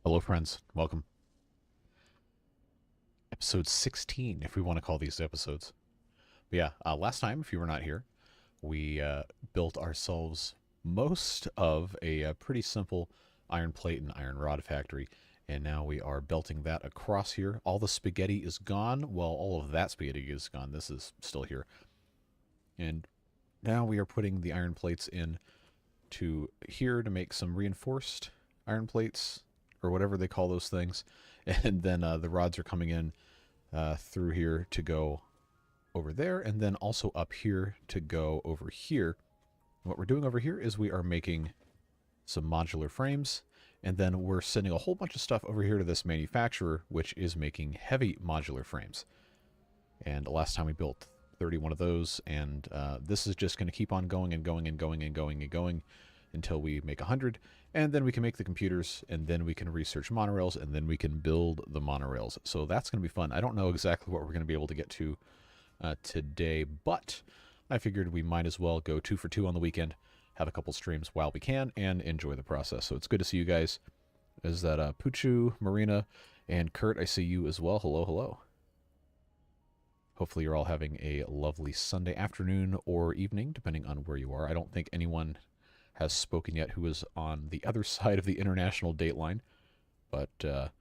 Hello, friends. Welcome. Episode 16, if we want to call these episodes. But yeah, last time, if you were not here, we built ourselves most of a pretty simple iron plate and iron rod factory, and now we are belting that across here. All the spaghetti is gone. Well, all of that spaghetti is gone. This is still here. And now we are putting the iron plates in to here to make some reinforced iron plates, or whatever they call those things. And then the rods are coming in through here to go over there, and then also up here to go over here. What we're doing over here is we are making some modular frames, and then we're sending a whole bunch of stuff over here to this manufacturer, which is making heavy modular frames. And last time we built 31 of those, and this is just going to keep on going and going and going and going and going until we make 100, and then we can make the computers, and then we can research monorails, and then we can build the monorails. So that's going to be fun. I don't know exactly what we're going to be able to get to today, but I figured we might as well go 2 for 2 on the weekend, have a couple streams while we can, and enjoy the process. So it's good to see you guys. Is that Puchu, Marina, and Kurt? I see you as well. Hello, hello. Hopefully you're all having a lovely Sunday afternoon or evening, depending on where you are. I don't think anyone has spoken yet who is on the other side of the international date line, but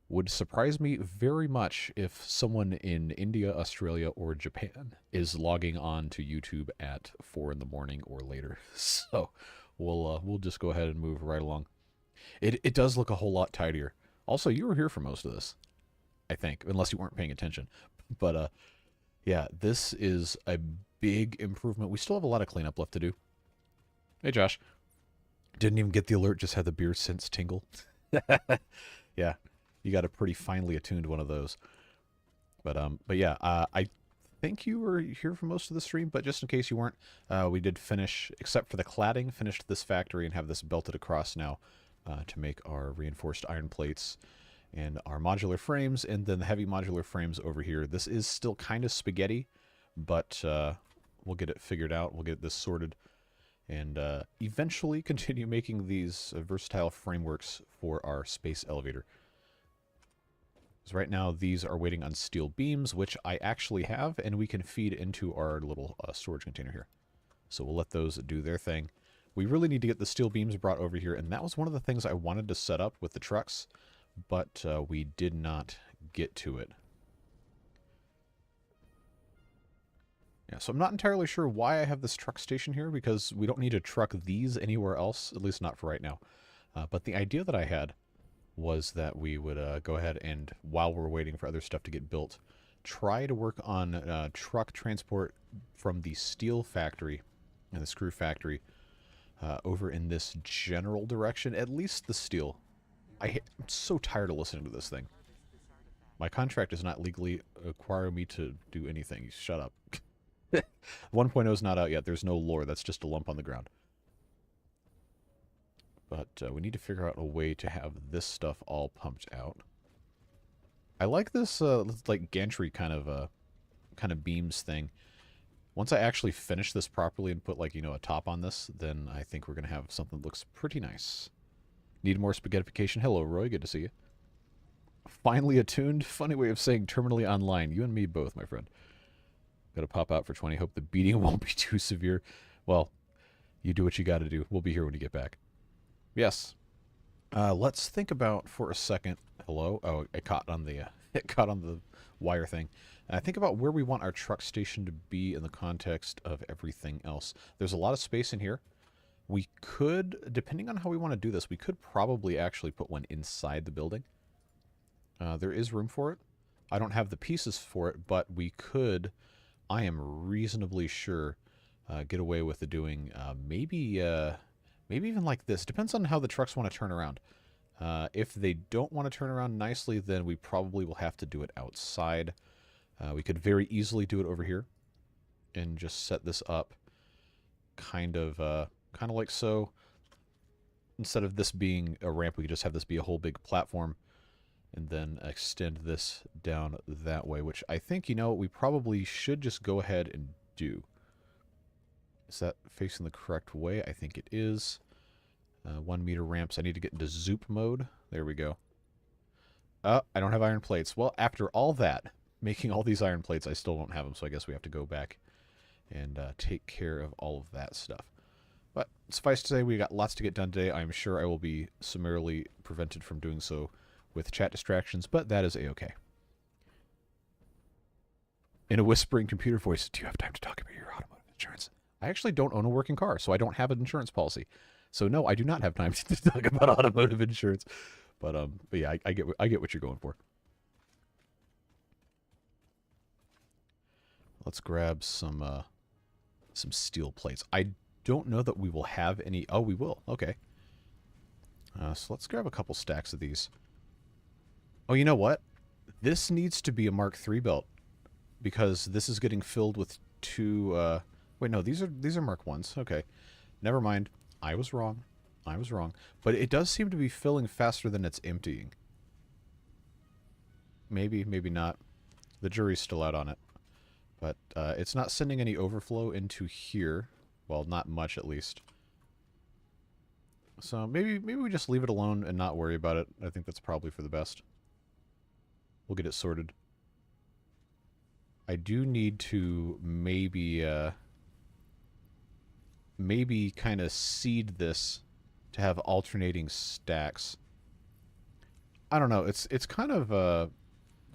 would surprise me very much if someone in India, Australia, or Japan is logging on to YouTube at 4 in the morning or later. So we'll just go ahead and move right along. It does look a whole lot tidier. Also, you were here for most of this, I think, unless you weren't paying attention. But yeah, this is a big improvement. We still have a lot of cleanup left to do. Hey, Josh. Didn't even get the alert, just had the beer sense tingle. Yeah, you got a pretty finely attuned one of those. But yeah, I think you were here for most of the stream, but just in case you weren't, we did finish, except for the cladding, finished this factory and have this belted across now to make our reinforced iron plates and our modular frames, and then the heavy modular frames over here. This is still kind of spaghetti, but we'll get it figured out. We'll get this sorted, and eventually continue making these versatile frameworks for our space elevator. Because right now these are waiting on steel beams, which I actually have, and we can feed into our little storage container here. So we'll let those do their thing. We really need to get the steel beams brought over here, and that was one of the things I wanted to set up with the trucks, but we did not get to it. Yeah, so I'm not entirely sure why I have this truck station here, because we don't need to truck these anywhere else, at least not for right now. But the idea that I had was that we would go ahead and, while we're waiting for other stuff to get built, try to work on truck transport from the steel factory and the screw factory over in this general direction, at least the steel. I'm so tired of listening to this thing. My contract does not legally require me to do anything. Shut up. 1.0 is not out yet. There's no lore. That's just a lump on the ground. But we need to figure out a way to have this stuff all pumped out. I like this like gantry kind of beams thing. Once I actually finish this properly and put, like, you know, a top on this, then I think we're going to have something that looks pretty nice. Need more spaghettification? Hello, Roy. Good to see you. Finally attuned? Funny way of saying terminally online. You and me both, my friend. Gotta pop out for 20. Hope the beating won't be too severe. Well, you do what you gotta do. We'll be here when you get back. Yes. Let's think about for a second. Hello? Oh, it caught on the it caught on the wire thing. Think about where we want our truck station to be in the context of everything else. There's a lot of space in here. We could, depending on how we want to do this, we could probably actually put one inside the building. There is room for it. I don't have the pieces for it, but we could, I am reasonably sure, get away with doing maybe even like this. Depends on how the trucks want to turn around. If they don't want to turn around nicely, then we probably will have to do it outside. We could very easily do it over here and just set this up kind of like so. Instead of this being a ramp, we could just have this be a whole big platform and then extend this down that way, which I think, you know, we probably should just go ahead and do. Is that facing the correct way? I think it is. 1 meter ramps. I need to get into zoop mode. There we go. I don't have iron plates. Well, after all that, making all these iron plates, I still don't have them, so I guess we have to go back and take care of all of that stuff. But suffice to say, we got lots to get done today. I'm sure I will be summarily prevented from doing so with chat distractions, but that is a-okay. In a whispering computer voice, do you have time to talk about your automotive insurance? I actually don't own a working car, so I don't have an insurance policy. So no, I do not have time to talk about automotive insurance. But yeah, I get what you're going for. Let's grab some steel plates. I don't know that we will have any. Oh, we will. Okay. So let's grab a couple stacks of these. Oh, you know what? This needs to be a Mark III belt because this is getting filled with 2. Wait, no, these are Mark I's. Okay, never mind. I was wrong. I was wrong. But it does seem to be filling faster than it's emptying. Maybe, maybe not. The jury's still out on it. But it's not sending any overflow into here. Well, not much at least. So maybe we just leave it alone and not worry about it. I think that's probably for the best. We'll get it sorted. I do need to maybe kind of seed this to have alternating stacks. I don't know. It's kind of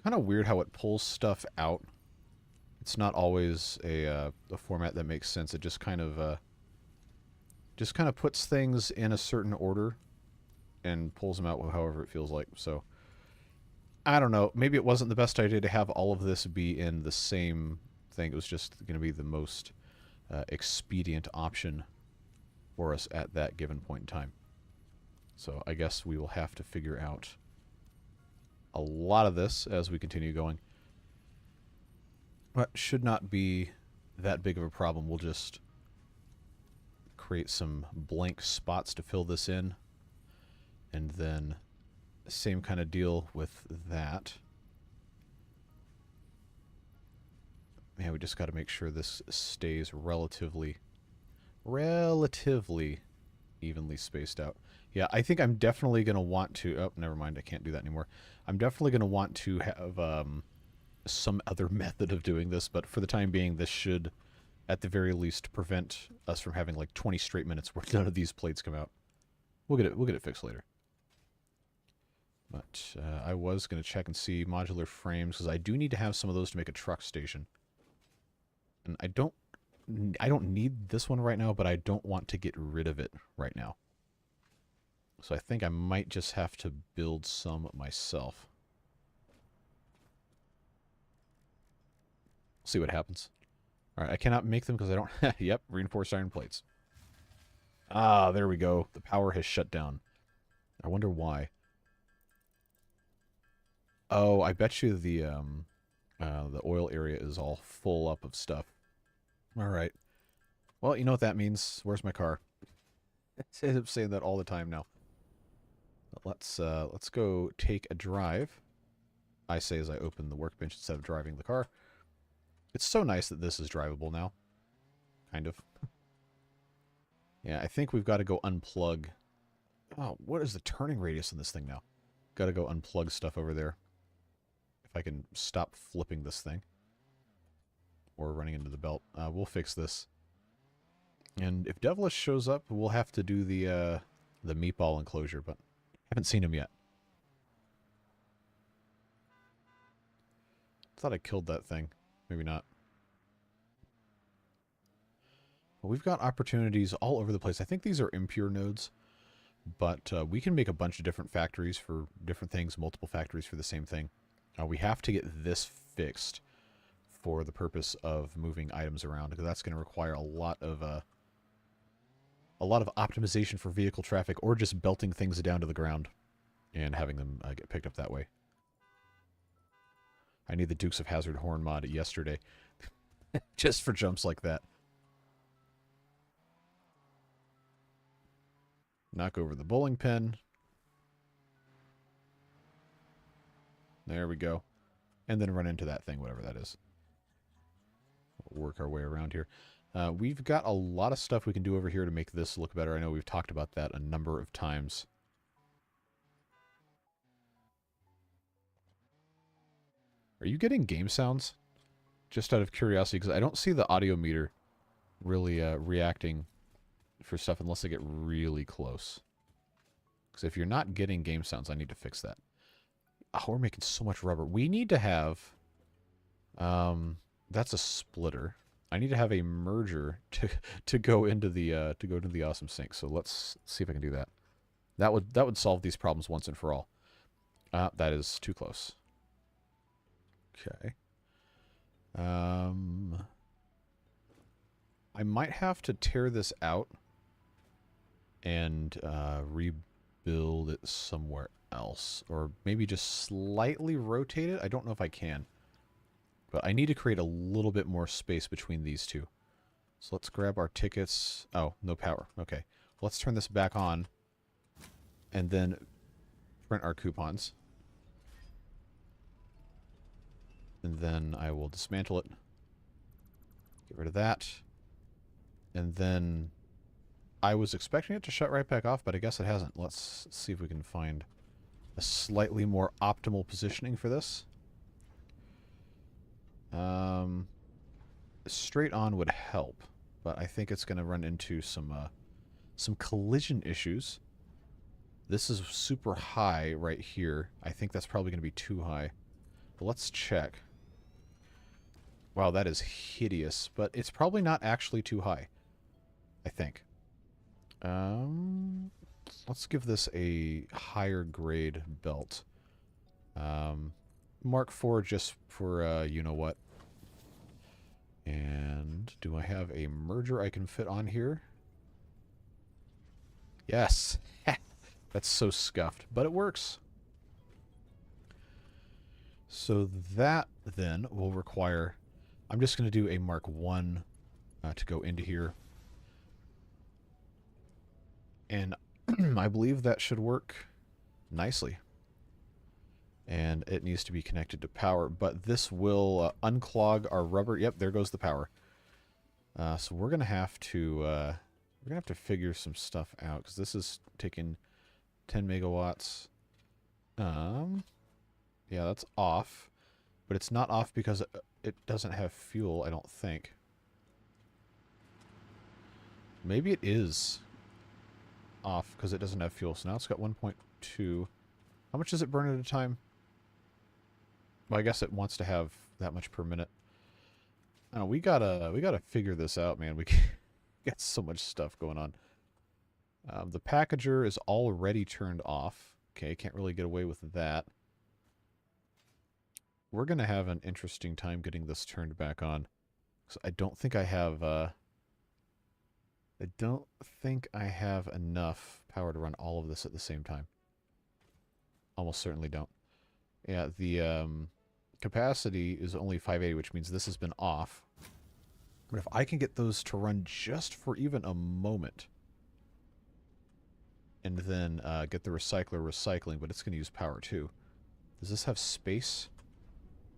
weird how it pulls stuff out. It's not always a format that makes sense. It just kind of puts things in a certain order and pulls them out however it feels like. So I don't know. Maybe it wasn't the best idea to have all of this be in the same thing. It was just going to be the most expedient option for us at that given point in time. So I guess we will have to figure out a lot of this as we continue going. But should not be that big of a problem. We'll just create some blank spots to fill this in. And then same kind of deal with that. Yeah, we just got to make sure this stays relatively evenly spaced out. Yeah, I think I'm definitely going to want to... Oh, never mind. I can't do that anymore. I'm definitely going to want to have some other method of doing this, but for the time being, this should, at the very least, prevent us from having like 20 straight minutes where none of these plates come out. We'll get it fixed later. But I was going to check and see modular frames, because I do need to have some of those to make a truck station. And I don't need this one right now, but I don't want to get rid of it right now. So I think I might just have to build some myself. See what happens. Alright, I cannot make them because I don't... Yep, reinforced iron plates. Ah, there we go. The power has shut down. I wonder why. Oh, I bet you the oil area is all full up of stuff. Alright. Well, you know what that means. Where's my car? I'm saying that all the time now. Let's go take a drive. I say as I open the workbench instead of driving the car. It's so nice that this is drivable now. Kind of. Yeah, I think we've got to go unplug. Oh, what is the turning radius in this thing now? Got to go unplug stuff over there. If I can stop flipping this thing. Or running into the belt. We'll fix this. And if Devilish shows up, we'll have to do the meatball enclosure, but haven't seen him yet. Thought I killed that thing. Maybe not. But we've got opportunities all over the place. I think these are impure nodes, but we can make a bunch of different factories for different things, multiple factories for the same thing. We have to get this fixed for the purpose of moving items around, because that's going to require a lot of optimization for vehicle traffic, or just belting things down to the ground and having them get picked up that way. I need the Dukes of Hazzard horn mod yesterday. Just for jumps like that. Knock over the bowling pin. There we go. And then run into that thing, whatever that is. We'll work our way around here. We've got a lot of stuff we can do over here to make this look better. I know we've talked about that a number of times. Are you getting game sounds? Just out of curiosity, because I don't see the audio meter really reacting for stuff unless I get really close. Because if you're not getting game sounds, I need to fix that. Oh, we're making so much rubber. We need to have... that's a splitter. I need to have a merger to go into the awesome sink. So let's see if I can do that. That would solve these problems once and for all. That is too close. Okay. I might have to tear this out and rebuild it somewhere else, or maybe just slightly rotate it. I don't know if I can. But I need to create a little bit more space between these two. So let's grab our tickets. Oh, no power. Okay. Let's turn this back on. And then print our coupons. And then I will dismantle it. Get rid of that. And then I was expecting it to shut right back off, but I guess it hasn't. Let's see if we can find a slightly more optimal positioning for this. Straight on would help, but I think it's going to run into some collision issues. This is super high right here. I think that's probably going to be too high. But let's check. Wow, that is hideous, but it's probably not actually too high, I think. Let's give this a higher grade belt. Mark 4 just for, you know what. And do I have a merger I can fit on here? Yes. That's so scuffed, but it works. So that then will require... I'm just going to do a Mark 1 to go into here. And I believe that should work nicely. And it needs to be connected to power. But this will unclog our rubber. Yep, there goes the power. So we're going to have to figure some stuff out, because this is taking 10 megawatts. Yeah, that's off. But it's not off because it doesn't have fuel, I don't think. Maybe it is off because it doesn't have fuel. So now it's got 1.2. How much does it burn at a time? Well, I guess it wants to have that much per minute. I don't know, we gotta figure this out, man. We got so much stuff going on. The packager is already turned off. Okay, can't really get away with that. We're gonna have an interesting time getting this turned back on. So I don't think I have enough power to run all of this at the same time. Almost certainly don't. Yeah, the capacity is only 580, which means this has been off. But if I can get those to run just for even a moment, and then get the recycler recycling, but it's going to use power too. Does this have space?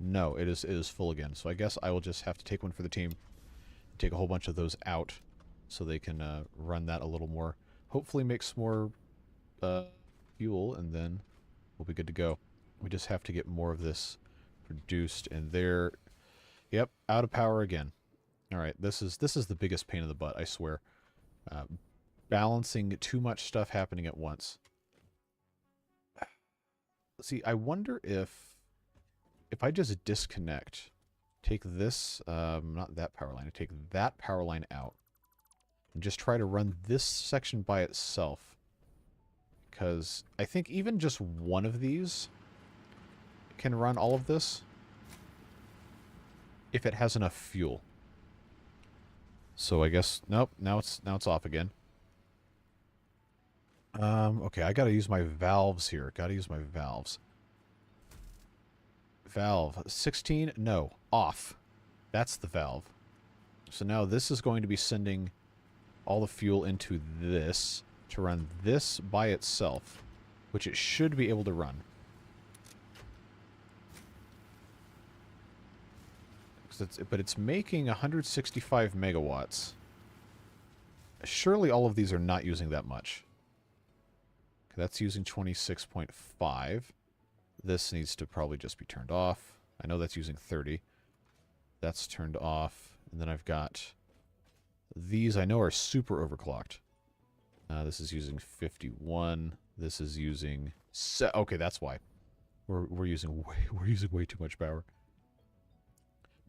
No, it is full again. So I guess I will just have to take one for the team, take a whole bunch of those out, so they can run that a little more. Hopefully make some more fuel, and then we'll be good to go. We just have to get more of this produced, and they're, yep, out of power again. All right, this is the biggest pain in the butt, I swear. Balancing too much stuff happening at once. See, I wonder if I just disconnect, take this, not that power line, I take that power line out, and just try to run this section by itself. Because I think even just one of these can run all of this if it has enough fuel. So I guess, nope, now it's off again. Okay, I gotta use my valves here. Gotta use my valves. Valve 16, no, off. That's the valve. So now this is going to be sending all the fuel into this to run this by itself, which it should be able to run. but it's making 165 megawatts. Surely all of these are not using that much. Okay, that's using 26.5. This needs to probably just be turned off. I know that's using 30. That's turned off. And then I've got these I know are super overclocked. This is using 51. This is using... okay, that's why. We're using way too much power.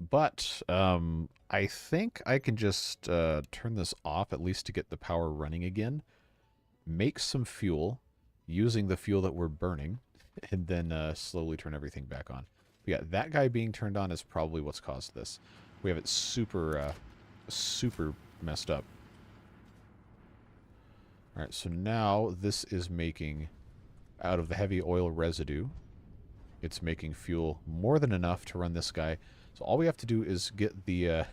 But I think I can just turn this off, at least to get the power running again. Make some fuel using the fuel that we're burning, and then slowly turn everything back on. But yeah, that guy being turned on is probably what's caused this. We have it super messed up. Alright, so now this is making, out of the heavy oil residue, it's making fuel more than enough to run this guy. So all we have to do is get the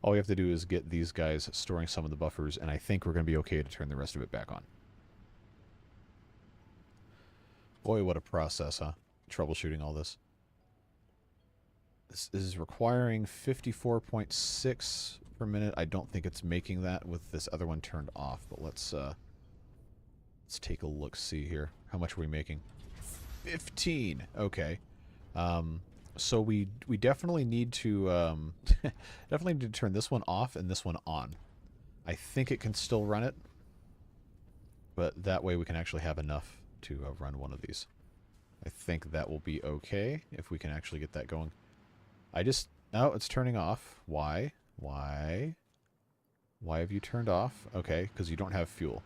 all we have to do is get these guys storing some of the buffers, and I think we're going to be okay to turn the rest of it back on. Boy, what a process, huh? Troubleshooting all this. This is requiring 54.6 per minute. I don't think it's making that with this other one turned off, but let's take a look, see here. How much are we making? 15. Okay. So we definitely need to definitely need to turn this one off and this one on. I think it can still run it, but that way we can actually have enough to run one of these. I think that will be okay if we can actually get that going. No, it's turning off. Why? Why have you turned off? Okay, because you don't have fuel.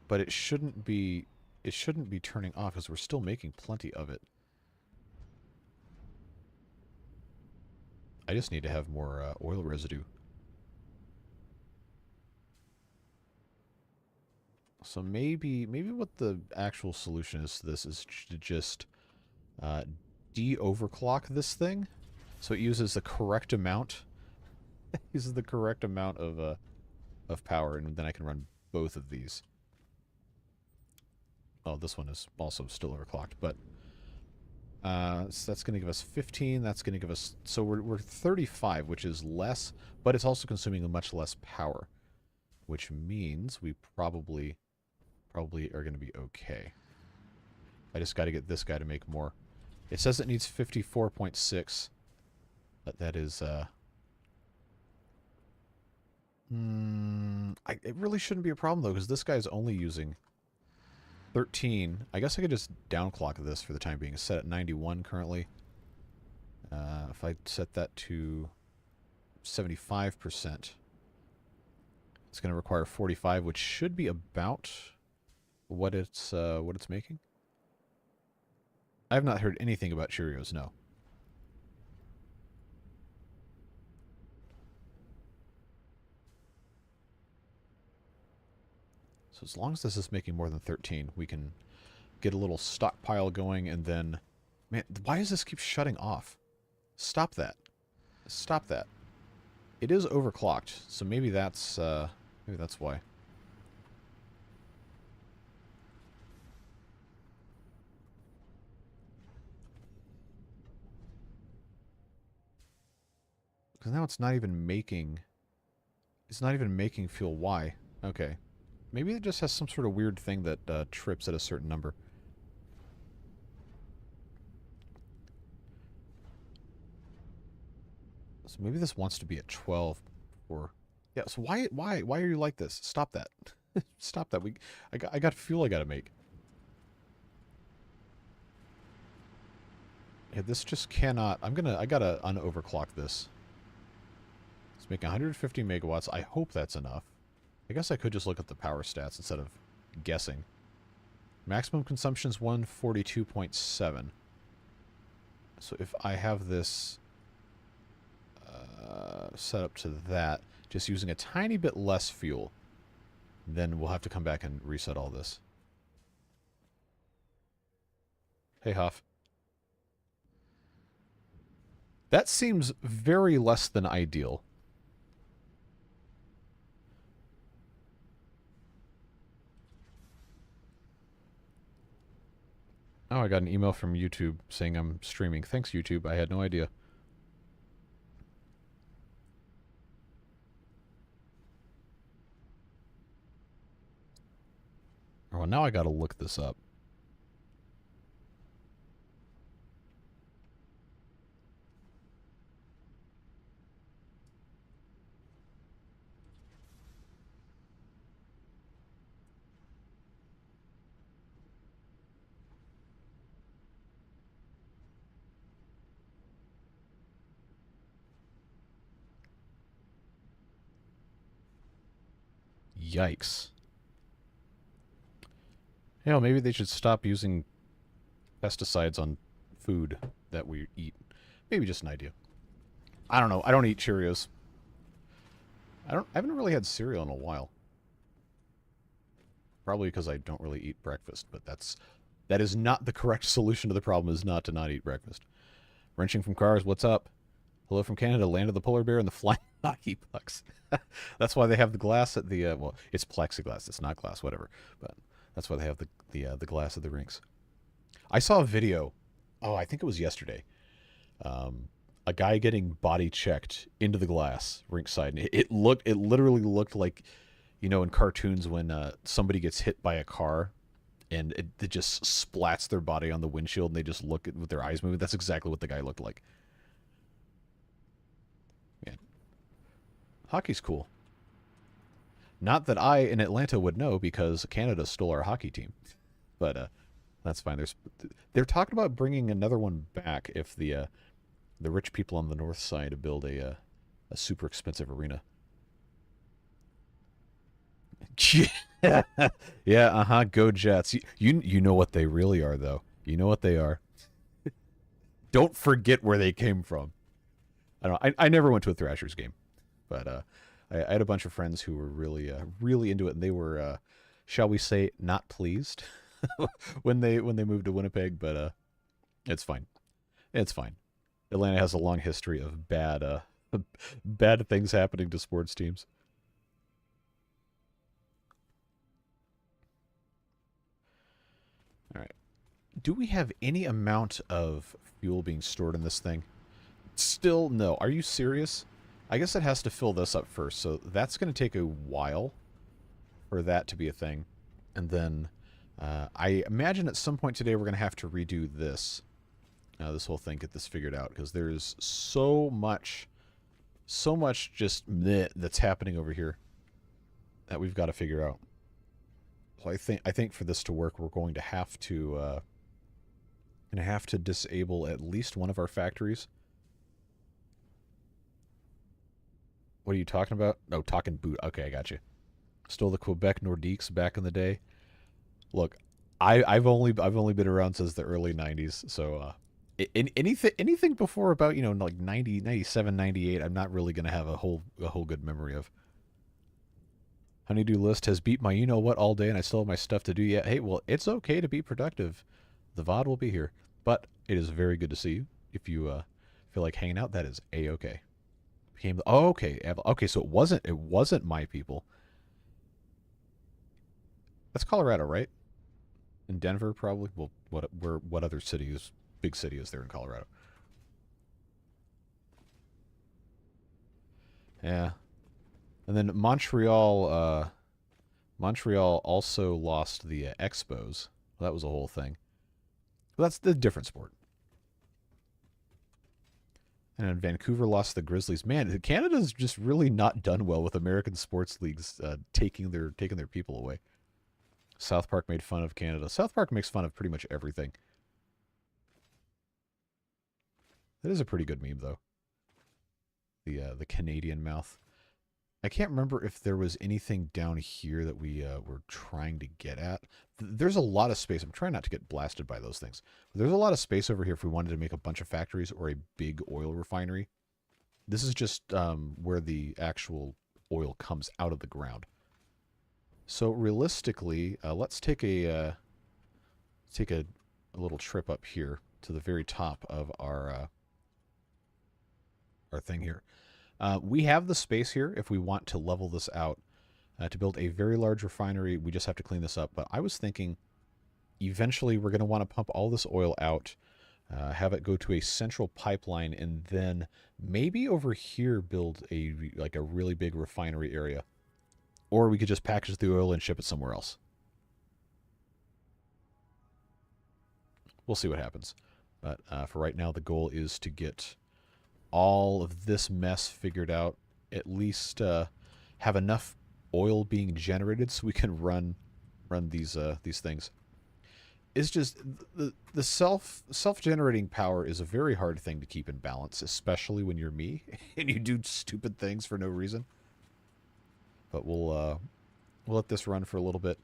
But it shouldn't be turning off because we're still making plenty of it. I just need to have more oil residue. So maybe what the actual solution is to this is to just de-overclock this thing, so it uses the correct amount. It uses the correct amount of power, and then I can run both of these. Oh, this one is also still overclocked, but so that's going to give us 15. That's going to give us... So we're 35, which is less, but it's also consuming much less power, which means we probably are going to be okay. I just got to get this guy to make more. It says it needs 54.6, but that is... it really shouldn't be a problem, though, because this guy's only using 13. I guess I could just downclock this for the time being. It's set at 91 currently. If I set that to 75%, it's going to require 45, which should be about what it's making. I have not heard anything about Cheerios, no. So as long as this is making more than 13, we can get a little stockpile going, and then... Man, why does this keep shutting off? Stop that. Stop that. It is overclocked, so maybe that's why. Because now it's not even making... It's not even making fuel. Why? Okay. Maybe it just has some sort of weird thing that trips at a certain number. So maybe this wants to be at 12 or... Yeah, so why are you like this? Stop that. Stop that. I got fuel I gotta make. Yeah, this just cannot... I gotta unoverclock this. It's making 150 megawatts. I hope that's enough. I guess I could just look at the power stats instead of guessing. Maximum consumption is 142.7. So if I have this set up to that, just using a tiny bit less fuel, then we'll have to come back and reset all this. Hey, Hoff. That seems very less than ideal. Oh, I got an email from YouTube saying I'm streaming. Thanks, YouTube. I had no idea. Well, now I gotta look this up. Yikes. You know, maybe they should stop using pesticides on food that we eat. Maybe just an idea. I don't know. I don't eat Cheerios. I haven't really had cereal in a while. Probably because I don't really eat breakfast, but that is not the correct solution to the problem, is not to not eat breakfast. Wrenching from cars, what's up? Hello from Canada, land of the polar bear and the flying hockey pucks. That's why they have the glass at the, well, it's plexiglass, it's not glass, whatever. But that's why they have the glass at the rinks. I saw a video, I think it was yesterday, a guy getting body checked into the glass rinkside. And it literally looked like, you know, in cartoons when somebody gets hit by a car and it just splats their body on the windshield and they just look with their eyes moving. That's exactly what the guy looked like. Man, hockey's cool. Not that I in Atlanta would know because Canada stole our hockey team, but that's fine. They're talking about bringing another one back if the rich people on the north side build a super expensive arena. Yeah, go Jets. You know what they really are, though. You know what they are. Don't forget where they came from. I never went to a Thrashers game, but I had a bunch of friends who were really into it, and they were, shall we say, not pleased when they moved to Winnipeg. But it's fine. It's fine. Atlanta has a long history of bad things happening to sports teams. All right. Do we have any amount of fuel being stored in this thing? Still no. Are you serious? I guess it has to fill this up first, so that's going to take a while for that to be a thing. And then I imagine at some point today we're going to have to redo this. This whole thing, get this figured out, because there's so much just meh that's happening over here that we've got to figure out. So I think for this to work, we're going to have to disable at least one of our factories. What are you talking about? No, talking boot. Okay, I got you. Stole the Quebec Nordiques back in the day. Look, I've only been around since the early 90s, so anything before about, you know, like 90, 97, 98, I'm not really going to have a whole good memory of. Honeydew List has beat my you-know-what all day, and I still have my stuff to do yet. Hey, well, it's okay to be productive. The VOD will be here. But it is very good to see you. If you feel like hanging out, that is A-okay. Okay. Okay, so it wasn't my people. That's Colorado, right? In Denver, probably? Well, what other big city is there in Colorado? Yeah. And then Montreal also lost the Expos. Well, that was a whole thing. Well, that's the different sport. And then Vancouver lost the Grizzlies. Man, Canada's just really not done well with American sports leagues taking their people away. South Park made fun of Canada. South Park makes fun of pretty much everything. That is a pretty good meme, though. The Canadian mouth. I can't remember if there was anything down here that we were trying to get at. There's a lot of space. I'm trying not to get blasted by those things. But there's a lot of space over here if we wanted to make a bunch of factories or a big oil refinery. This is just where the actual oil comes out of the ground. So realistically, let's take a little trip up here to the very top of our thing here. We have the space here if we want to level this out to build a very large refinery. We just have to clean this up. But I was thinking eventually we're going to want to pump all this oil out, have it go to a central pipeline, and then maybe over here build a really big refinery area. Or we could just package the oil and ship it somewhere else. We'll see what happens. But for right now, the goal is to get all of this mess figured out. At least have enough oil being generated so we can run these things. It's just the self-generating power is a very hard thing to keep in balance, especially when you're me and you do stupid things for no reason. But we'll let this run for a little bit.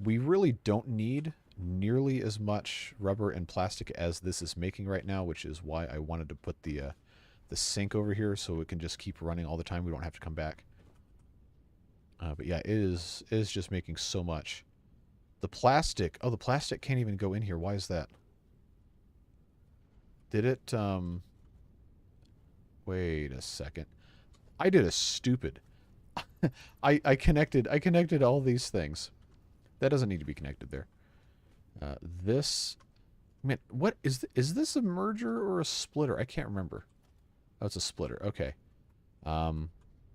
We really don't need nearly as much rubber and plastic as this is making right now, which is why I wanted to put the sink over here so it can just keep running all the time. We don't have to come back. But yeah, it is just making so much. The plastic, oh, the plastic can't even go in here. Why is that? Did it, wait a second. I did a stupid. I connected all these things. That doesn't need to be connected there. This, man, what is this a merger or a splitter? I can't remember. Oh, it's a splitter. Okay. Oh,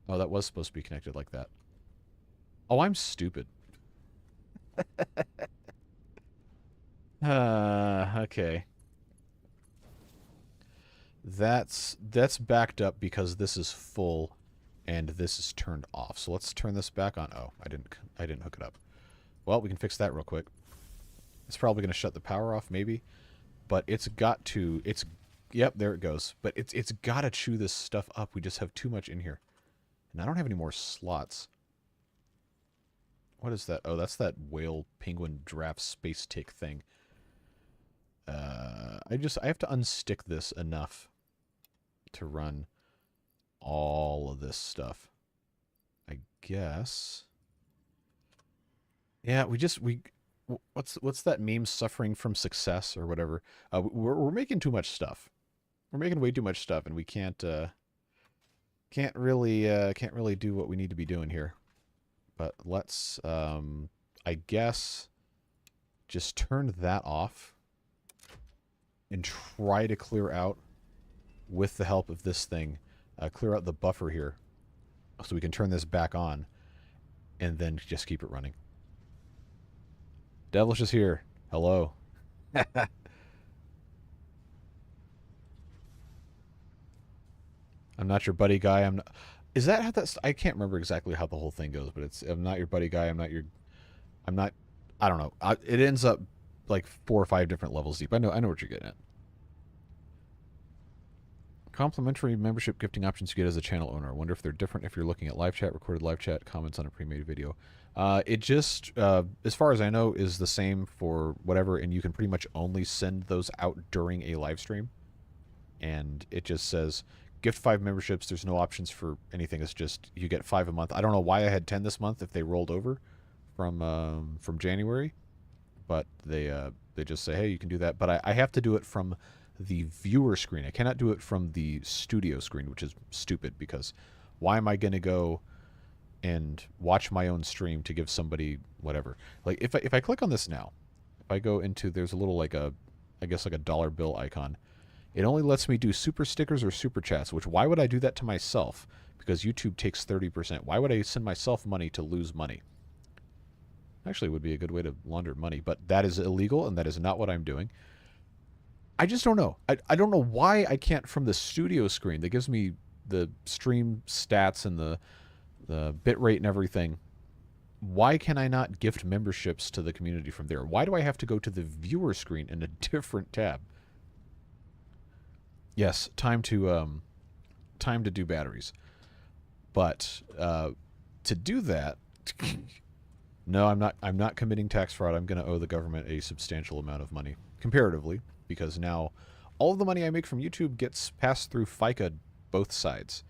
that was supposed to be connected like that. Oh, I'm stupid. Okay. That's backed up because this is full and this is turned off. So let's turn this back on. Oh, I didn't hook it up. Well, we can fix that real quick. It's probably going to shut the power off maybe, but it's got to, yep, there it goes. But it's got to chew this stuff up. We just have too much in here. And I don't have any more slots. What is that? Oh, that's that whale penguin giraffe space tick thing. I have to unstick this enough to run all of this stuff. I guess. Yeah, what's that meme, suffering from success or whatever? We're making too much stuff. We're making way too much stuff, and we can't really do what we need to be doing here. But let's, I guess, just turn that off and try to clear out, with the help of this thing, clear out the buffer here so we can turn this back on and then just keep it running. Devilish is here. Hello. I'm not your buddy guy. I'm not... Is that how that's... I can't remember exactly how the whole thing goes, but it's... I'm not your buddy guy. I'm not... I don't know. It ends up like 4 or 5 different levels deep. I know what you're getting at. Complimentary membership gifting options you get as a channel owner. I wonder if they're different if you're looking at live chat, recorded live chat, comments on a pre-made video. It just, as far as I know, is the same for whatever, and you can pretty much only send those out during a live stream. And it just says, gift 5 memberships. There's no options for anything. It's just, you get 5 a month. I don't know why I had 10 this month if they rolled over from January. But they just say, hey, you can do that. But I have to do it from the viewer screen. I cannot do it from the studio screen, which is stupid, because why am I going to go and watch my own stream to give somebody whatever? Like, if I click on this now, if I go into, there's a little, I guess like a dollar bill icon. It only lets me do super stickers or super chats, which, why would I do that to myself? Because YouTube takes 30%. Why would I send myself money to lose money? Actually, it would be a good way to launder money, but that is illegal, and that is not what I'm doing. I just don't know. I don't know why I can't, from the studio screen that gives me the stream stats and the bitrate and everything, why can I not gift memberships to the community from there? Why do I have to go to the viewer screen in a different tab? Yes, time to do batteries. But to do that, no, I'm not committing tax fraud. I'm going to owe the government a substantial amount of money comparatively, because now all of the money I make from YouTube gets passed through FICA both sides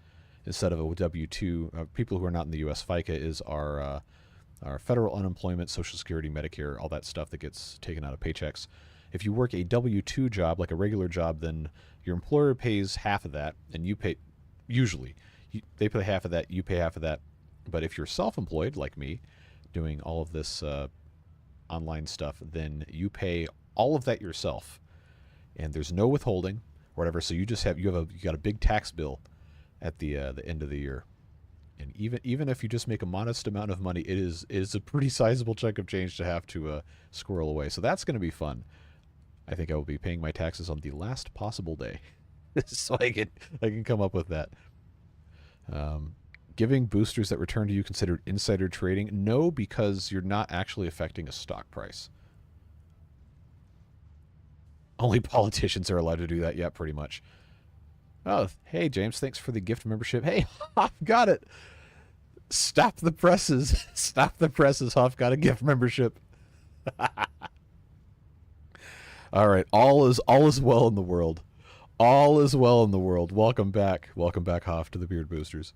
instead of a W-2. People who are not in the U.S., FICA is our federal unemployment, Social Security, Medicare, all that stuff that gets taken out of paychecks. If you work a W-2 job, like a regular job, then your employer pays half of that, and you pay, usually, they pay half of that, you pay half of that. But if you're self-employed, like me, doing all of this online stuff, then you pay all of that yourself, and there's no withholding or whatever. So you just you got a big tax bill at the end of the year. And even if you just make a modest amount of money, it is a pretty sizable chunk of change to have to squirrel away. So that's going to be fun. I think I will be paying my taxes on the last possible day, so I can come up with that. Giving boosters that return to you considered insider trading? No, because you're not actually affecting a stock price. Only politicians are allowed to do that. Yeah, pretty much. Oh, hey, James, thanks for the gift membership. Hey, Hoff got it. Stop the presses. Stop the presses. Hoff got a gift membership. All right. All is well in the world. All is well in the world. Welcome back. Welcome back, Hoff, to the Beard Boosters.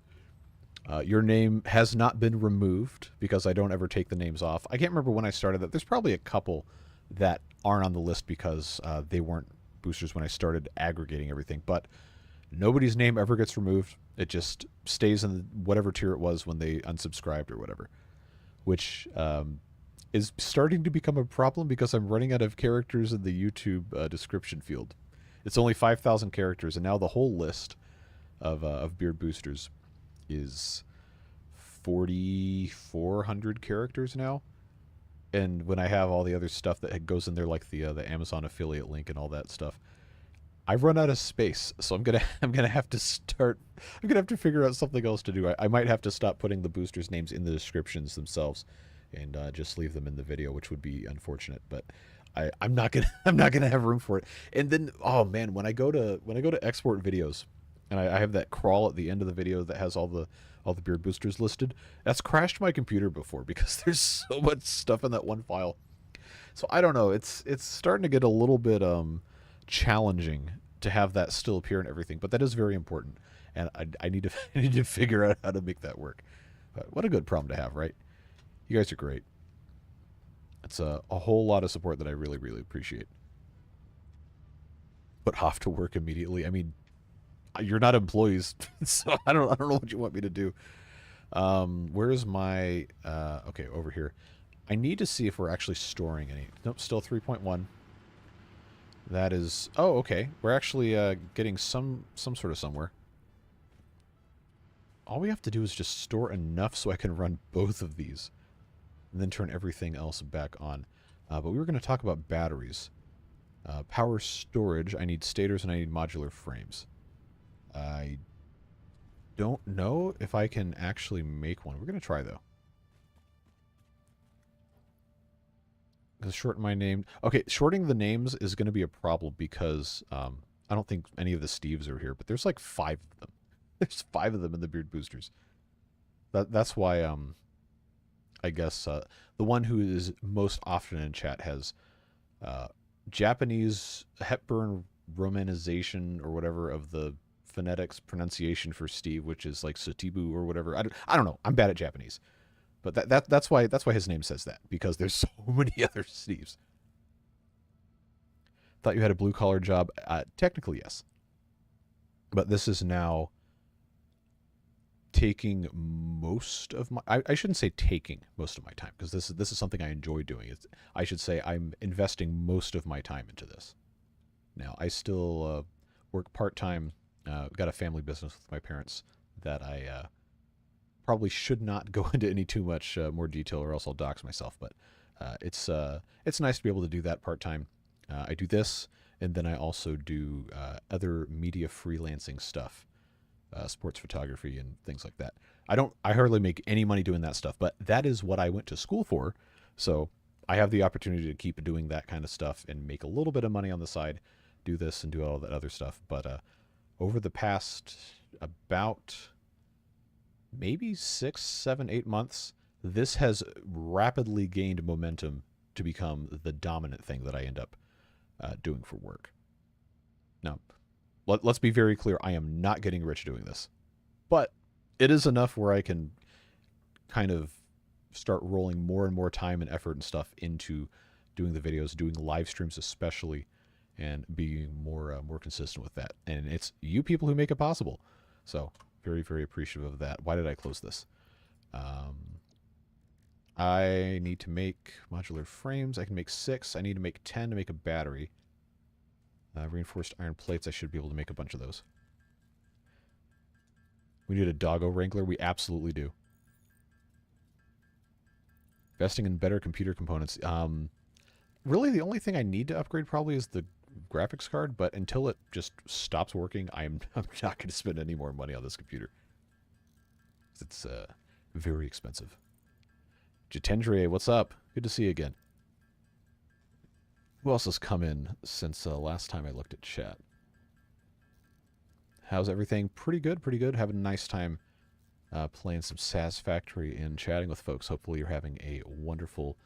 Your name has not been removed because I don't ever take the names off. I can't remember when I started that. There's probably a couple that aren't on the list because they weren't boosters when I started aggregating everything. But nobody's name ever gets removed. It just stays in whatever tier it was when they unsubscribed or whatever, which is starting to become a problem because I'm running out of characters in the YouTube description field. It's only 5,000 characters, and now the whole list of Beard Boosters is 4,400 characters now. And when I have all the other stuff that goes in there, like the Amazon affiliate link and all that stuff, I've run out of space. So I'm gonna have to figure out something else to do. I might have to stop putting the boosters' names in the descriptions themselves, and just leave them in the video, which would be unfortunate. But I'm not gonna have room for it. And then, oh man, when I go to export videos, and I have that crawl at the end of the video that has all the Beard Boosters listed, that's crashed my computer before because there's so much stuff in that one file. So I don't know. It's starting to get a little bit challenging to have that still appear and everything, but that is very important, and I need to figure out how to make that work. But what a good problem to have, right? You guys are great. It's a whole lot of support that I really, really appreciate. But have to work immediately. I mean, you're not employees, so I don't know what you want me to do. Where's my okay, over here. I need to see if we're actually storing any. Nope, still 3.1. That is, oh, okay. We're actually getting some sort of somewhere. All we have to do is just store enough so I can run both of these, and then turn everything else back on. But we were going to talk about batteries. Power storage, I need stators and I need modular frames. I don't know if I can actually make one. We're going to try, though. Shorten my name. Okay, shorting the names is going to be a problem because I don't think any of the Steves are here, but there's like 5 of them. There's 5 of them in the Beard Boosters. That's why I guess the one who is most often in chat has Japanese Hepburn romanization or whatever of the phonetics pronunciation for Steve, which is like Sutību or whatever. I don't know. I'm bad at Japanese. But that's why his name says that, because there's so many other Steves. Thought you had a blue-collar job. Technically, yes. But this is now taking most of my... I shouldn't say taking most of my time, because this is something I enjoy doing. I should say I'm investing most of my time into this. Now, I still work part-time. Got a family business with my parents that I... probably should not go into any too much more detail, or else I'll dox myself. But it's nice to be able to do that part time. I do this, and then I also do other media freelancing stuff, sports photography and things like that. I hardly make any money doing that stuff, but that is what I went to school for. So I have the opportunity to keep doing that kind of stuff and make a little bit of money on the side, do this and do all that other stuff. But over the past about maybe 6, 7, 8 months, this has rapidly gained momentum to become the dominant thing that I end up doing for work. Now, let's be very clear. I am not getting rich doing this, but it is enough where I can kind of start rolling more and more time and effort and stuff into doing the videos, doing live streams especially, and being more consistent with that. And it's you people who make it possible. So very, very appreciative of that. Why did I close this? I need to make modular frames. I can make 6. I need to make 10 to make a battery. Reinforced iron plates. I should be able to make a bunch of those. We need a doggo wrangler. We absolutely do. Investing in better computer components. Really, the only thing I need to upgrade probably is the graphics card, but until it just stops working, I'm not going to spend any more money on this computer. It's very expensive. Jitendriya, what's up? Good to see you again. Who else has come in since last time I looked at chat? How's everything? Pretty good, pretty good. Having a nice time playing some Satisfactory and chatting with folks. Hopefully you're having a wonderful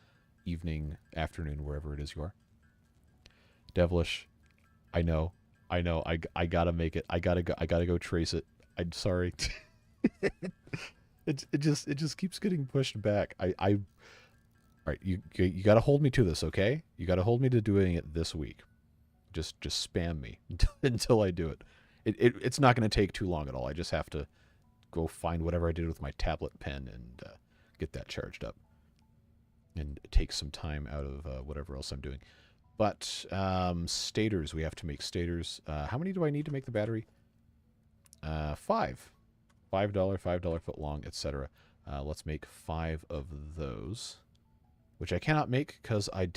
evening, afternoon, wherever it is you are. Devilish, I know. I gotta make it. I gotta go trace it. I'm sorry. It just keeps getting pushed back. All right, you gotta hold me to this, okay? You gotta hold me to doing it this week. Just spam me until I do it. It's not gonna take too long at all. I just have to go find whatever I did with my tablet pen and get that charged up. And take some time out of whatever else I'm doing. But stators, we have to make stators. How many do I need to make the battery? 5. $5 foot long, etc. Let's make 5 of those, which I cannot make because I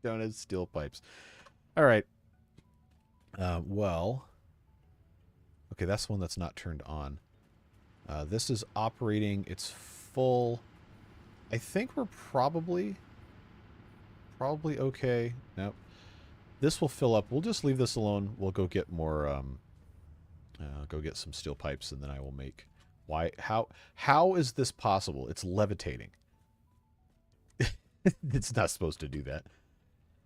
don't have steel pipes. All right. Well, okay, that's the one that's not turned on. This is operating. It's full. I think we're probably okay. Nope. This will fill up. We'll just leave this alone. We'll go get more, go get some steel pipes, and then I will make... Why? How is this possible? It's levitating. It's not supposed to do that.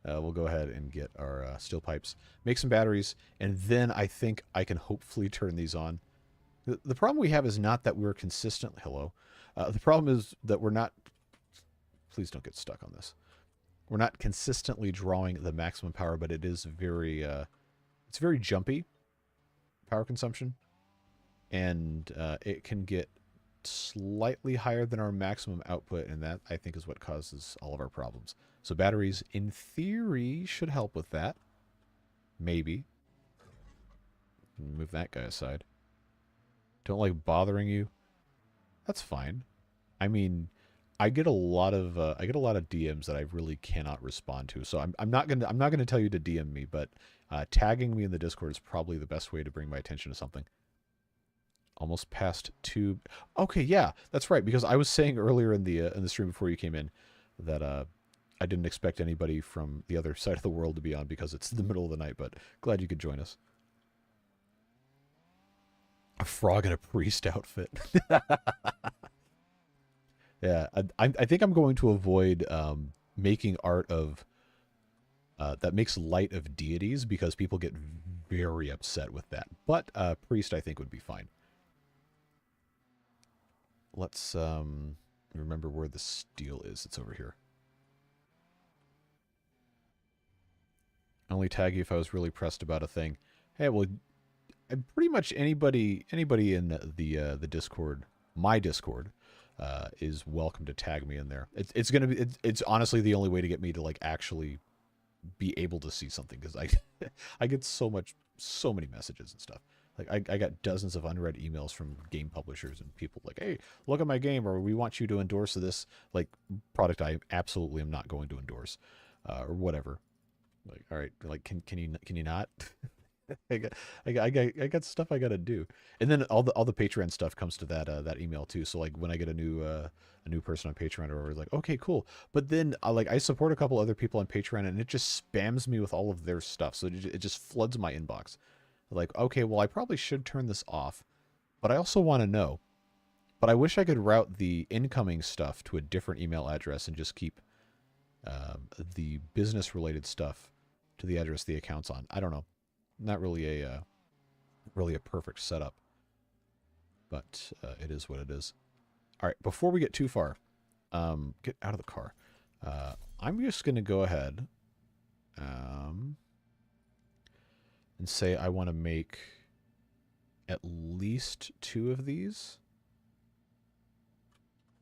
We'll go ahead and get our steel pipes, make some batteries, and then I think I can hopefully turn these on. The problem we have is not that we're consistently... Hello. The problem is that we're not... Please don't get stuck on this. We're not consistently drawing the maximum power, but it is very... it's very jumpy, power consumption. And it can get slightly higher than our maximum output, and that, I think, is what causes all of our problems. So batteries, in theory, should help with that. Maybe. Move that guy aside. Don't like bothering you. That's fine. I mean, I get a lot of DMs that I really cannot respond to. So I'm not gonna tell you to DM me, but tagging me in the Discord is probably the best way to bring my attention to something. Almost past 2. Okay, yeah, that's right. Because I was saying earlier in the stream before you came in that I didn't expect anybody from the other side of the world to be on because it's the middle of the night. But glad you could join us. A frog in a priest outfit. Yeah, I think I'm going to avoid making art of that makes light of deities because people get very upset with that. But priest, I think, would be fine. Let's remember where the steel is. It's over here. Only tag you if I was really pressed about a thing. Hey, well, pretty much anybody in the Discord, my Discord, is welcome to tag me in there. It's honestly the only way to get me to like actually be able to see something, because I get so many messages and stuff. Like I got dozens of unread emails from game publishers and people like, hey, look at my game, or we want you to endorse this like product I absolutely am not going to endorse, or whatever. Like, all right, like can you not? I got stuff I gotta do, and then all the Patreon stuff comes to that email too. So like when I get a new person on Patreon, or like, okay, cool. But then I support a couple other people on Patreon, and it just spams me with all of their stuff. So it just floods my inbox. Like, okay, well, I probably should turn this off, but I also want to know. But I wish I could route the incoming stuff to a different email address and just keep the business-related stuff to the address the account's on. I don't know. Not really a perfect setup, but it is what it is. All right, before we get too far, get out of the car. I'm just going to go ahead and say I want to make at least 2 of these.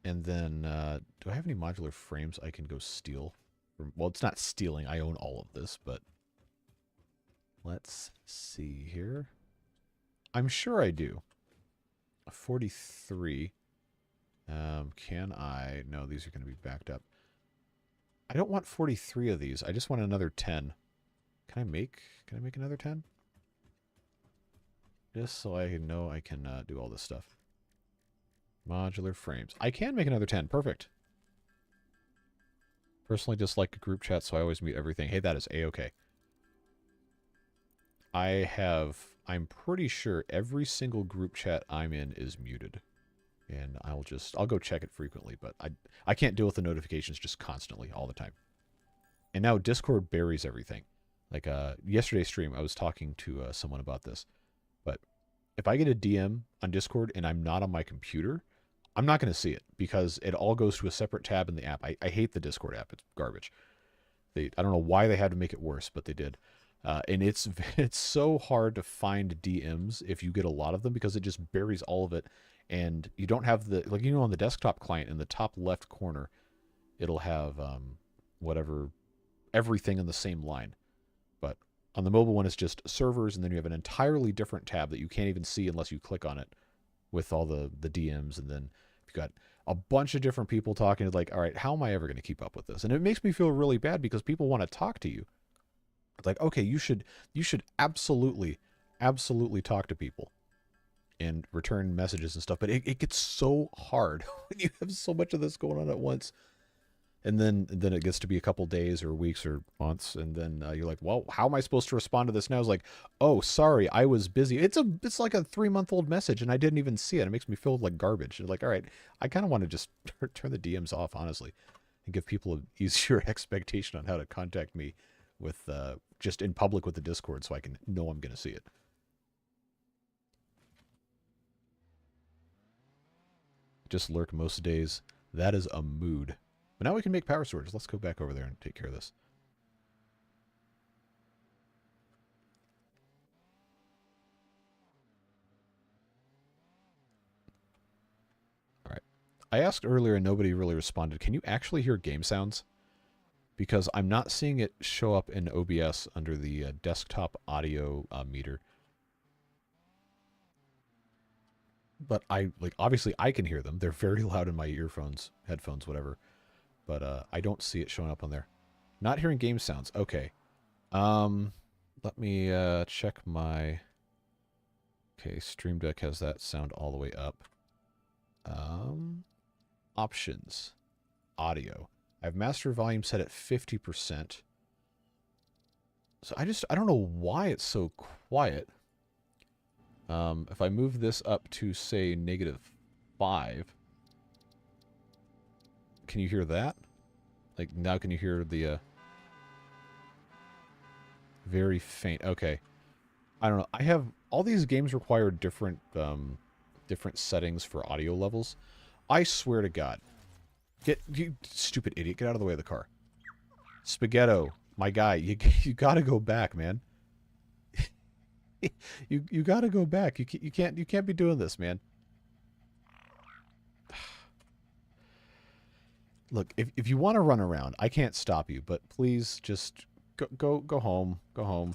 And then, do I have any modular frames I can go steal? Well, it's not stealing. I own all of this, but let's see here. I'm sure I do. 43. Can I? No, these are going to be backed up. I don't want 43 of these. I just want another 10. Can I make another 10? Just so I know I can do all this stuff. Modular frames. I can make another 10. Perfect. Personally dislike a group chat, so I always mute everything. Hey, that is A-okay. I'm pretty sure every single group chat I'm in is muted. And I'll go check it frequently, but I can't deal with the notifications just constantly, all the time. And now Discord buries everything. Like, yesterday's stream, I was talking to someone about this. But if I get a DM on Discord and I'm not on my computer, I'm not going to see it because it all goes to a separate tab in the app. I hate the Discord app. It's garbage. I don't know why they had to make it worse, but they did. And it's so hard to find DMs if you get a lot of them because it just buries all of it. And you don't have the, like, on the desktop client in the top left corner, it'll have everything in the same line. But on the mobile one, it's just servers, and then you have an entirely different tab that you can't even see unless you click on it with all the DMs. And then you've got a bunch of different people talking. Like, all right, how am I ever going to keep up with this? And it makes me feel really bad because people want to talk to you. It's like, okay, you should absolutely talk to people and return messages and stuff. But it gets so hard when you have so much of this going on at once. And then it gets to be a couple days or weeks or months. And then you're like, well, how am I supposed to respond to this now? It's like, oh, sorry, I was busy. It's like a 3-month-old message and I didn't even see it. It makes me feel like garbage. It's like, all right, I kind of want to just turn the DMs off, honestly, and give people an easier expectation on how to contact me with just in public with the Discord so I can know I'm going to see it. Just lurk most days. That is a mood. But now we can make power swords. Let's go back over there and take care of this. All right. I asked earlier and nobody really responded. Can you actually hear game sounds? Because I'm not seeing it show up in OBS under the desktop audio meter. But obviously I can hear them. They're very loud in my earphones, headphones, whatever. But I don't see it showing up on there. Not hearing game sounds. Okay. Let me check my... Okay, Stream Deck has that sound all the way up. Options. Audio. I have master volume set at 50%. So I don't know why it's so quiet. If I move this up to, say, -5... Can you hear that? Like, now can you hear the, very faint... Okay. I don't know. I have... All these games require different settings for audio levels. I swear to God. You stupid idiot. Get out of the way of the car. Spaghetto, my guy, you gotta go back, man. you gotta go back. You can't be doing this, man. Look, if you want to run around, I can't stop you, but please just go home. Go home.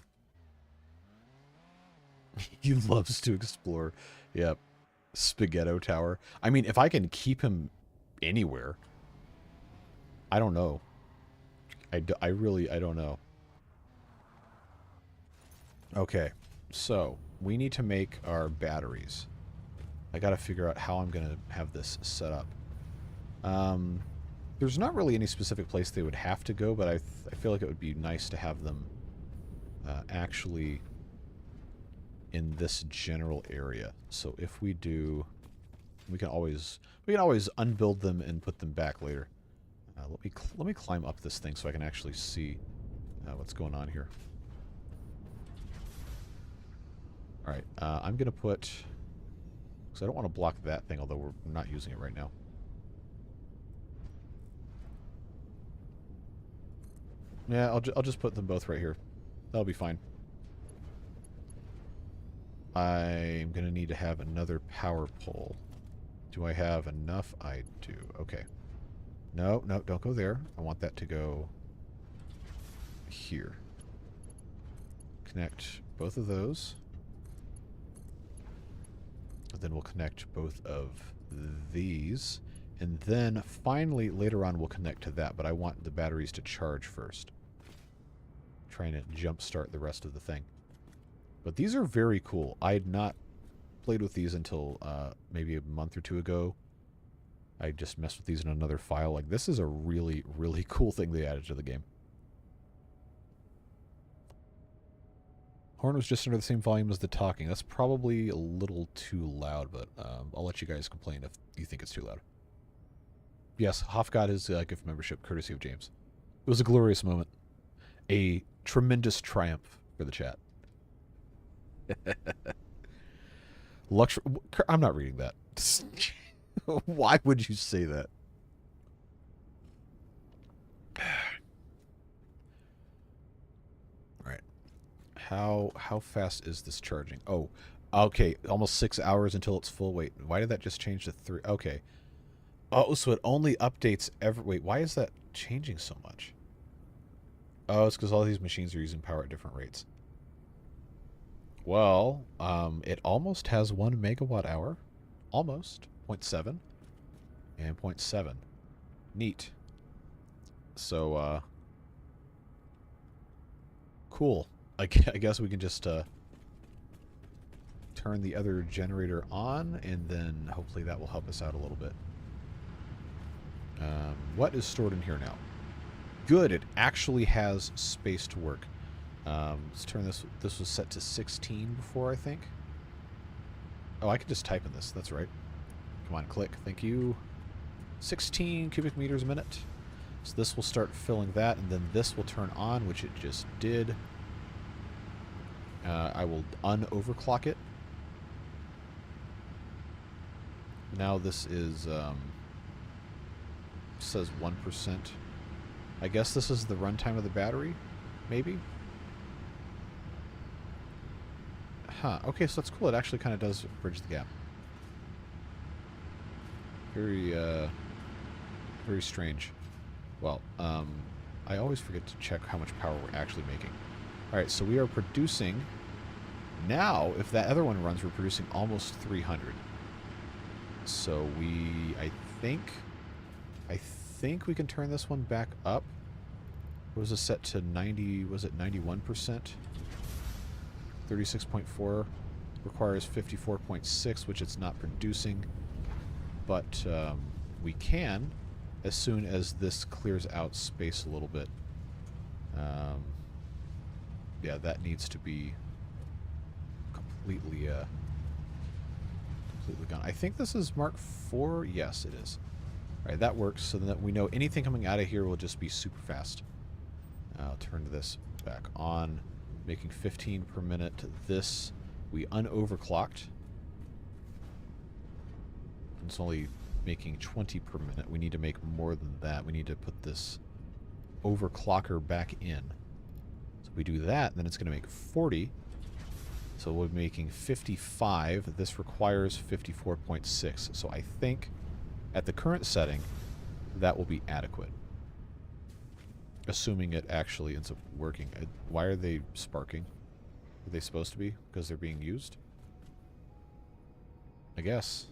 He loves to explore. Yep. Spaghetto Tower. I mean, if I can keep him anywhere, I don't know. I don't know. Okay, so we need to make our batteries. I gotta figure out how I'm gonna have this set up. There's not really any specific place they would have to go, but I feel like it would be nice to have them actually in this general area. So if we do, we can always unbuild them and put them back later. Let me climb up this thing so I can actually see what's going on here. All right, I'm gonna put, because I don't want to block that thing, although we're not using it right now. Yeah, I'll just put them both right here. That'll be fine. I'm gonna need to have another power pole. Do I have enough? I do. Okay. No, no, don't go there. I want that to go here. Connect both of those. And then we'll connect both of these. And then finally, later on, we'll connect to that. But I want the batteries to charge first. Trying to jumpstart the rest of the thing. But these are very cool. I had not played with these until maybe a month or two ago. I just messed with these in another file. Like, this is a really, really cool thing they added to the game. Horn was just under the same volume as the talking. That's probably a little too loud, but I'll let you guys complain if you think it's too loud. Yes, Hoff got his gift membership courtesy of James. It was a glorious moment. A tremendous triumph for the chat. I'm not reading that. Why would you say that? All right. How fast is this charging? Oh, okay. Almost 6 hours until it's full. Wait, why did that just change to 3? Okay. Oh, so it only updates every... Wait, why is that changing so much? Oh, it's because all these machines are using power at different rates. Well, it almost has 1 megawatt hour. Almost. 0.7. And 0.7. Neat. So, cool. I guess we can just turn the other generator on, and then hopefully that will help us out a little bit. What is stored in here now? Good, it actually has space to work. Let's turn this. This was set to 16 before, I think. Oh, I can just type in this. That's right. Come on, click. Thank you. 16 cubic meters a minute. So this will start filling that, and then this will turn on, which it just did. I will un-overclock it. Now this is... says 1%. I guess this is the runtime of the battery, maybe? Huh, okay, so that's cool. It actually kind of does bridge the gap. Very, very strange. Well, I always forget to check how much power we're actually making. Alright, so we are producing... Now, if that other one runs, we're producing almost 300. So I think we can turn this one back up. What was it set to 90? Was it 91%? 36.4 requires 54.6, which it's not producing. But we can, as soon as this clears out space a little bit. Yeah, that needs to be completely gone. I think this is Mark 4. Yes, it is. All right, that works. So that we know anything coming out of here will just be super fast. I'll turn this back on, making 15 per minute. This we unoverclocked. It's only making 20 per minute. We need to make more than that. We need to put this overclocker back in. So if we do that, then it's going to make 40. So we're making 55. This requires 54.6. So I think at the current setting, that will be adequate. Assuming it actually ends up working. Why are they sparking? Are they supposed to be? Because they're being used? I guess.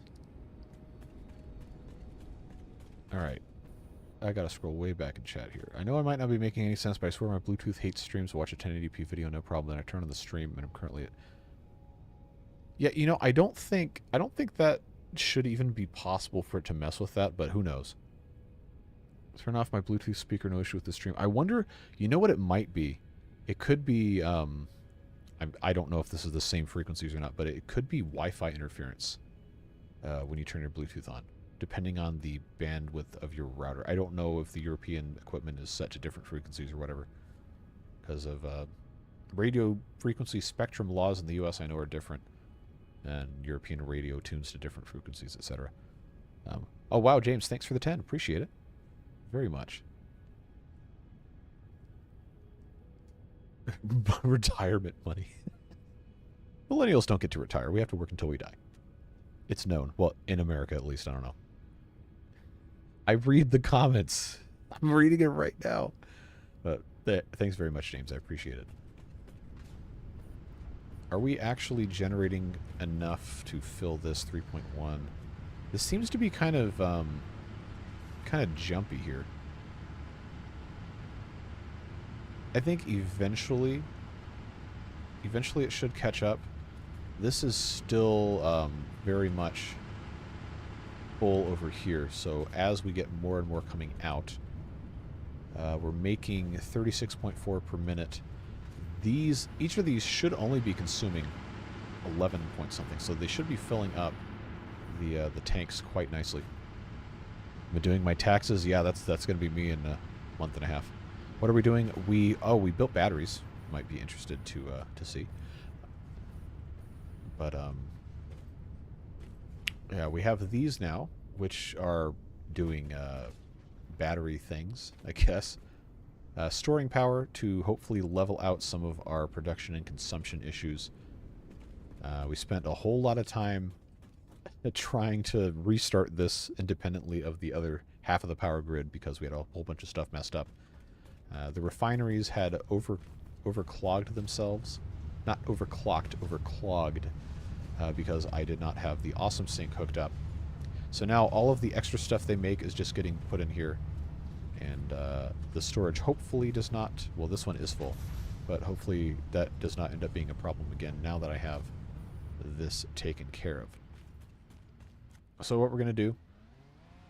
Alright. I gotta scroll way back in chat here. I know I might not be making any sense, but I swear my Bluetooth hates streams. Watch a 1080p video, no problem. Then I turn on the stream, and I'm currently at... Yeah, you know, I don't think that should even be possible for it to mess with that, but who knows? Turn off my Bluetooth speaker, no issue with the stream. I wonder, you know what it might be? It could be, I don't know if this is the same frequencies or not, but it could be Wi-Fi interference when you turn your Bluetooth on, depending on the bandwidth of your router. I don't know if the European equipment is set to different frequencies or whatever, because of radio frequency spectrum laws in the U.S. I know are different, and European radio tunes to different frequencies, etc. Oh, wow, James, thanks for the 10. Appreciate it very much. Retirement money. Millennials don't get to retire. We have to work until we die. It's known. Well, in America at least, I don't know. I read the comments. I'm reading it right now. But thanks very much, James. I appreciate it. Are we actually generating enough to fill this 3.1? This seems to be kind of jumpy here. I think eventually it should catch up. This is still very much full over here. So as we get more and more coming out, we're making 36.4 per minute. Each of these should only be consuming 11 point something, so they should be filling up the tanks quite nicely. I'm doing my taxes. Yeah, that's going to be me in a month and a half. What are we doing? We built batteries. Might be interested to see. But yeah, we have these now, which are doing battery things, I guess. Storing power to hopefully level out some of our production and consumption issues. We spent a whole lot of time trying to restart this independently of the other half of the power grid because we had a whole bunch of stuff messed up. The refineries had overclogged themselves. Not overclocked, overclogged, because I did not have the awesome sink hooked up. So now all of the extra stuff they make is just getting put in here. And the storage hopefully does not... Well, this one is full. But hopefully that does not end up being a problem again now that I have this taken care of. So what we're going to do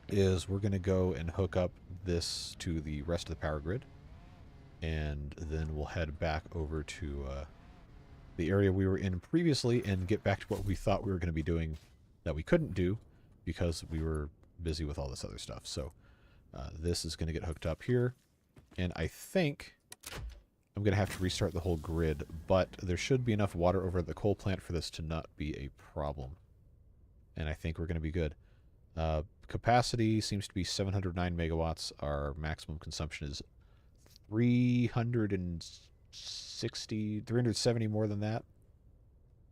is we're going to go and hook up this to the rest of the power grid. And then we'll head back over to the area we were in previously and get back to what we thought we were going to be doing that we couldn't do because we were busy with all this other stuff. So this is going to get hooked up here. And I think I'm going to have to restart the whole grid, but there should be enough water over at the coal plant for this to not be a problem. And I think we're going to be good. Capacity seems to be 709 megawatts. Our maximum consumption is 370 more than that.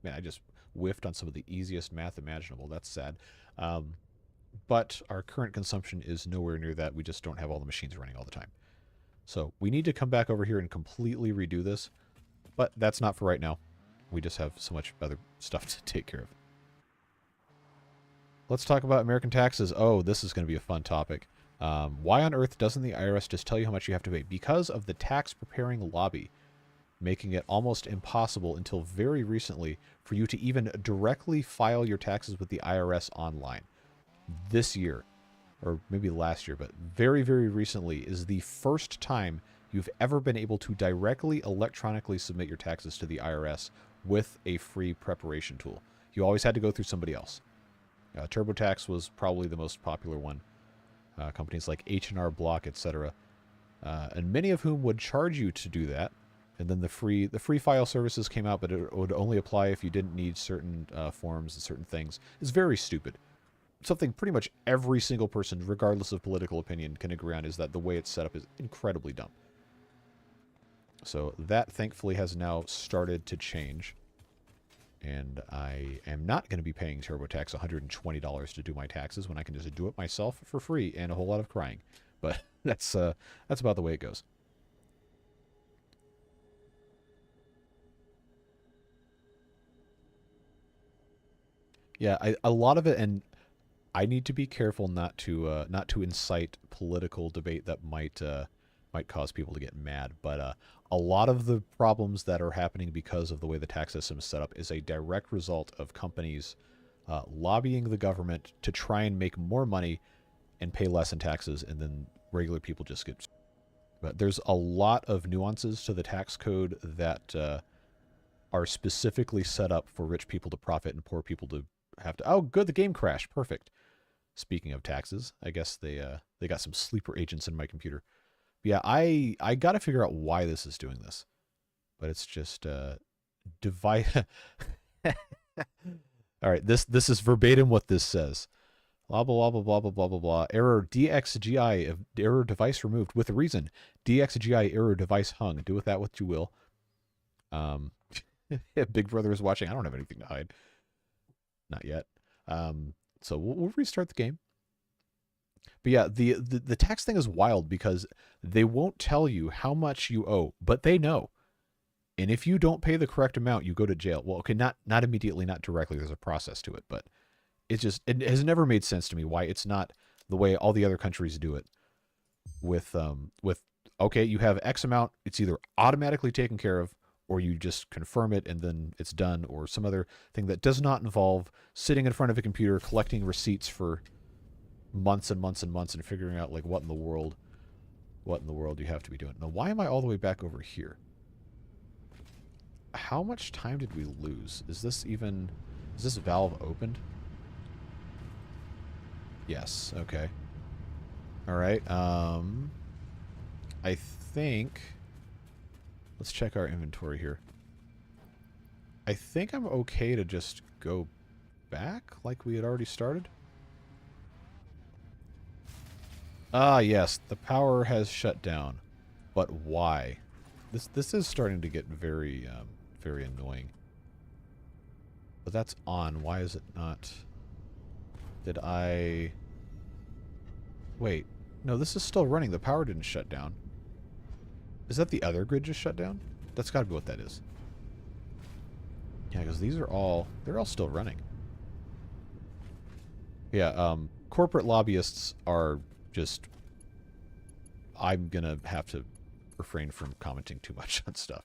Man, I just whiffed on some of the easiest math imaginable. That's sad. But our current consumption is nowhere near that. We just don't have all the machines running all the time. So we need to come back over here and completely redo this. But that's not for right now. We just have so much other stuff to take care of. Let's talk about American taxes. Oh, this is going to be a fun topic. Why on earth doesn't the IRS just tell you how much you have to pay? Because of the tax preparing lobby, making it almost impossible until very recently for you to even directly file your taxes with the IRS online. This year, or maybe last year, but very, very recently is the first time you've ever been able to directly electronically submit your taxes to the IRS with a free preparation tool. You always had to go through somebody else. TurboTax was probably the most popular one. Companies like H&R Block, etc., and many of whom would charge you to do that. And then the free file services came out, but it would only apply if you didn't need certain forms and certain things. It's very stupid. Something pretty much every single person, regardless of political opinion, can agree on is that the way it's set up is incredibly dumb. So that, thankfully, has now started to change. And I am not going to be paying TurboTax $120 to do my taxes when I can just do it myself for free and a whole lot of crying. But that's about the way it goes. Yeah, a lot of it, and I need to be careful not to incite political debate that might cause people to get mad. But a lot of the problems that are happening because of the way the tax system is set up is a direct result of companies lobbying the government to try and make more money and pay less in taxes, and then regular people just get... But there's a lot of nuances to the tax code that are specifically set up for rich people to profit and poor people to have to... Oh, good, the game crashed. Perfect. Speaking of taxes, I guess they got some sleeper agents in my computer. But yeah, I got to figure out why this is doing this. But it's just divide. All right, this is verbatim what this says. Blah blah blah blah blah blah blah blah. Error DXGI error device removed with a reason. DXGI error device hung. Do with that what you will. Big Brother is watching. I don't have anything to hide. Not yet. So we'll restart the game. But yeah, the tax thing is wild because they won't tell you how much you owe, but they know. And if you don't pay the correct amount, you go to jail. Well, okay, not immediately, not directly. There's a process to it, but it has never made sense to me why it's not the way all the other countries do it. With okay, you have X amount, it's either automatically taken care of, or you just confirm it and then it's done, or some other thing that does not involve sitting in front of a computer collecting receipts for months and months and months and figuring out like what in the world you have to be doing. Now, why am I all the way back over here? How much time did we lose? Is this valve opened? Yes, okay. All right. I think let's check our inventory here. I think I'm okay to just go back like we had already started. Ah, yes, the power has shut down. But why? This is starting to get very very annoying. But that's on. Why is it not? Did I... Wait. No, this is still running. The power didn't shut down. Is that the other grid just shut down? That's got to be what that is. Yeah, because these are all... They're all still running. Yeah, corporate lobbyists are just... I'm going to have to refrain from commenting too much on stuff.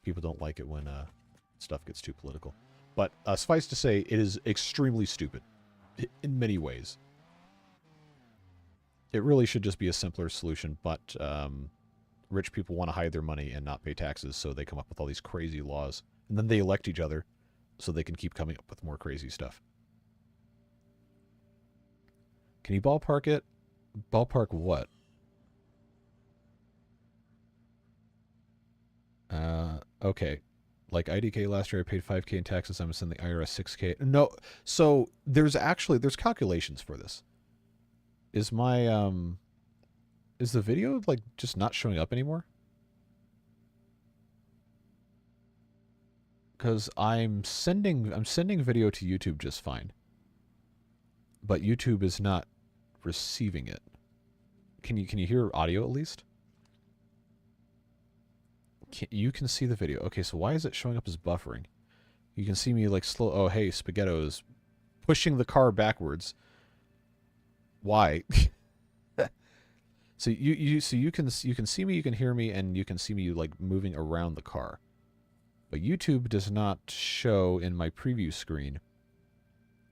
People don't like it when stuff gets too political. But suffice to say, it is extremely stupid in many ways. It really should just be a simpler solution, but rich people want to hide their money and not pay taxes, so they come up with all these crazy laws. And then they elect each other so they can keep coming up with more crazy stuff. Can you ballpark it? Ballpark what? Okay. Like IDK last year, I paid $5K in taxes. I'm going to send the IRS $6K. No, so there's calculations for this. Is my, is the video, like, just not showing up anymore? Because I'm sending video to YouTube just fine. But YouTube is not receiving it. Can you hear audio at least? You can see the video. Okay, so why is it showing up as buffering? You can see me like slow. Oh, hey, Spaghetto is pushing the car backwards. Why? So you can see me, you can hear me, and you can see me like moving around the car. But YouTube does not show in my preview screen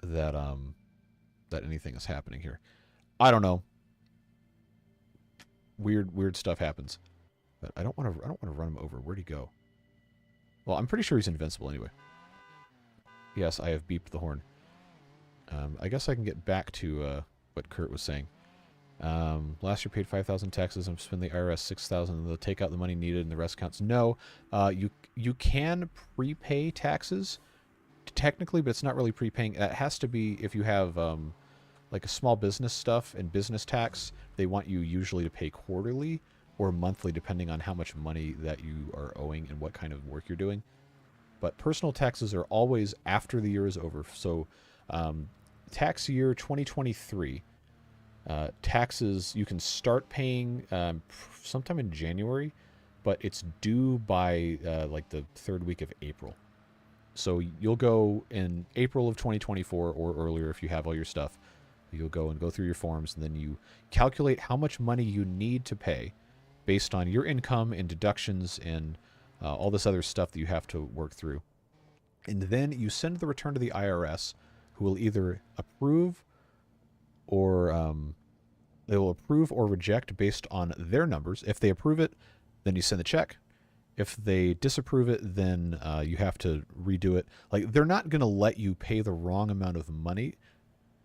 that that anything is happening here. I don't know. Weird stuff happens. But I don't want to run him over. Where'd he go? Well, I'm pretty sure he's invincible anyway. Yes, I have beeped the horn. I guess I can get back to what Kurt was saying. Last year paid 5,000 taxes. I'm spending the IRS 6,000, and they'll take out the money needed, and the rest counts. No, you can prepay taxes technically, but it's not really prepaying. That has to be if you have like a small business stuff and business tax. They want you usually to pay quarterly or monthly, depending on how much money that you are owing and what kind of work you're doing. But personal taxes are always after the year is over. So tax year 2023, taxes you can start paying sometime in January, but it's due by like the third week of April. So you'll go in April of 2024 or earlier if you have all your stuff. You'll go and go through your forms, and then you calculate how much money you need to pay based on your income and deductions and all this other stuff that you have to work through. And then you send the return to the IRS, who will either approve or they will approve or reject based on their numbers. If they approve it, then you send the check. If they disapprove it, then you have to redo it. Like, they're not going to let you pay the wrong amount of money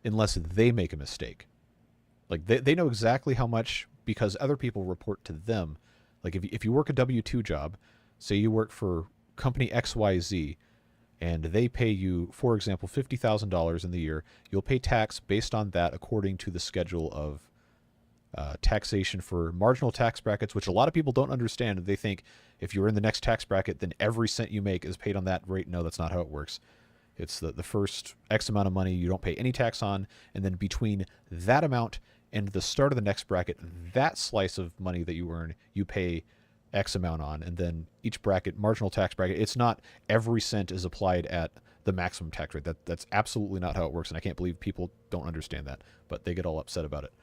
unless they make a mistake. Like, they know exactly how much, because other people report to them. Like, if you work a W-2 job, say you work for company XYZ, and they pay you, for example, $50,000 in the year, you'll pay tax based on that according to the schedule of taxation for marginal tax brackets, which a lot of people don't understand. They think if you're in the next tax bracket, then every cent you make is paid on that rate. No, that's not how it works. It's the first X amount of money you don't pay any tax on, and then between that amount and the start of the next bracket, that slice of money that you earn, you pay X amount on, and then each bracket, marginal tax bracket, it's not every cent is applied at the maximum tax rate. That's absolutely not how it works, and I can't believe people don't understand that, but they get all upset about it.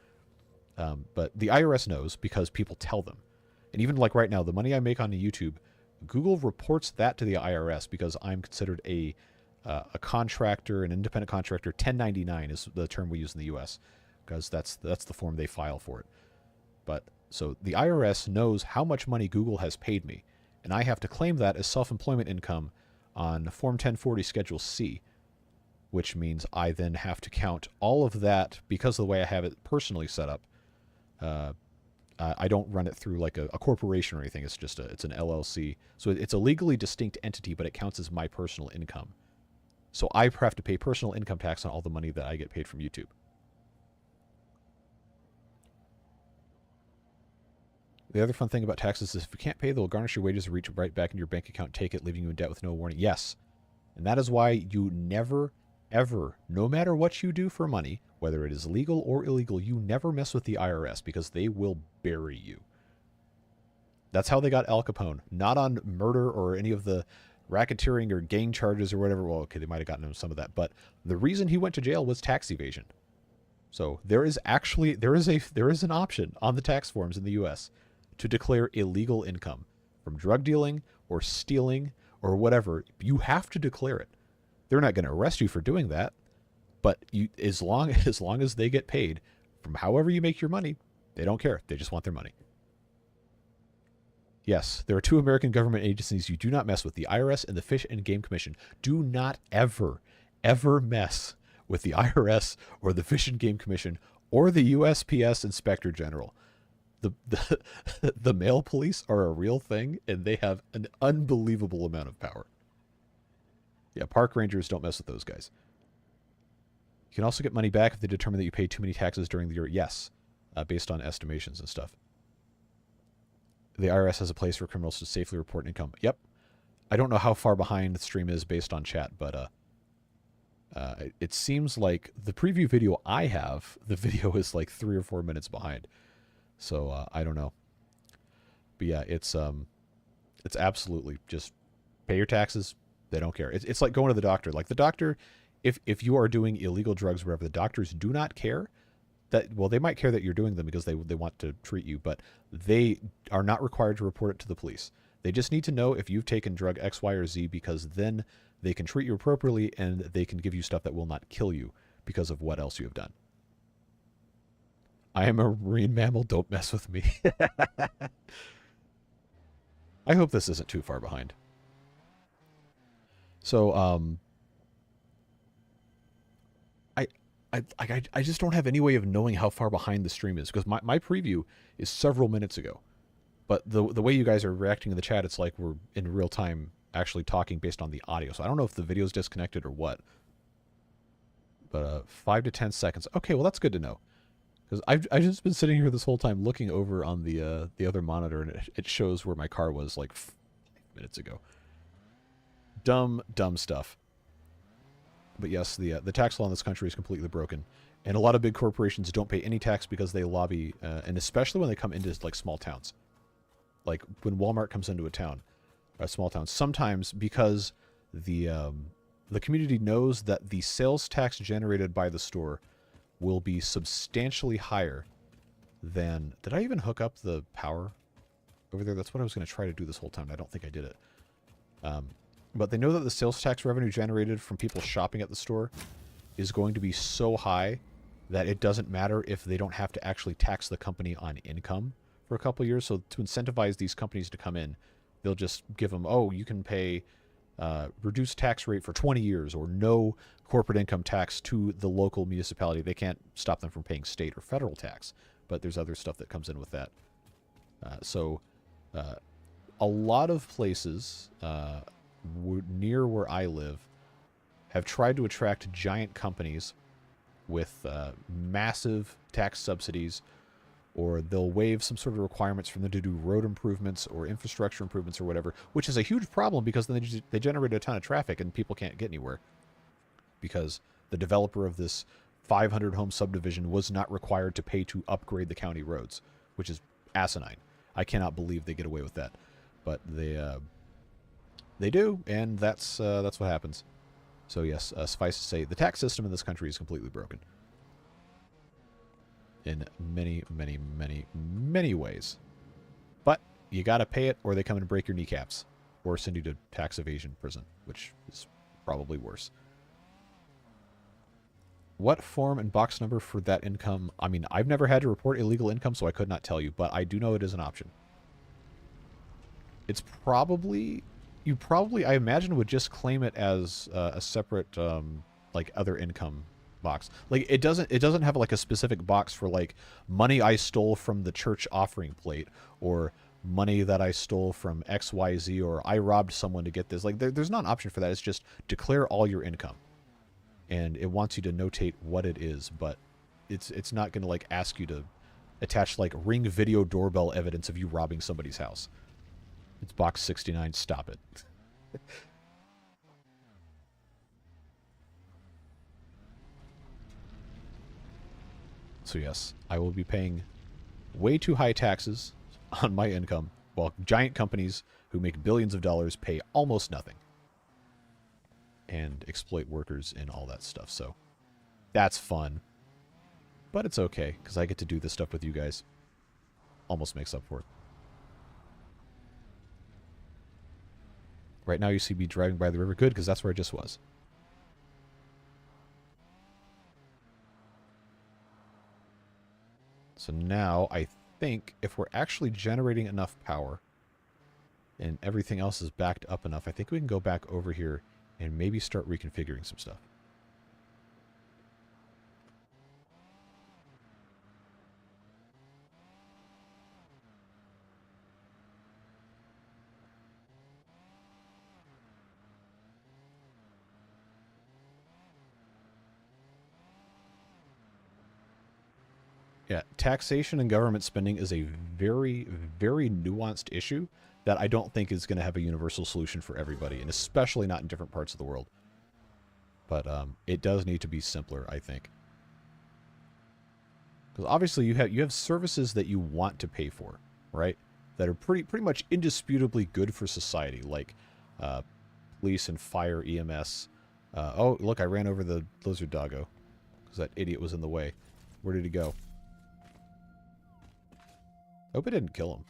But the IRS knows because people tell them. And even like right now, the money I make on YouTube, Google reports that to the IRS because I'm considered a contractor, an independent contractor. 1099 is the term we use in the U.S. because that's the form they file for it. But so the IRS knows how much money Google has paid me, and I have to claim that as self-employment income on Form 1040 Schedule C, which means I then have to count all of that because of the way I have it personally set up. I don't run it through like a corporation or anything. It's just it's an LLC. So it's a legally distinct entity, but it counts as my personal income. So I have to pay personal income tax on all the money that I get paid from YouTube. The other fun thing about taxes is if you can't pay, they'll garnish your wages and reach right back into your bank account, take it, leaving you in debt with no warning. Yes. And that is why you never, ever, no matter what you do for money, whether it is legal or illegal, you never mess with the IRS because they will bury you. That's how they got Al Capone. Not on murder or any of the racketeering or gang charges or whatever. Well, okay, they might have gotten him some of that. But the reason he went to jail was tax evasion. So there is an option on the tax forms in the U.S. to declare illegal income from drug dealing or stealing or whatever. You have to declare it. They're not going to arrest you for doing that, but as long as they get paid from however you make your money, they don't care. They just want their money. Yes, there are two American government agencies you do not mess with, the IRS and the Fish and Game Commission. Do not ever, ever mess with the IRS or the Fish and Game Commission or the USPS Inspector General. The mail police are a real thing, and they have an unbelievable amount of power. Yeah, park rangers don't mess with those guys. You can also get money back if they determine that you paid too many taxes during the year. Yes, based on estimations and stuff. The IRS has a place for criminals to safely report income. Yep. I don't know how far behind the stream is based on chat, but it seems like the preview video I have, the video is like 3 or 4 minutes behind. So I don't know. But yeah, it's absolutely just pay your taxes. They don't care. It's like going to the doctor. Like the doctor, if you are doing illegal drugs wherever, the doctors do not care. Well, they might care that you're doing them because they want to treat you, but they are not required to report it to the police. They just need to know if you've taken drug X, Y, or Z, because then they can treat you appropriately and they can give you stuff that will not kill you because of what else you have done. I am a marine mammal. Don't mess with me. I hope this isn't too far behind. So, I just don't have any way of knowing how far behind the stream is because my preview is several minutes ago. But the way you guys are reacting in the chat, it's like we're in real time actually talking based on the audio. So I don't know if the video is disconnected or what. But 5 to 10 seconds. Okay, well, that's good to know. Because I've just been sitting here this whole time looking over on the other monitor, and it shows where my car was like 5 minutes ago. Dumb stuff. But yes, the tax law in this country is completely broken, and a lot of big corporations don't pay any tax because they lobby, and especially when they come into like small towns, like when Walmart comes into a small town. Sometimes because the community knows that the sales tax generated by the store will be substantially higher than. Did I even hook up the power over there? That's what I was going to try to do this whole time. I don't think I did it. But they know that the sales tax revenue generated from people shopping at the store is going to be so high that it doesn't matter if they don't have to actually tax the company on income for a couple of years. So to incentivize these companies to come in, they'll just give them, oh, you can pay reduced tax rate for 20 years or no corporate income tax to the local municipality. They can't stop them from paying state or federal tax, but there's other stuff that comes in with that. So a lot of places near where I live have tried to attract giant companies with massive tax subsidies, or they'll waive some sort of requirements for them to do road improvements or infrastructure improvements or whatever, which is a huge problem because then they generate a ton of traffic and people can't get anywhere. because the developer of this 500 home subdivision was not required to pay to upgrade the county roads, which is asinine. I cannot believe they get away with that, but they do, and that's what happens. So yes, suffice to say, the tax system in this country is completely broken in many, many, many, many ways. But you got to pay it, or they come and break your kneecaps, or send you to tax evasion prison, which is probably worse. What form and box number for that income? I mean, I've never had to report illegal income, so I could not tell you, but I do know it is an option. It's probably... You probably, I imagine, would just claim it as a separate, like, other income box. Like, it doesn't have, like, a specific box for, like, money I stole from the church offering plate, or money that I stole from XYZ, or I robbed someone to get this. Like, there's not an option for that. It's just declare all your income. And it wants you to notate what it is, but it's not going to, like, ask you to attach, like, Ring video doorbell evidence of you robbing somebody's house. It's box 69. Stop it. So yes, I will be paying way too high taxes on my income, while giant companies who make billions of dollars pay almost nothing and exploit workers and all that stuff. So that's fun, but it's okay because I get to do this stuff with you guys. Almost makes up for it. Right now you see me driving by the river. Good, because that's where I just was. So now I think if we're actually generating enough power and everything else is backed up enough, I think we can go back over here and maybe start reconfiguring some stuff. Yeah, taxation and government spending is a very, very nuanced issue that I don't think is going to have a universal solution for everybody, and especially not in different parts of the world. But it does need to be simpler, I think. Because obviously you have services that you want to pay for, right? That are pretty much indisputably good for society, like police and fire, EMS. Oh, look, I ran over the lizard doggo because that idiot was in the way. Where did he go? Hope it didn't kill him.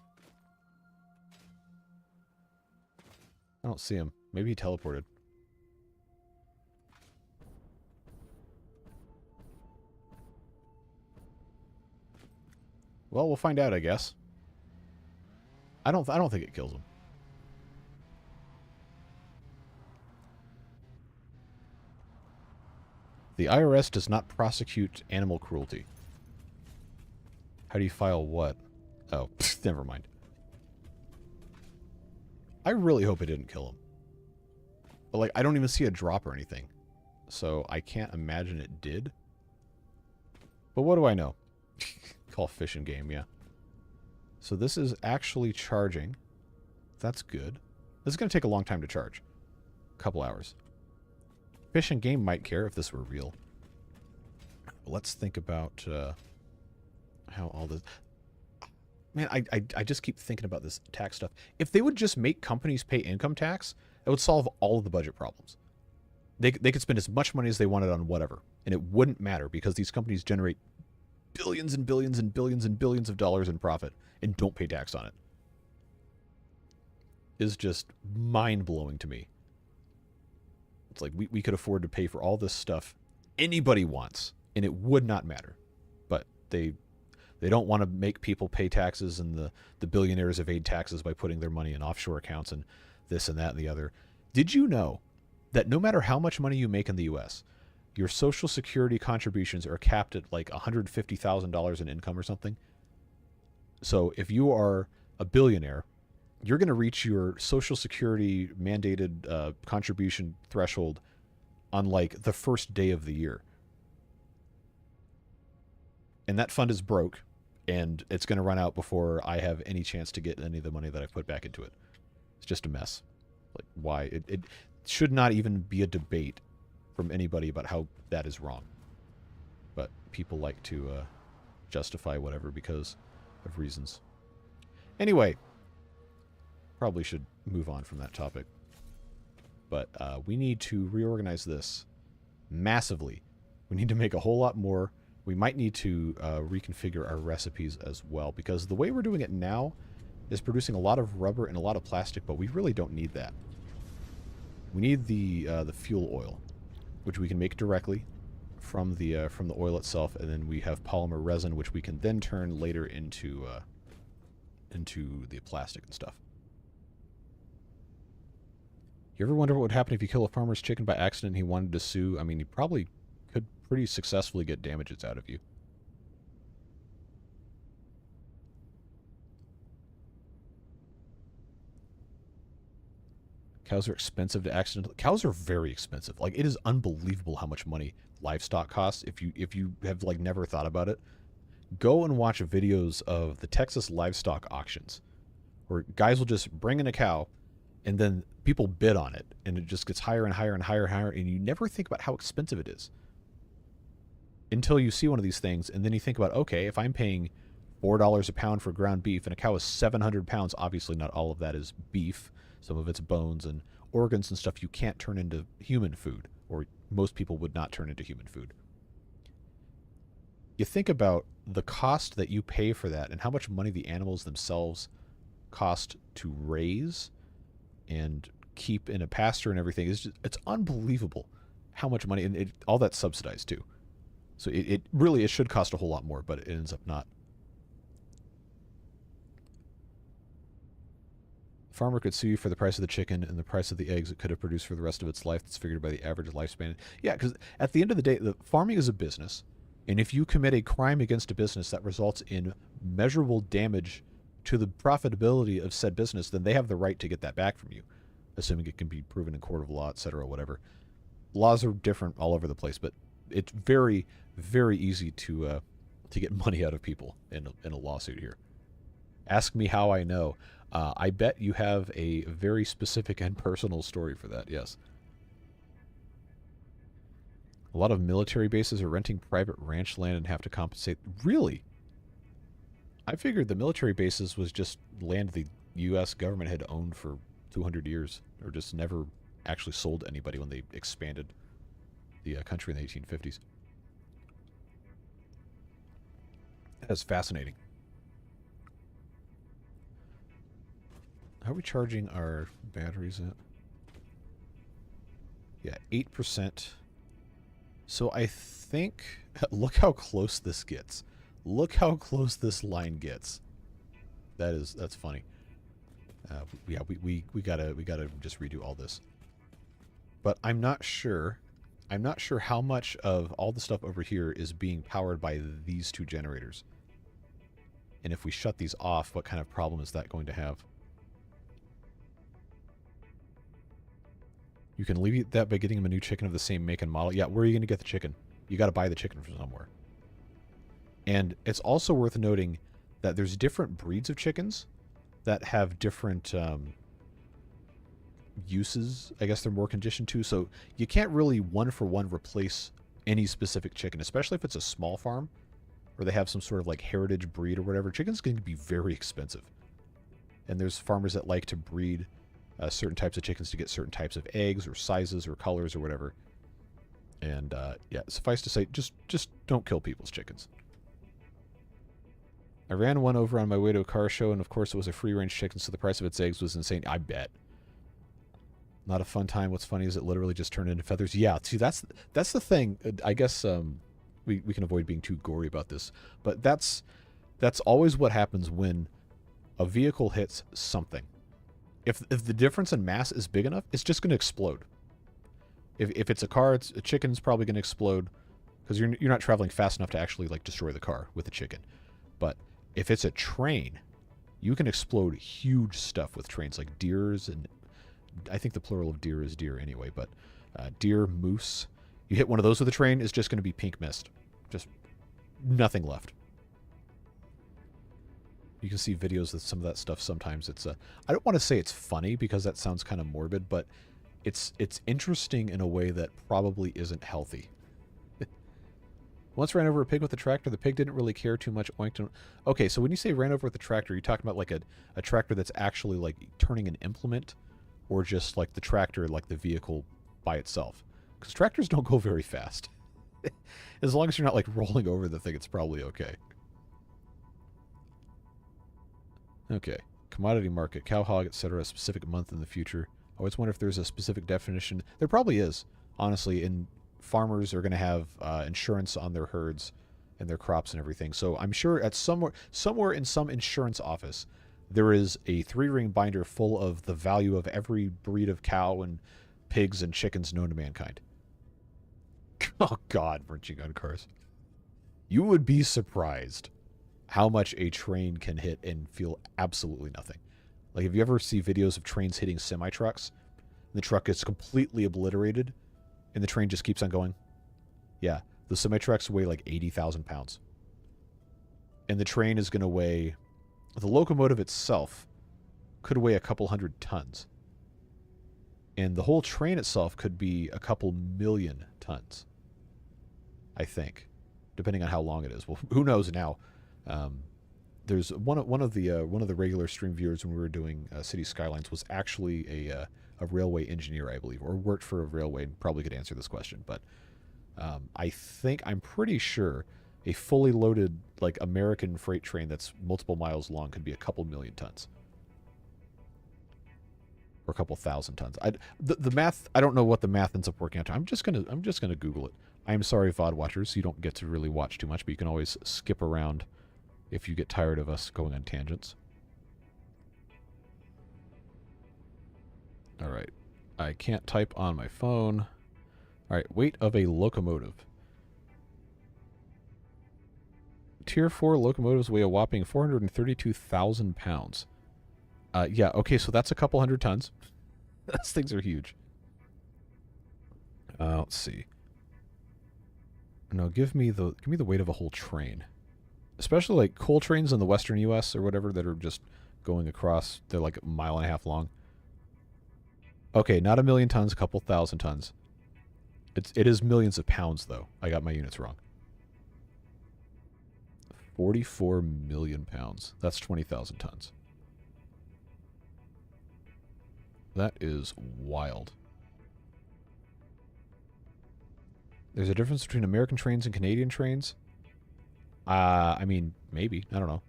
I don't see him. Maybe he teleported. Well, we'll find out, I guess. I don't think it kills him. The IRS does not prosecute animal cruelty. How do you file what? Oh, never mind. I really hope it didn't kill him. But, like, I don't even see a drop or anything. So I can't imagine it did. But what do I know? Call fish and game, yeah. So this is actually charging. That's good. This is going to take a long time to charge. A couple hours. Fish and game might care if this were real. Let's think about how all this... Man, I just keep thinking about this tax stuff. If they would just make companies pay income tax, it would solve all of the budget problems. They could spend as much money as they wanted on whatever, and it wouldn't matter because these companies generate billions and billions and billions and billions of dollars in profit and don't pay tax on it. It's just mind-blowing to me. It's like we could afford to pay for all this stuff anybody wants, and it would not matter. But they don't want to make people pay taxes, and the billionaires evade taxes by putting their money in offshore accounts and this and that and the other. Did you know that no matter how much money you make in the U.S., your Social Security contributions are capped at like $150,000 in income or something? So if you are a billionaire, you're going to reach your Social Security mandated contribution threshold on like the first day of the year. And that fund is broke, and it's going to run out before I have any chance to get any of the money that I've put back into it. It's just a mess. Like, why? It should not even be a debate from anybody about how that is wrong. But people like to justify whatever because of reasons. Anyway, probably should move on from that topic. But we need to reorganize this massively. We need to make a whole lot more. We might need to reconfigure our recipes as well, because the way we're doing it now is producing a lot of rubber and a lot of plastic, but we really don't need that. We need the fuel oil, which we can make directly from the oil itself, and then we have polymer resin, which we can then turn later into the plastic and stuff. You ever wonder what would happen if you kill a farmer's chicken by accident and he wanted to sue? I mean, he probably could pretty successfully get damages out of you. Cows are expensive to accidentally... Cows are very expensive. Like, it is unbelievable how much money livestock costs if you have, like, never thought about it. Go and watch videos of the Texas livestock auctions, where guys will just bring in a cow, and then people bid on it, and it just gets higher and higher and higher and higher, and you never think about how expensive it is until you see one of these things, and then you think about, okay, if I'm paying $4 a pound for ground beef, and a cow is 700 pounds, obviously not all of that is beef. Some of it's bones and organs and stuff you can't turn into human food, or most people would not turn into human food. You think about the cost that you pay for that and how much money the animals themselves cost to raise and keep in a pasture and everything. It's unbelievable how much money, and all that's subsidized too. So it really should cost a whole lot more, but it ends up not. Farmer could sue you for the price of the chicken and the price of the eggs it could have produced for the rest of its life. That's figured by the average lifespan. Yeah, because at the end of the day, the farming is a business. And if you commit a crime against a business that results in measurable damage to the profitability of said business, then they have the right to get that back from you, assuming it can be proven in court of law, etc., whatever. Laws are different all over the place, but it's very, very easy to get money out of people in a lawsuit here. Ask me how I know. I bet you have a very specific and personal story for that, yes. A lot of military bases are renting private ranch land and have to compensate. Really? I figured the military bases was just land the U.S. government had owned for 200 years, or just never actually sold to anybody when they expanded the country in the 1850s. That's fascinating. How are we charging our batteries at? Yeah, 8%. So I think... Look how close this gets. Look how close this line gets. That's funny. Yeah, we gotta just redo all this. But I'm not sure. I'm not sure how much of all the stuff over here is being powered by these two generators. And if we shut these off, what kind of problem is that going to have? You can alleviate that by getting him a new chicken of the same make and model. Yeah, where are you going to get the chicken? You got to buy the chicken from somewhere. And it's also worth noting that there's different breeds of chickens that have different uses. I guess they're more conditioned to. So you can't really one-for-one replace any specific chicken, especially if it's a small farm or they have some sort of like heritage breed or whatever. Chicken's going to be very expensive. And there's farmers that like to breed certain types of chickens to get certain types of eggs or sizes or colors or whatever. And yeah, suffice to say, just don't kill people's chickens. I ran one over on my way to a car show, and of course it was a free-range chicken, so the price of its eggs was insane. I bet. Not a fun time. What's funny is it literally just turned into feathers. Yeah, see, that's the thing. I guess we can avoid being too gory about this, but that's always what happens when a vehicle hits something. If the difference in mass is big enough, it's just going to explode. If it's a car, a chicken's probably going to explode because you're not traveling fast enough to actually like destroy the car with a chicken. But if it's a train, you can explode huge stuff with trains, like deers, and I think the plural of deer is deer anyway, but deer, moose. You hit one of those with a train, it's just going to be pink mist. Just nothing left. You can see videos of some of that stuff sometimes. It's I don't want to say it's funny because that sounds kind of morbid, but it's interesting in a way that probably isn't healthy. Once ran over a pig with a tractor. The pig didn't really care too much. Oinked him. Okay, so when you say ran over with a tractor, you're talking about like a tractor that's actually like turning an implement, or just like the tractor, like the vehicle by itself? Because tractors don't go very fast. As long as you're not like rolling over the thing, it's probably okay. Okay. Commodity market, cow hog, etc. A specific month in the future. I always wonder if there's a specific definition. There probably is, honestly. And farmers are going to have insurance on their herds and their crops and everything. So I'm sure at somewhere in some insurance office, there is a 3-ring binder full of the value of every breed of cow and pigs and chickens known to mankind. Oh God, wrenching gun cars. You would be surprised how much a train can hit and feel absolutely nothing. Like, if you ever see videos of trains hitting semi-trucks, and the truck gets completely obliterated, and the train just keeps on going? Yeah, the semi-trucks weigh like 80,000 pounds. And the train is going to weigh... The locomotive itself could weigh a couple hundred tons. And the whole train itself could be a couple million tons, I think, depending on how long it is. Well, who knows now? There's one of the regular stream viewers when we were doing City Skylines was actually a railway engineer, I believe, or worked for a railway, and probably could answer this question. But I'm pretty sure a fully loaded like American freight train that's multiple miles long could be a couple million tons. Or a couple thousand tons. The math, I don't know what the math ends up working out to. I'm just gonna Google it. I'm sorry, VOD watchers, you don't get to really watch too much, but you can always skip around if you get tired of us going on tangents. Alright. I can't type on my phone. Alright, weight of a locomotive. Tier 4 locomotives weigh a whopping 432,000 pounds. Yeah, okay, so that's a couple hundred tons. Those things are huge. Let's see. No, give me the weight of a whole train. Especially like coal trains in the western US or whatever that are just going across. They're like a mile and a half long. Okay, not a million tons, a couple thousand tons. It is millions of pounds though. I got my units wrong. 44 million pounds. That's 20,000 tons. That is wild. There's a difference between American trains and Canadian trains? I mean, maybe. I don't know.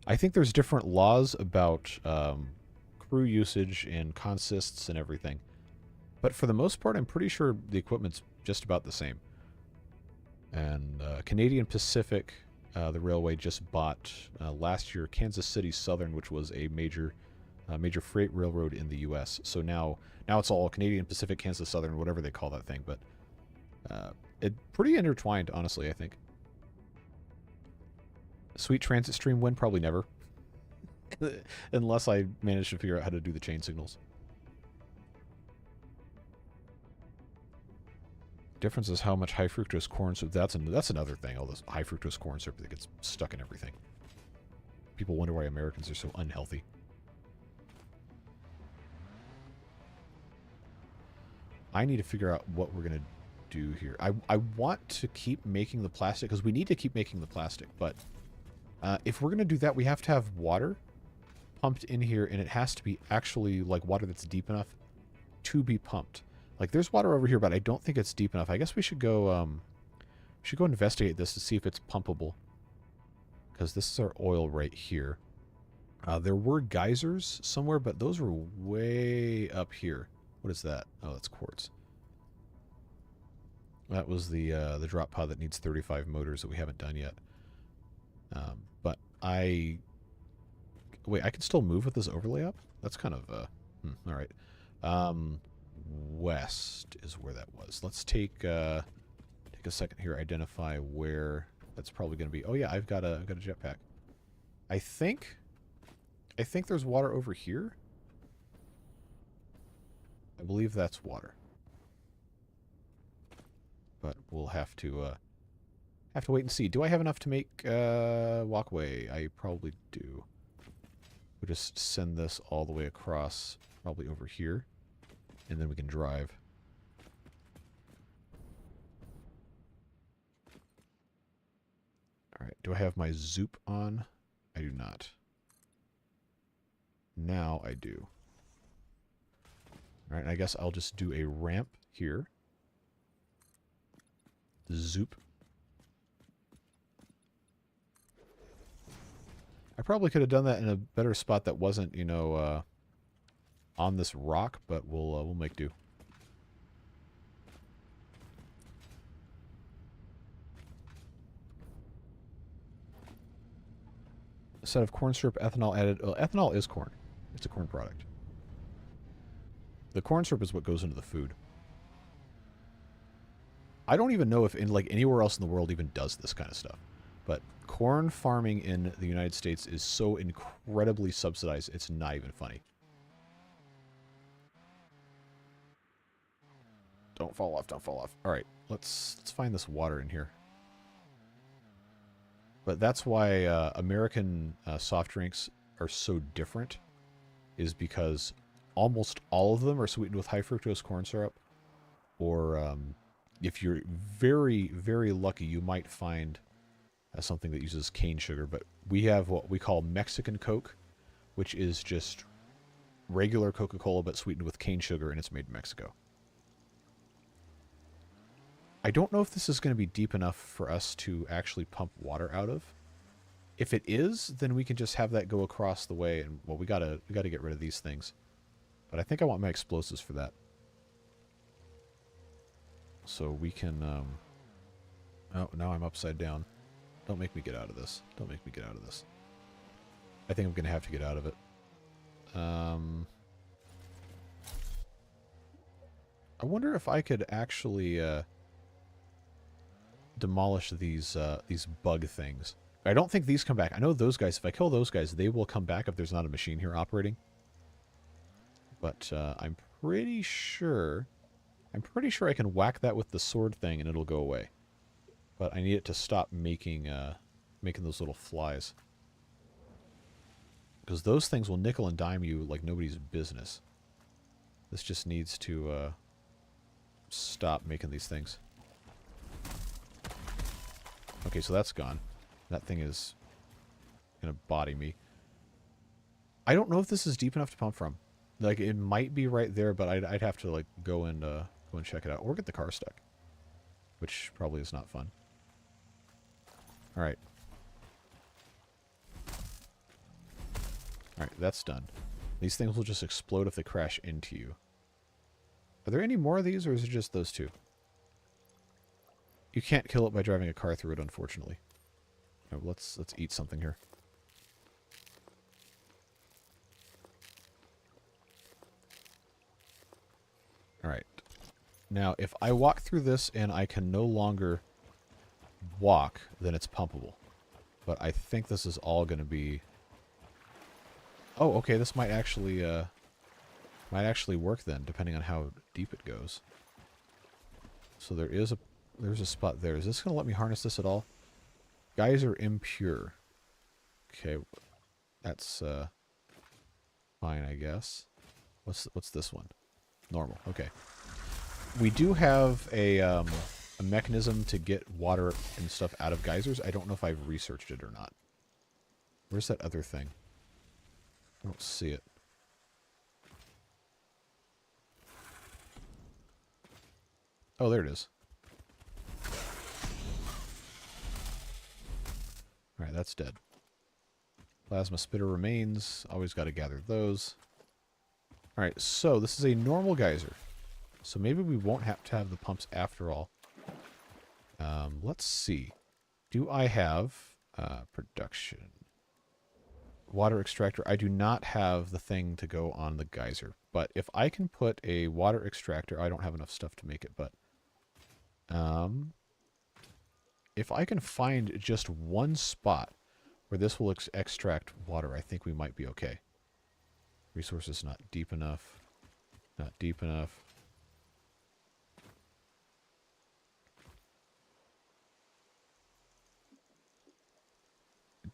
I think there's different laws about crew usage and consists and everything. But for the most part, I'm pretty sure the equipment's just about the same. And Canadian Pacific, the railway, just bought last year Kansas City Southern, which was a major freight railroad in the U.S. So now it's all Canadian Pacific, Kansas Southern, whatever they call that thing. But it pretty intertwined, honestly, I think. Sweet transit stream win? Probably never. Unless I manage to figure out how to do the chain signals. Difference is how much high fructose corn syrup. That's another thing. All this high fructose corn syrup that gets stuck in everything. People wonder why Americans are so unhealthy. I need to figure out what we're going to do here. I want to keep making the plastic, because we need to keep making the plastic, but if we're going to do that, we have to have water pumped in here, and it has to be actually like water that's deep enough to be pumped. Like, there's water over here, but I don't think it's deep enough. I guess we should go investigate this to see if it's pumpable, because this is our oil right here. There were geysers somewhere, but those were way up here. What is that? Oh, that's quartz. That was the drop pod that needs 35 motors that we haven't done yet. But wait, I can still move with this overlay up? That's kind of all right. West is where that was. Let's take a second here, identify where that's probably going to be. Oh yeah, I've got a jetpack. I think there's water over here. I believe that's water. But we'll have to wait and see. Do I have enough to make walkway? I probably do. We'll just send this all the way across, probably over here. and then we can drive. All right, do I have my zoop on? I do not. Now I do. All right, I guess I'll just do a ramp here. Zoop. I probably could have done that in a better spot that wasn't, you know, on this rock, but we'll make do. A set of corn syrup, ethanol added. Well, ethanol is corn. It's a corn product. The corn syrup is what goes into the food. I don't even know if in like anywhere else in the world even does this kind of stuff. But corn farming in the United States is so incredibly subsidized, it's not even funny. Don't fall off, don't fall off. All right, let's find this water in here. But that's why American soft drinks are so different, is because almost all of them are sweetened with high fructose corn syrup. Or if you're very, very lucky, you might find something that uses cane sugar. But we have what we call Mexican Coke, which is just regular Coca-Cola but sweetened with cane sugar, and it's made in Mexico. I don't know if this is going to be deep enough for us to actually pump water out of. If it is, then we can just have that go across the way, and well, we gotta get rid of these things. But I think I want my explosives for that. So we can. Oh, now I'm upside down. Don't make me get out of this. Don't make me get out of this. I think I'm gonna have to get out of it. I wonder if I could actually demolish these bug things. I don't think these come back. I know those guys, if I kill those guys, they will come back if there's not a machine here operating. But I'm pretty sure I can whack that with the sword thing and it'll go away. But I need it to stop making those little flies. Because those things will nickel and dime you like nobody's business. This just needs to stop making these things. Okay, so that's gone. That thing is going to body me. I don't know if this is deep enough to pump from. Like, it might be right there, but I'd have to, like, go and check it out. Or get the car stuck. Which probably is not fun. Alright. Alright, that's done. These things will just explode if they crash into you. Are there any more of these, or is it just those two? You can't kill it by driving a car through it, unfortunately. No, let's eat something here. Alright. Now, if I walk through this and I can no longer walk, then it's pumpable. But I think this is all going to be... Oh, okay, this might actually work then, depending on how deep it goes. So there's a spot there. Is this going to let me harness this at all? Guys are impure. Okay, that's fine, I guess. What's this one? Normal. Okay. We do have a mechanism to get water and stuff out of geysers. I don't know if I've researched it or not. Where's that other thing? I don't see it. Oh, there it is. Alright, that's dead. Plasma spitter remains. Always got to gather those. Alright, so this is a normal geyser. So maybe we won't have to have the pumps after all. Let's see. Do I have production? Water extractor. I do not have the thing to go on the geyser. But if I can put a water extractor... I don't have enough stuff to make it, but... if I can find just one spot where this will extract water, I think we might be okay. Resources not deep enough. Not deep enough.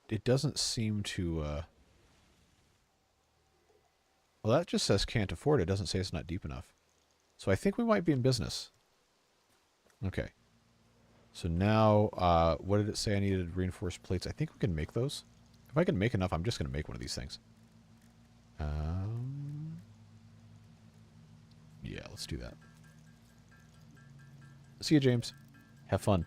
It doesn't seem to... Well, that just says can't afford it. It doesn't say it's not deep enough. So I think we might be in business. Okay. So now, what did it say I needed? Reinforced plates. I think we can make those. If I can make enough, I'm just going to make one of these things. Yeah, let's do that. See you, James. Have fun.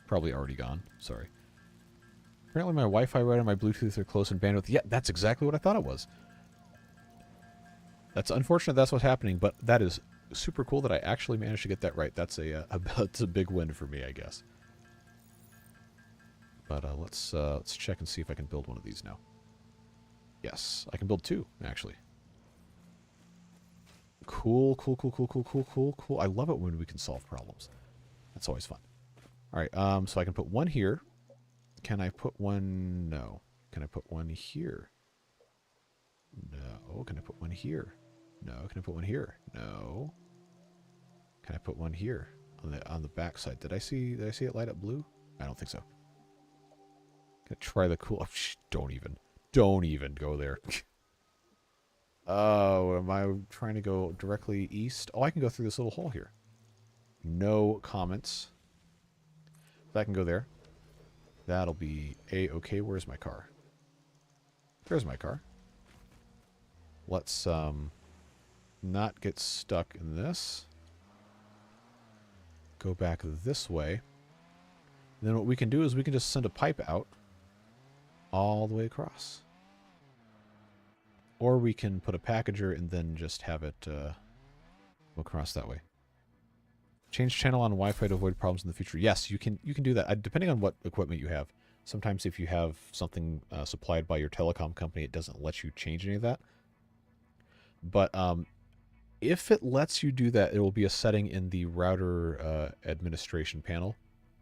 Probably already gone. Sorry. Apparently my Wi-Fi router and my Bluetooth are close in bandwidth. Yeah, that's exactly what I thought it was. That's unfortunate that's what's happening, but that is super cool that I actually managed to get that right. That's that's a big win for me, I guess. But let's check and see if I can build one of these now. Yes, I can build 2, actually. Cool, cool, cool, cool, cool, cool, cool, cool. I love it when we can solve problems. That's always fun. All right, so I can put one here. Can I put one? No. Can I put one here? No. Can I put one here? No. Can I put one here? No. Can I put one here on the back side? Did I see it light up blue? I don't think so. Can I try the cool? Oh, don't even go there. Oh, am I trying to go directly east? Oh, I can go through this little hole here. No comments. That can go there. That'll be A-okay. Where's my car? There's my car. Let's not get stuck in this. Go back this way. And then what we can do is we can just send a pipe out all the way across. Or we can put a packager and then just have it go across that way. Change channel on Wi-Fi to avoid problems in the future. Yes, you can do that. Depending on what equipment you have. Sometimes if you have something supplied by your telecom company, it doesn't let you change any of that. But if it lets you do that, it will be a setting in the router administration panel.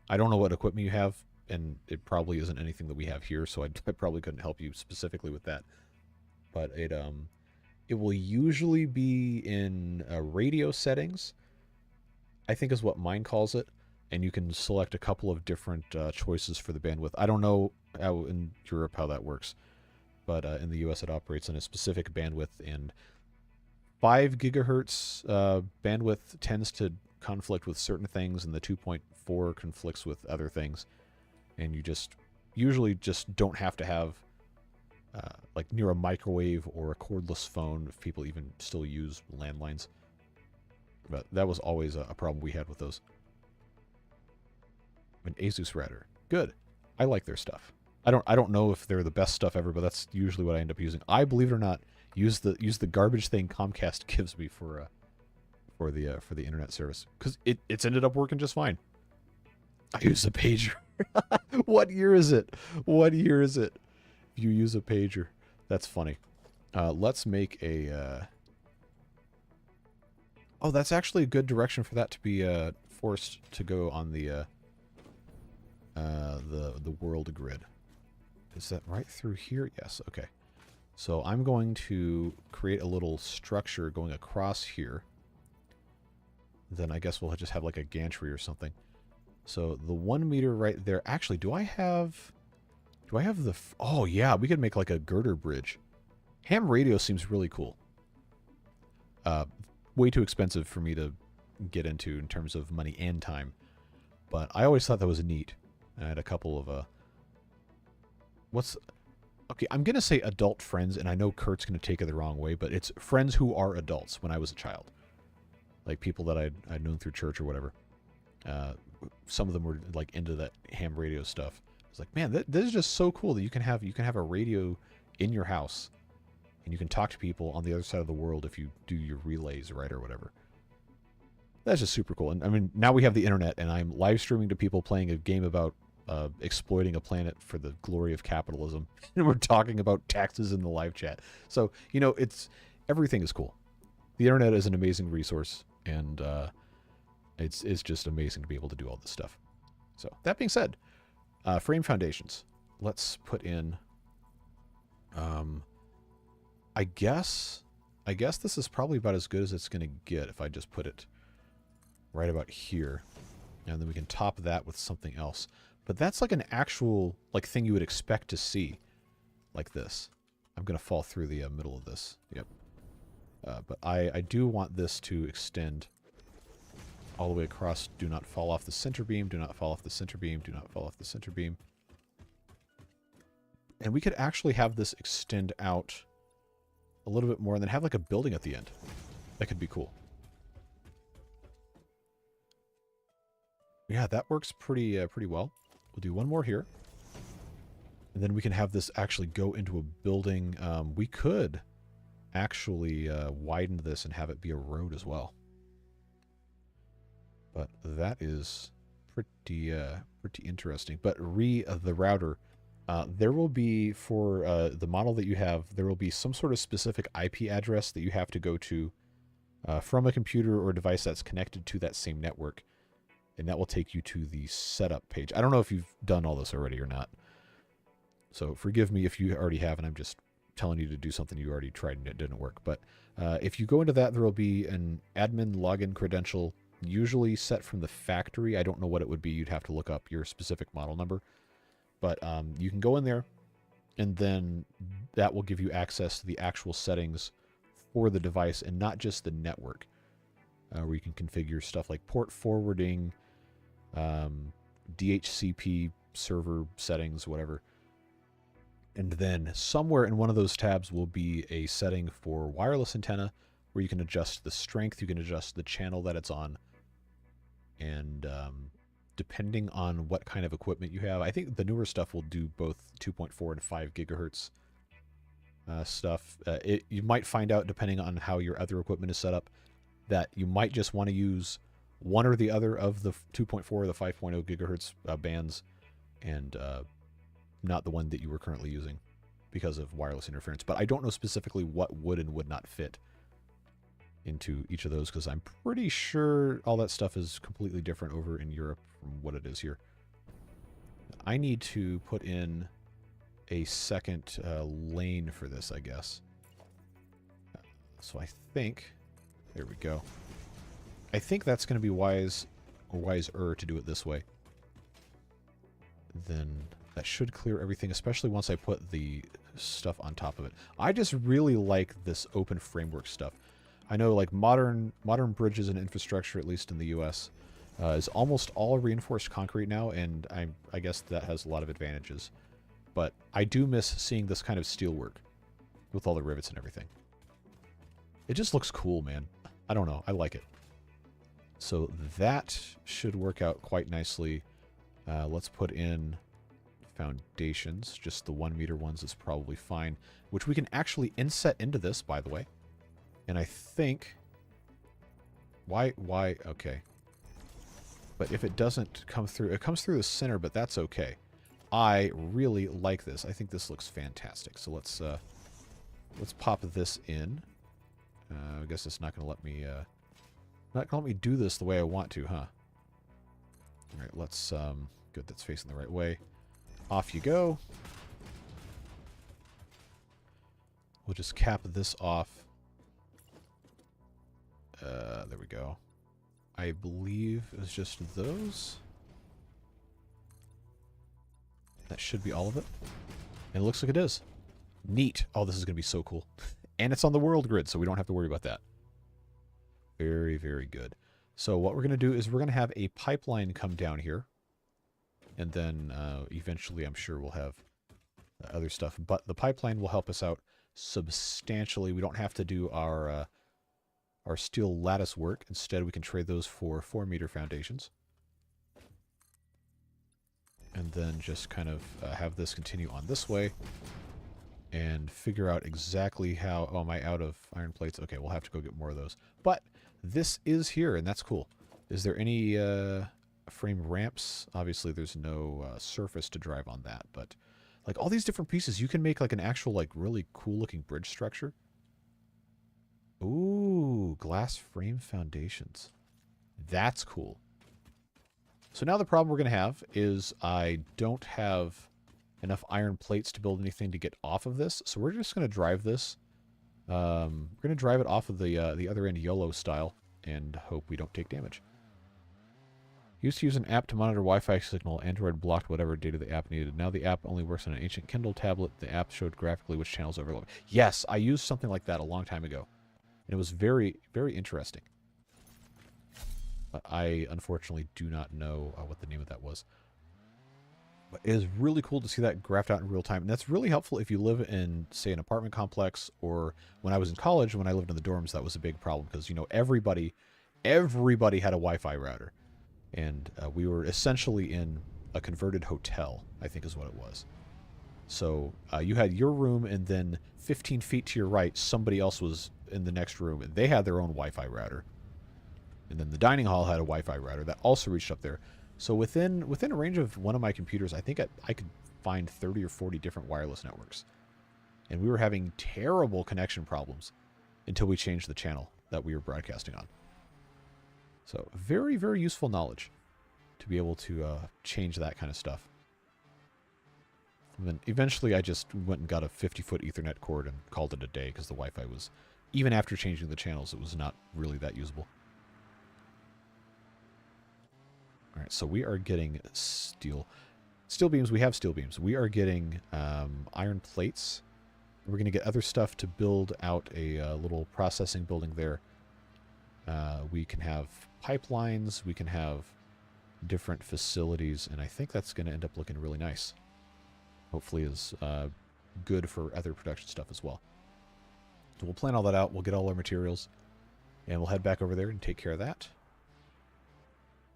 I don't know what equipment you have, and it probably isn't anything that we have here, so I probably couldn't help you specifically with that. But it will usually be in radio settings, I think is what mine calls it, and you can select a couple of different choices for the bandwidth. I don't know how in Europe how that works, but in the US it operates on a specific bandwidth, and 5 gigahertz bandwidth tends to conflict with certain things, and the 2.4 conflicts with other things, and you usually just don't have to have like near a microwave or a cordless phone, if people even still use landlines. But that was always a problem we had with those. An Asus router. Good. I like their stuff. I don't know if they're the best stuff ever, but that's usually what I end up using. I, believe it or not, use the garbage thing Comcast gives me for the internet service, because it's ended up working just fine. I use a pager. What year is it? What year is it? You use a pager. That's funny. Let's make a... Oh, that's actually a good direction for that to be forced to go on the world grid. Is that right through here? Yes. Okay. So I'm going to create a little structure going across here. Then I guess we'll just have like a gantry or something. So the 1 meter right there. Actually, do I have the... Oh, yeah. We could make like a girder bridge. Ham radio seems really cool. Way too expensive for me to get into in terms of money and time. But I always thought that was neat. I had a couple of... Okay, I'm going to say adult friends, and I know Kurt's going to take it the wrong way, but it's friends who are adults when I was a child. Like people that I'd known through church or whatever. Some of them were like into that ham radio stuff. It's like, man, this is just so cool that you can have a radio in your house, and you can talk to people on the other side of the world if you do your relays right or whatever. That's just super cool. And I mean, now we have the internet, and I'm live streaming to people playing a game about exploiting a planet for the glory of capitalism, and we're talking about taxes in the live chat. So, you know, everything is cool. The internet is an amazing resource, and it's just amazing to be able to do all this stuff. So that being said, frame foundations. Let's put in. I guess this is probably about as good as it's going to get if I just put it right about here, and then we can top that with something else. But that's like an actual thing you would expect to see. like this. I'm going to fall through the middle of this. Yep. But I do want this to extend all the way across. Do not fall off the center beam. Do not fall off the center beam. Do not fall off the center beam. And we could actually have this extend out a little bit more and then have like a building at the end. That could be cool. Yeah, that works pretty well. We'll do one more here. And then we can have this actually go into a building. We could actually widen this and have it be a road as well. But that is pretty interesting. But the router, there will be, for the model that you have, there will be some sort of specific IP address that you have to go to from a computer or device that's connected to that same network. And that will take you to the setup page. I don't know if you've done all this already or not. So forgive me if you already have, and I'm just telling you to do something you already tried and it didn't work. But if you go into that, there will be an admin login credential, usually set from the factory. I don't know what it would be. You'd have to look up your specific model number. But you can go in there, and then that will give you access to the actual settings for the device and not just the network, where you can configure stuff like port forwarding, DHCP server settings, whatever. And then somewhere in one of those tabs will be a setting for wireless antenna where you can adjust the strength, you can adjust the channel that it's on, and depending on what kind of equipment you have. I think the newer stuff will do both 2.4 and 5 gigahertz stuff. You might find out, depending on how your other equipment is set up, that you might just want to use one or the other of the 2.4 or the 5.0 gigahertz bands, and not the one that you were currently using because of wireless interference. But I don't know specifically what would and would not fit into each of those, because I'm pretty sure all that stuff is completely different over in Europe from what it is here. I need to put in a second lane for this, I guess. So I think, there we go. I think that's going to be wise, or wiser, to do it this way. Then that should clear everything, especially once I put the stuff on top of it. I just really like this open framework stuff. I know, like, modern bridges and infrastructure, at least in the U.S., is almost all reinforced concrete now, and I guess that has a lot of advantages. But I do miss seeing this kind of steel work with all the rivets and everything. It just looks cool, man. I don't know. I like it. So that should work out quite nicely. Let's put in foundations. Just the 1 meter ones is probably fine, which we can actually inset into this, by the way. And I think... Why? Okay. But if it doesn't come through... It comes through the center, but that's okay. I really like this. I think this looks fantastic. So let's pop this in. I guess it's not going to let me... not going to let me do this the way I want to, huh? Alright, let's... Good, that's facing the right way. Off you go. We'll just cap this off. There we go. I believe it was just those. That should be all of it. And it looks like it is. Neat. Oh, this is going to be so cool. And it's on the world grid, so we don't have to worry about that. Very, very good. So what we're going to do is we're going to have a pipeline come down here. And then eventually I'm sure we'll have other stuff. But the pipeline will help us out substantially. We don't have to do our steel lattice work. Instead, we can trade those for 4 meter foundations. And then just kind of have this continue on this way. And figure out exactly how... Oh, am I out of iron plates? Okay, we'll have to go get more of those. But this is here, and that's cool. Is there any frame ramps? Obviously, there's no surface to drive on that. But like all these different pieces, you can make like an actual like really cool-looking bridge structure. Ooh, glass frame foundations. That's cool. So now the problem we're going to have is I don't have enough iron plates to build anything to get off of this. So we're just going to drive this. We're going to drive it off of the other end YOLO style and hope we don't take damage. Used to use an app to monitor Wi-Fi signal. Android blocked whatever data the app needed. Now the app only works on an ancient Kindle tablet. The app showed graphically which channels overload. Yes, I used something like that a long time ago. And it was very, very interesting. But I unfortunately do not know what the name of that was. But it is really cool to see that graphed out in real time. And that's really helpful if you live in, say, an apartment complex, or when I was in college, when I lived in the dorms, that was a big problem because, you know, everybody had a Wi-Fi router. And we were essentially in a converted hotel, I think is what it was. So you had your room, and then 15 feet to your right, somebody else was in the next room, and they had their own Wi-Fi router. And then the dining hall had a Wi-Fi router that also reached up there. So within a range of one of my computers, I think I could find 30 or 40 different wireless networks. And we were having terrible connection problems until we changed the channel that we were broadcasting on. So very, very useful knowledge to be able to change that kind of stuff. And then eventually I just went and got a 50-foot Ethernet cord and called it a day because the Wi-Fi was, even after changing the channels, it was not really that usable. All right, so we are getting steel beams. We have steel beams. We are getting iron plates. We're going to get other stuff to build out a little processing building there. We can have pipelines. We can have different facilities, and I think that's going to end up looking really nice. Hopefully is good for other production stuff as well. So we'll plan all that out. We'll get all our materials, and we'll head back over there and take care of that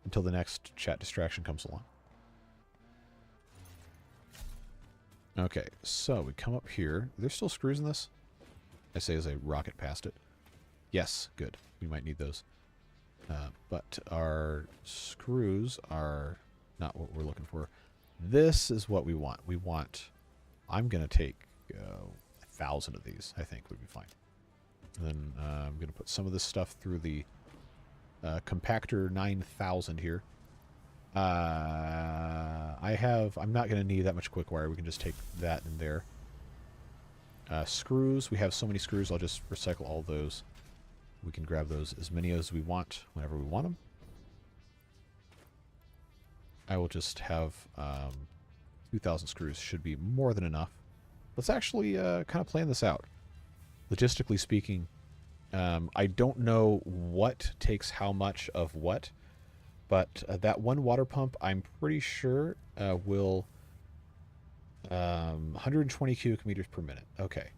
until the next chat distraction comes along. Okay, so we come up here. Are there still screws in this? I say as I rocket past it. Yes, good. We might need those. But our screws are not what we're looking for. This is what we want. I'm going to take 1,000 of these, I think would be fine. And then I'm going to put some of this stuff through the compactor 9000 here. I'm not going to need that much quick wire. We can just take that in there. Screws. We have so many screws, I'll just recycle all those. We can grab those as many as we want whenever we want them. I will just have 2,000 screws. Should be more than enough. Let's actually kind of plan this out. Logistically speaking, I don't know what takes how much of what, but that one water pump, I'm pretty sure, will 120 cubic meters per minute. Okay.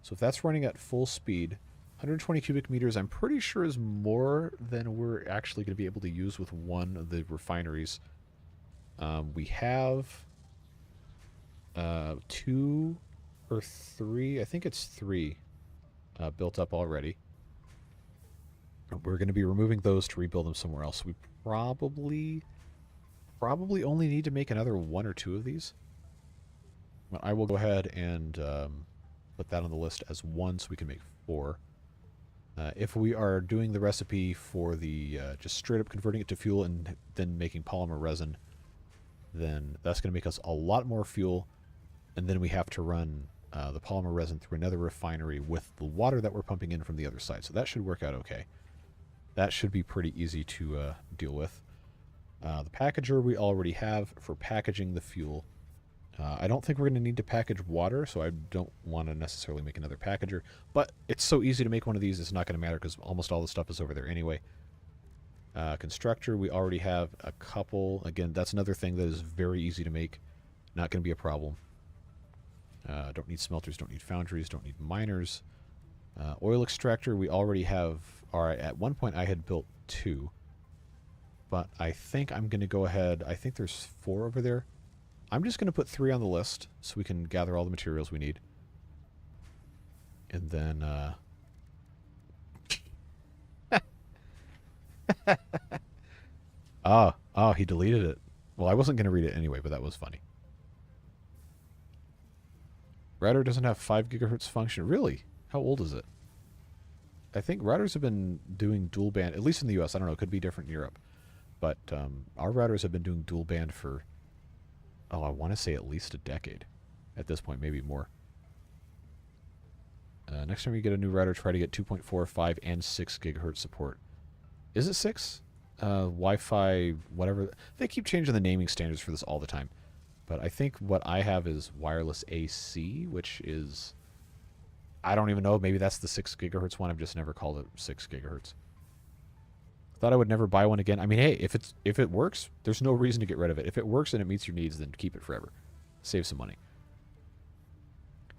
So if that's running at full speed, 120 cubic meters, I'm pretty sure is more than we're actually going to be able to use with one of the refineries. We have 2 or 3, I think it's 3 built up already. We're going to be removing those to rebuild them somewhere else. We probably only need to make another 1 or 2 of these. But I will go ahead and put that on the list as 1 so we can make 4. If we are doing the recipe for the just straight up converting it to fuel and then making polymer resin, then that's going to make us a lot more fuel, and then we have to run the polymer resin through another refinery with the water that we're pumping in from the other side. So that should work out okay. That should be pretty easy to deal with. The packager we already have for packaging the fuel. I don't think we're going to need to package water, so I don't want to necessarily make another packager. But it's so easy to make one of these, it's not going to matter because almost all the stuff is over there anyway. Constructor, we already have a couple. Again, that's another thing that is very easy to make. Not going to be a problem. Don't need smelters, don't need foundries, don't need miners. Oil extractor, we already have. Alright, at one point I had built 2. But I think I'm going to go ahead. I think there's 4 over there. I'm just going to put 3 on the list so we can gather all the materials we need. And then, oh, he deleted it. Well, I wasn't going to read it anyway, but that was funny. Router doesn't have 5 gigahertz function. Really? How old is it? I think routers have been doing dual band, at least in the US. I don't know. It could be different in Europe. But our routers have been doing dual band for, I want to say at least a decade. At this point, maybe more. Next time you get a new router, try to get 2.4, 5, and 6 gigahertz support. Is it 6? Wi-Fi, whatever. They keep changing the naming standards for this all the time. But I think what I have is wireless AC, which is, I don't even know. Maybe that's the 6 gigahertz one. I've just never called it 6 gigahertz. Thought I would never buy one again. I mean, hey, if it works, there's no reason to get rid of it. If it works and it meets your needs, then keep it forever. Save some money.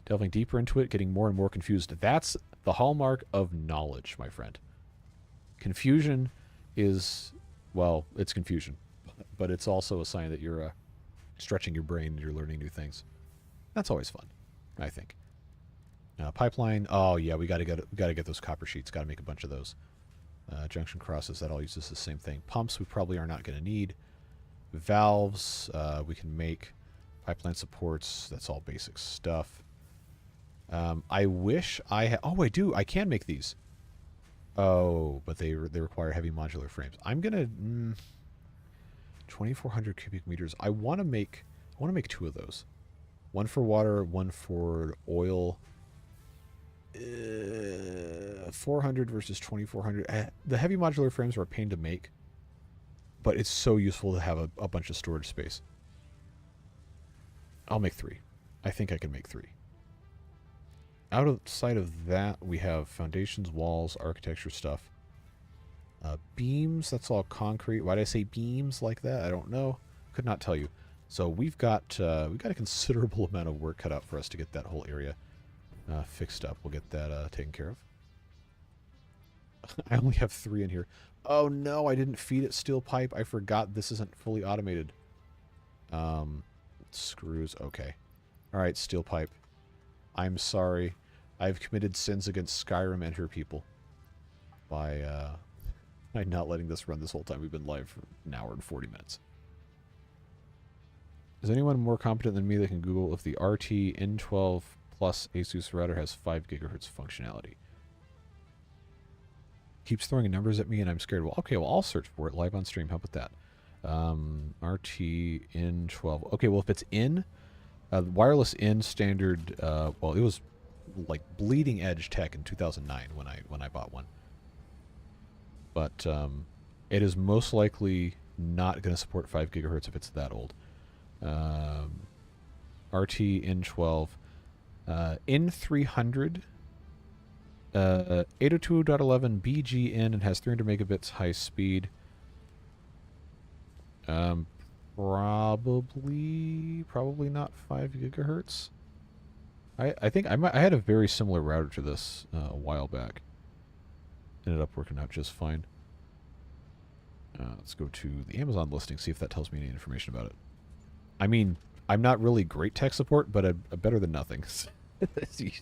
Delving deeper into it, getting more and more confused. That's the hallmark of knowledge, my friend. Confusion is, well, it's confusion. But it's also a sign that you're stretching your brain and you're learning new things. That's always fun, I think. Pipeline, oh yeah, we got to get those copper sheets. Got to make a bunch of those. Junction crosses, that all uses the same thing. Pumps, we probably are not going to need. Valves, we can make. Pipeline supports, that's all basic stuff. I wish I had... Oh, I do. I can make these. Oh, but they require heavy modular frames. I'm going to... 2,400 cubic meters. I want to make 2 of those. One for water, one for oil. 400 versus 2,400. The heavy modular frames are a pain to make, but it's so useful to have a bunch of storage space. I'll make 3. I think I can make 3. Outside of that, we have foundations, walls, architecture stuff. Beams, that's all concrete. Why did I say beams like that? I don't know. Could not tell you. So we've got a considerable amount of work cut out for us to get that whole area fixed up. We'll get that taken care of. I only have 3 in here. Oh no, I didn't feed it steel pipe. I forgot this isn't fully automated. Screws, okay. Alright, steel pipe. I'm sorry. I've committed sins against Skyrim and her people by not letting this run this whole time. We've been live for an hour and 40 minutes. Is anyone more competent than me that can Google if the RT N12 Plus Asus router has 5 gigahertz functionality? Keeps throwing numbers at me and I'm scared. Well, okay, well, I'll search for it live on stream. How about that? RT N12. Okay, well, if it's in, wireless in standard, well, it was like bleeding edge tech in 2009 when I bought one. But it is most likely not going to support 5 gigahertz if it's that old. RT N12. N300. 802.11 BGN and has 300 megabits high speed. Probably not 5 gigahertz. I think I had a very similar router to this a while back. Ended up working out just fine. Let's go to the Amazon listing, see if that tells me any information about it. I mean, I'm not really great tech support, but I'm better than nothing.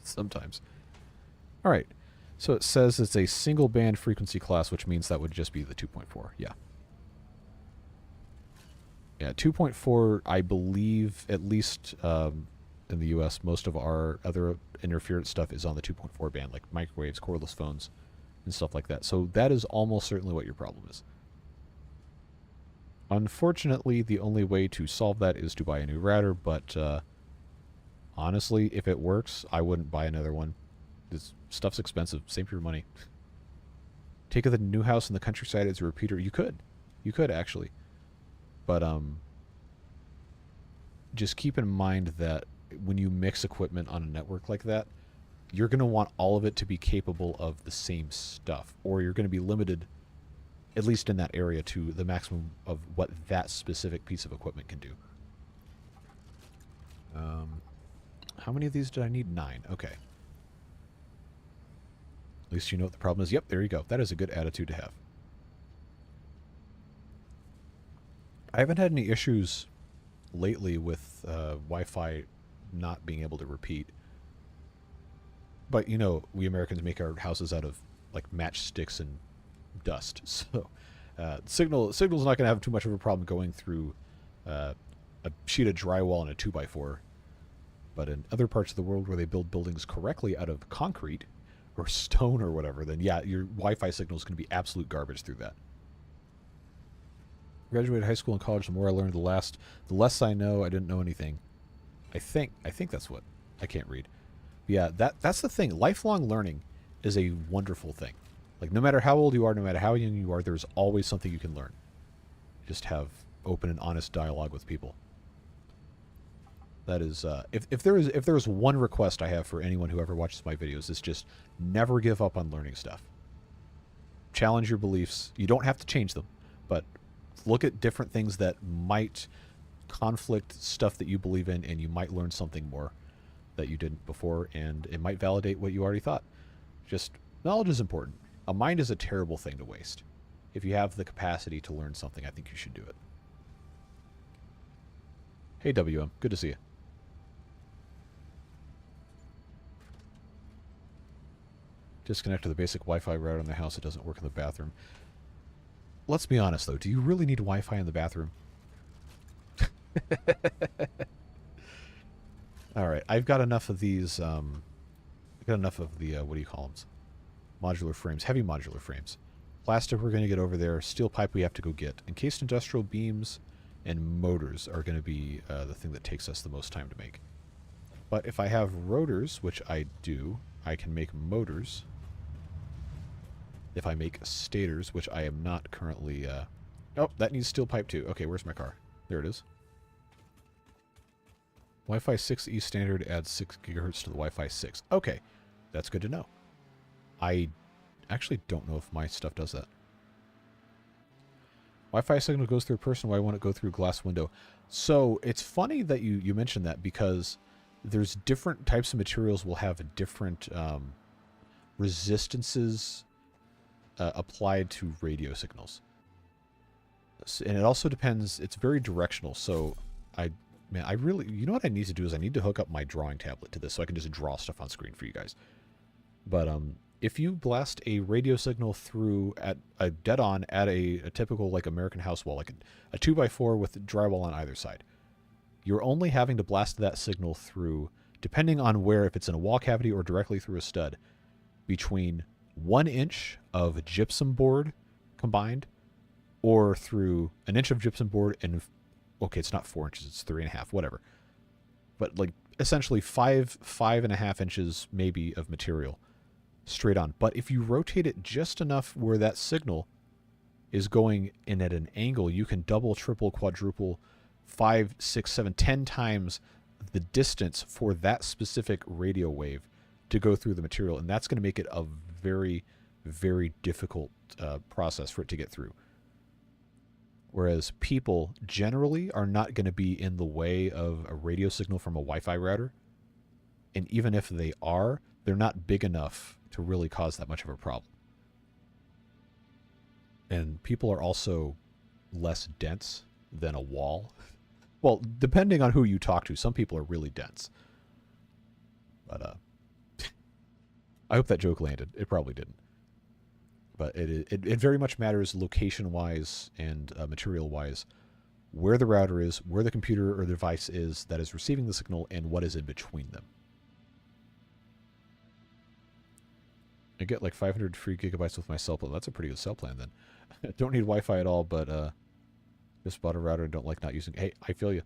Sometimes. All right. So it says it's a single band frequency class, which means that would just be the 2.4. Yeah. Yeah, 2.4, I believe, at least in the US, most of our other interference stuff is on the 2.4 band, like microwaves, cordless phones, and stuff like that. So that is almost certainly what your problem is. Unfortunately, the only way to solve that is to buy a new router, but honestly, if it works, I wouldn't buy another one. This stuff's expensive. Save your money. Take the new house in the countryside as a repeater. You could. You could, actually. But just keep in mind that when you mix equipment on a network like that, you're going to want all of it to be capable of the same stuff, or you're going to be limited, at least in that area, to the maximum of what that specific piece of equipment can do. How many of these did I need? 9. Okay. At least you know what the problem is. Yep, there you go. That is a good attitude to have. I haven't had any issues lately with Wi-Fi not being able to repeat. But, you know, we Americans make our houses out of, like, matchsticks and dust. So, signal's not going to have too much of a problem going through a sheet of drywall and a 2x4. But in other parts of the world where they build buildings correctly out of concrete or stone or whatever, then, yeah, your Wi-Fi signal is going to be absolute garbage through that. Graduated high school and college, the more I learned, the less I know. I didn't know anything. I think that's what, I can't read. But yeah, that's the thing. Lifelong learning is a wonderful thing. Like, no matter how old you are, no matter how young you are, there's always something you can learn. Just have open and honest dialogue with people. That is, if there is one request I have for anyone who ever watches my videos, it's just never give up on learning stuff. Challenge your beliefs. You don't have to change them, but look at different things that might conflict stuff that you believe in, and you might learn something more that you didn't before, and it might validate what you already thought. Just, knowledge is important. A mind is a terrible thing to waste. If you have the capacity to learn something, I think you should do it. Hey, WM. Good to see you. Disconnect to the basic Wi-Fi router in the house. It doesn't work in the bathroom. Let's be honest, though. Do you really need Wi-Fi in the bathroom? All right. I've got enough of these. I've got enough of the, what do you call them? Modular frames. Heavy modular frames. Plastic we're going to get over there. Steel pipe we have to go get. Encased industrial beams and motors are going to be the thing that takes us the most time to make. But if I have rotors, which I do, I can make motors. If I make stators, which I am not currently... Oh, that needs steel pipe too. Okay, where's my car? There it is. Wi-Fi 6E standard adds 6 gigahertz to the Wi-Fi 6. Okay, that's good to know. I actually don't know if my stuff does that. Wi-Fi signal goes through a person. Why won't it go through a glass window? So it's funny that you mentioned that, because there's different types of materials will have different resistances applied to radio signals. And it also depends. It's very directional. So I really, you know what I need to do is I need to hook up my drawing tablet to this so I can just draw stuff on screen for you guys. But if you blast a radio signal through at a dead on at a typical like American house wall, like a 2x4 with drywall on either side, you're only having to blast that signal through, depending on where, if it's in a wall cavity or directly through a stud, between 1 inch of gypsum board combined, or through an inch of gypsum board and, okay, it's not 4 inches, it's 3.5, whatever. But like essentially 5.5 inches maybe of material straight on. But if you rotate it just enough where that signal is going in at an angle, you can double, triple, quadruple, 5, 6, 7, 10 times the distance for that specific radio wave to go through the material. And that's going to make it a very, very difficult process for it to get through. Whereas people generally are not going to be in the way of a radio signal from a Wi-Fi router. And even if they are, they're not big enough to really cause that much of a problem. And people are also less dense than a wall. Well, depending on who you talk to, some people are really dense. But I hope that joke landed. It probably didn't. But it very much matters location-wise and material-wise, where the router is, where the computer or the device is that is receiving the signal, and what is in between them. I get like 500 free gigabytes with my cell plan. That's a pretty good cell plan then. Don't need Wi-Fi at all, but just bought a router and don't like not using. Hey, I feel you.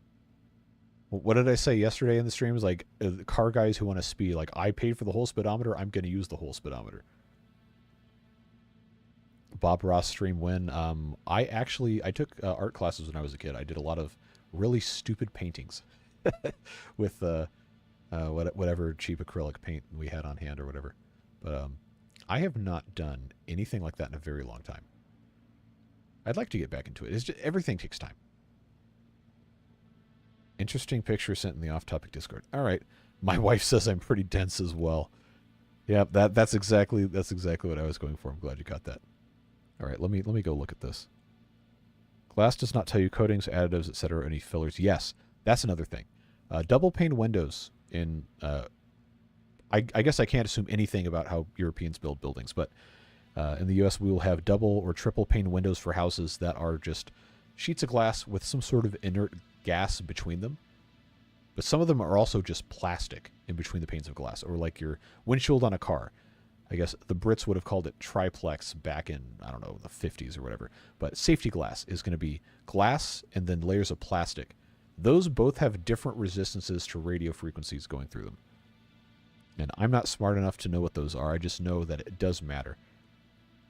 What did I say yesterday in the stream? Is like car guys who want to speed. Like, I paid for the whole speedometer. I'm going to use the whole speedometer. Bob Ross stream when I took art classes when I was a kid. I did a lot of really stupid paintings with whatever cheap acrylic paint we had on hand or whatever. But I have not done anything like that in a very long time. I'd like to get back into it. It's just, everything takes time. Interesting picture sent in the off-topic Discord. All right, my wife says I'm pretty dense as well. Yeah, that's exactly what I was going for. I'm glad you got that. All right, let me go look at this. Glass does not tell you coatings, additives, etc., any fillers. Yes, that's another thing. Double pane windows in. I guess I can't assume anything about how Europeans build buildings, but in the U.S. we will have double or triple pane windows for houses that are just sheets of glass with some sort of inert gas between them. But some of them are also just plastic in between the panes of glass, or like your windshield on a car. I guess the Brits would have called it triplex back in, I don't know, the 50s or whatever. But safety glass is going to be glass and then layers of plastic. Those both have different resistances to radio frequencies going through them. And I'm not smart enough to know what those are. I just know that it does matter.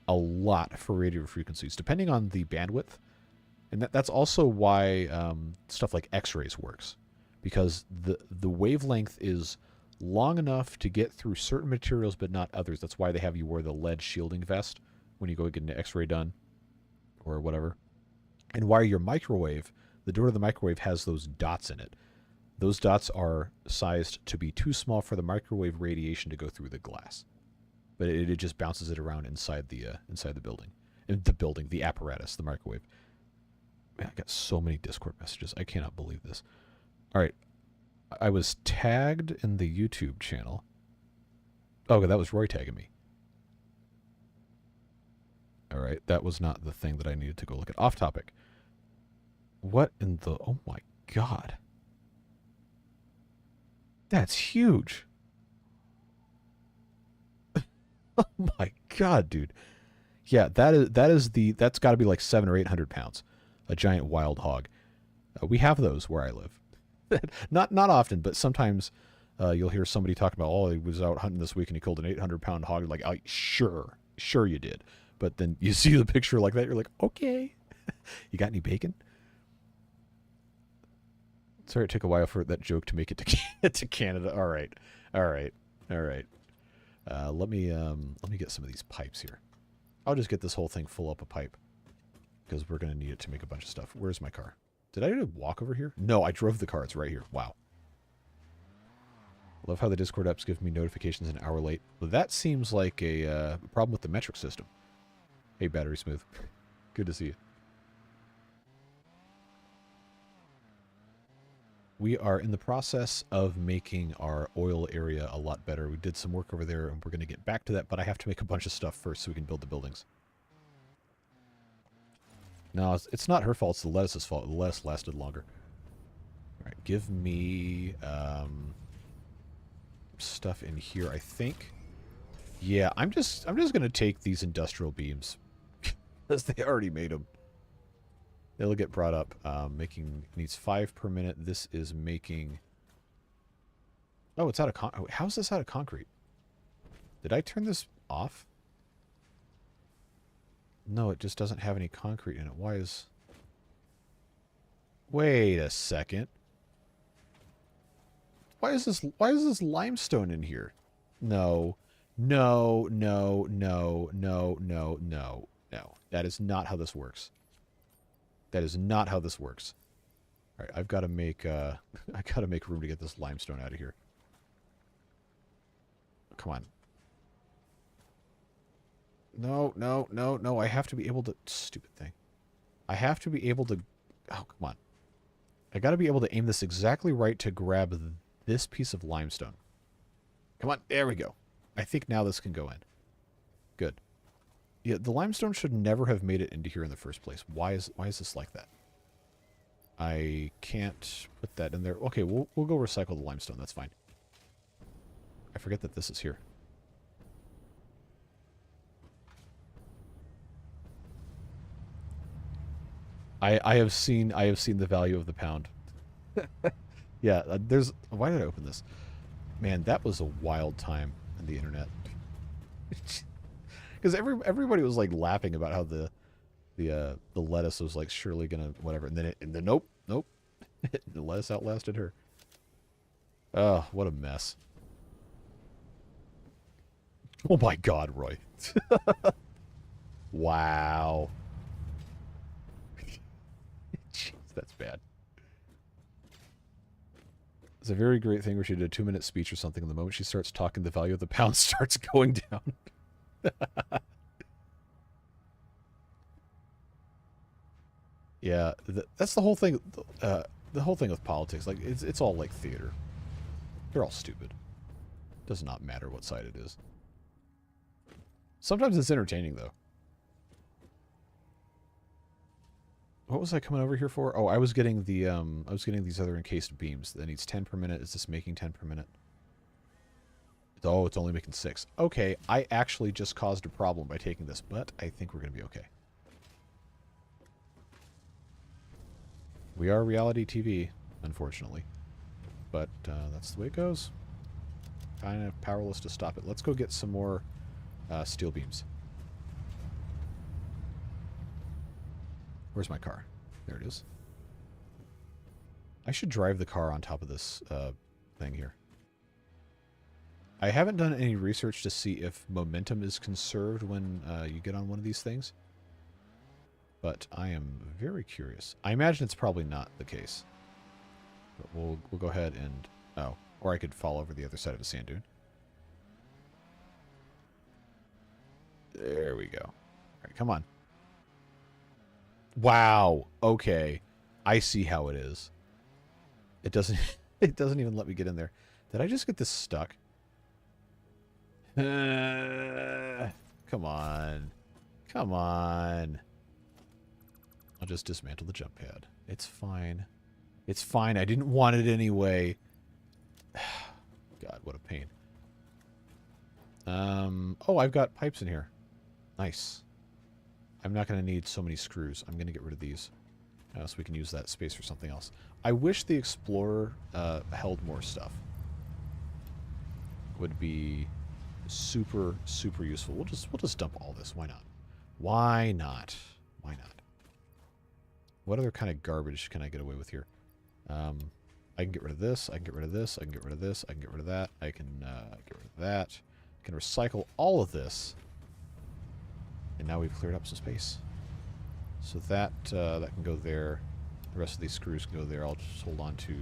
a lot for radio frequencies, depending on the bandwidth. And that's also why stuff like X-rays works, because the wavelength is long enough to get through certain materials but not others. That's why they have you wear the lead shielding vest when you go get an X-ray done or whatever. And why your microwave, the door to the microwave has those dots in it. Those dots are sized to be too small for the microwave radiation to go through the glass, but it just bounces it around inside the building, the apparatus, the microwave. Man, I got so many Discord messages. I cannot believe this. All right, I was tagged in the YouTube channel. Oh, that was Roy tagging me. All right, that was not the thing that I needed to go look at. Off topic. What in the... Oh my god. That's huge. Oh my god, dude. Yeah, that's got to be like 700 or 800 pounds. A giant wild hog. We have those where I live. not often, but sometimes you'll hear somebody talking about, oh, he was out hunting this week and he killed an 800-pound hog. You're like, oh, sure you did. But then you see the picture like that, you're like, okay. You got any bacon? Sorry, it took a while for that joke to make it to Canada. All right. Let me get some of these pipes here. I'll just get this whole thing full up of pipe, because we're going to need it to make a bunch of stuff. Where's my car? Did I walk over here? No, I drove the car. It's right here. Wow. Love how the Discord apps give me notifications an hour late. Well, that seems like a problem with the metric system. Hey, Battery Smooth. Good to see you. We are in the process of making our oil area a lot better. We did some work over there, and we're going to get back to that, but I have to make a bunch of stuff first so we can build the buildings. No, it's not her fault. It's the lettuce's fault. The lettuce lasted longer. All right, give me stuff in here, I think. Yeah, I'm just going to take these industrial beams because they already made them. It'll get brought up. Making needs 5 per minute. This is making... Oh, it's out of how's this out of concrete? Did I turn this off? No, it just doesn't have any concrete in it. Why is... Wait a second. Why is this limestone in here? No. No. That is not how this works. That is not how this works. All right, I've got to make room to get this limestone out of here. Come on. No. I have to be able to... Stupid thing. I have to be able to... Oh, come on. I got to be able to aim this exactly right to grab this piece of limestone. Come on. There we go. I think now this can go in. Good. Yeah, the limestone should never have made it into here in the first place. Why is this like that? I can't put that in there. Okay, we'll go recycle the limestone. That's fine. I forget that this is here. I have seen the value of the pound. Yeah, there's... Why did I open this? Man, that was a wild time on the internet. Because everybody was like laughing about how the lettuce was like surely gonna whatever, and then nope, the lettuce outlasted her. Oh, what a mess! Oh my God, Roy! Wow. Jeez, that's bad. It's a very great thing where she did a 2-minute speech or something, and the moment she starts talking, the value of the pound starts going down. Yeah, that's the whole thing. The whole thing with politics, like it's all like theater. They're all stupid. Does not matter what side it is. Sometimes it's entertaining though. What was I coming over here for? Oh, I was getting the I was getting these other encased beams. That needs 10 per minute. Is this making 10 per minute? Oh, it's only making 6. Okay, I actually just caused a problem by taking this, but I think we're going to be okay. We are reality TV, unfortunately. But that's the way it goes. Kind of powerless to stop it. Let's go get some more steel beams. Where's my car? There it is. I should drive the car on top of this thing here. I haven't done any research to see if momentum is conserved when you get on one of these things. But I am very curious. I imagine it's probably not the case. But we'll go ahead and... Oh, or I could fall over the other side of a sand dune. There we go. All right, come on. Wow. Okay. I see how it is. It doesn't it doesn't even let me get in there. Did I just get this stuck? Come on. Come on. I'll just dismantle the jump pad. It's fine. It's fine. I didn't want it anyway. God, what a pain. Oh, I've got pipes in here. Nice. I'm not going to need so many screws. I'm going to get rid of these. So we can use that space for something else. I wish the Explorer held more stuff. Would be super, super useful. We'll just dump all this. Why not? Why not? Why not? What other kind of garbage can I get away with here? I can get rid of this. I can get rid of this. I can get rid of this. I can get rid of that. I can get rid of that. I can recycle all of this. And now we've cleared up some space. So that that can go there. The rest of these screws can go there. I'll just hold on to...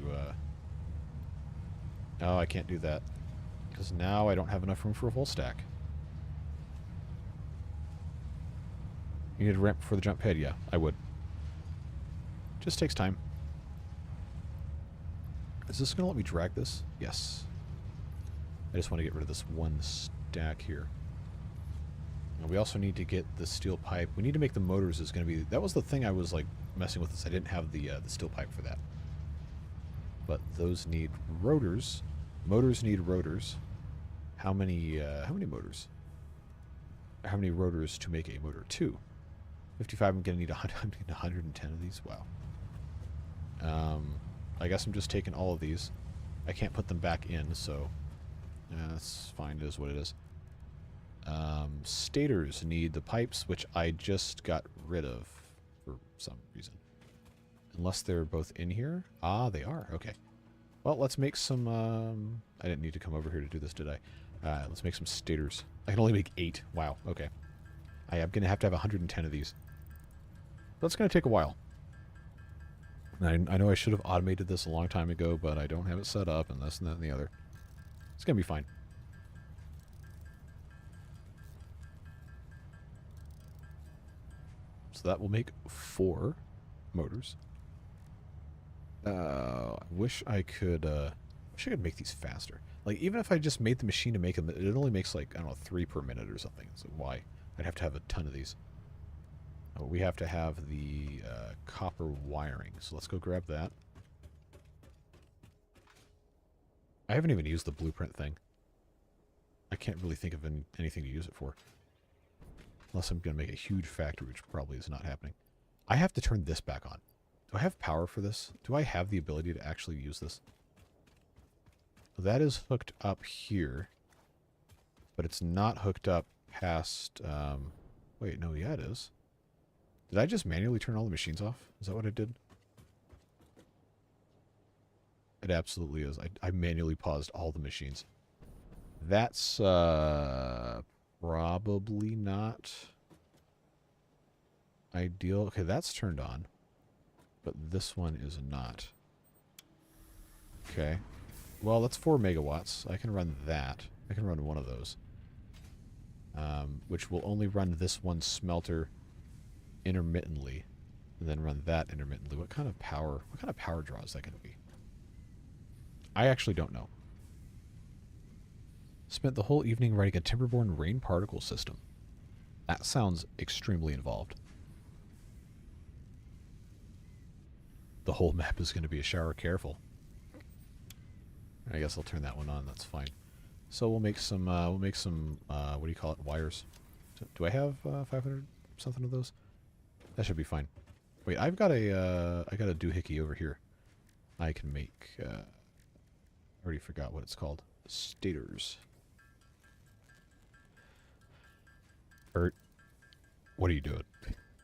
Oh, I can't do that. Because now I don't have enough room for a full stack. You need a ramp for the jump pad? Yeah, I would. Just takes time. Is this going to let me drag this? Yes. I just want to get rid of this one stack here. And we also need to get the steel pipe. We need to make the motors is going to be... That was the thing I was like messing with this. I didn't have the steel pipe for that. But those need rotors. Motors need rotors. How many motors? How many rotors to make a motor? 2. 55, I'm going to need 110 of these. Wow. I guess I'm just taking all of these. I can't put them back in, so that's fine. It is what it is. Stators need the pipes, which I just got rid of for some reason. Unless they're both in here. Ah, they are. Okay. Well, let's make some... I didn't need to come over here to do this, did I? Let's make some stators. I can only make 8. Wow. Okay. I am going to have 110 of these. That's going to take a while. And I know I should have automated this a long time ago, but I don't have it set up, and this and that and the other. It's going to be fine. So that will make 4 motors. I wish I could make these faster. Like, even if I just made the machine to make them, it only makes, like, I don't know, 3 per minute or something. So why? I'd have to have a ton of these. Oh, we have to have the copper wiring. So let's go grab that. I haven't even used the blueprint thing. I can't really think of anything to use it for. Unless I'm going to make a huge factory, which probably is not happening. I have to turn this back on. Do I have power for this? Do I have the ability to actually use this? That is hooked up here. But it's not hooked up past... wait, no, yeah, it is. Did I just manually turn all the machines off? Is that what I did? It absolutely is. I manually paused all the machines. That's probably not ideal. Okay, that's turned on. But this one is not. Okay. Well, that's 4 megawatts. I can run that. I can run one of those. Which will only run this one smelter intermittently. And then run that intermittently. What kind of power draw is that going to be? I actually don't know. Spent the whole evening writing a Timberborn rain particle system. That sounds extremely involved. The whole map is going to be a shower careful. I guess I'll turn that one on. That's fine. So we'll make some what do you call it? Wires. Do I have 500 something of those? That should be fine. Wait, I got a doohickey over here. I can make I already forgot what it's called. Stators. Bert, what are you doing?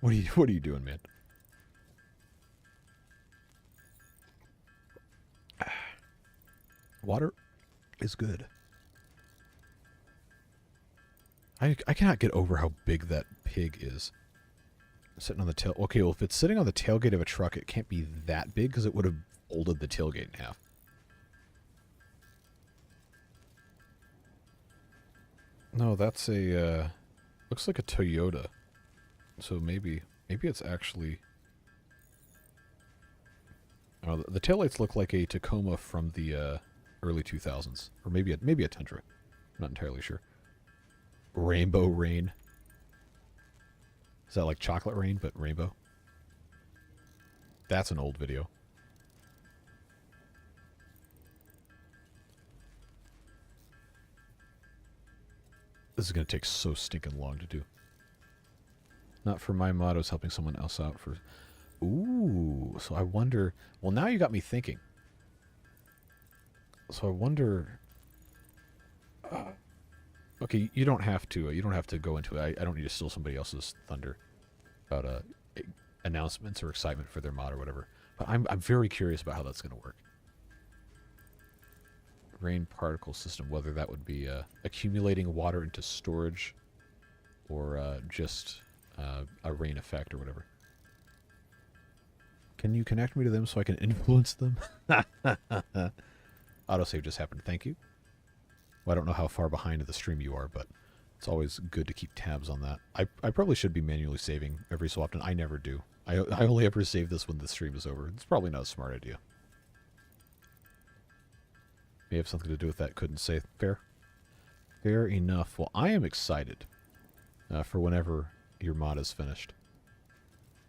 What are you doing, man? Water is good. I cannot get over how big that pig is. Sitting on the tail. Okay, well, if it's sitting on the tailgate of a truck, it can't be that big because it would have folded the tailgate in half. No, that's a, looks like a Toyota. So maybe it's actually... Oh, the taillights look like a Tacoma from the early 2000s. Or maybe a Tundra. I'm not entirely sure. Rainbow rain. Is that like chocolate rain, but rainbow? That's an old video. This is going to take so stinking long to do. Not for my mottos, helping someone else out for... Ooh, so I wonder... Well, now you got me thinking. So I wonder... okay, you don't have to go into it. I don't need to steal somebody else's thunder about announcements or excitement for their mod or whatever. But I'm very curious about how that's going to work. Rain particle system, whether that would be accumulating water into storage or just a rain effect or whatever. Can you connect me to them so I can influence them? Autosave just happened. Thank you. Well, I don't know how far behind the stream you are, but it's always good to keep tabs on that. I probably should be manually saving every so often. I never do. I only ever save this when the stream is over. It's probably not a smart idea. May have something to do with that. Couldn't say. Fair. Fair enough. Well, I am excited for whenever your mod is finished.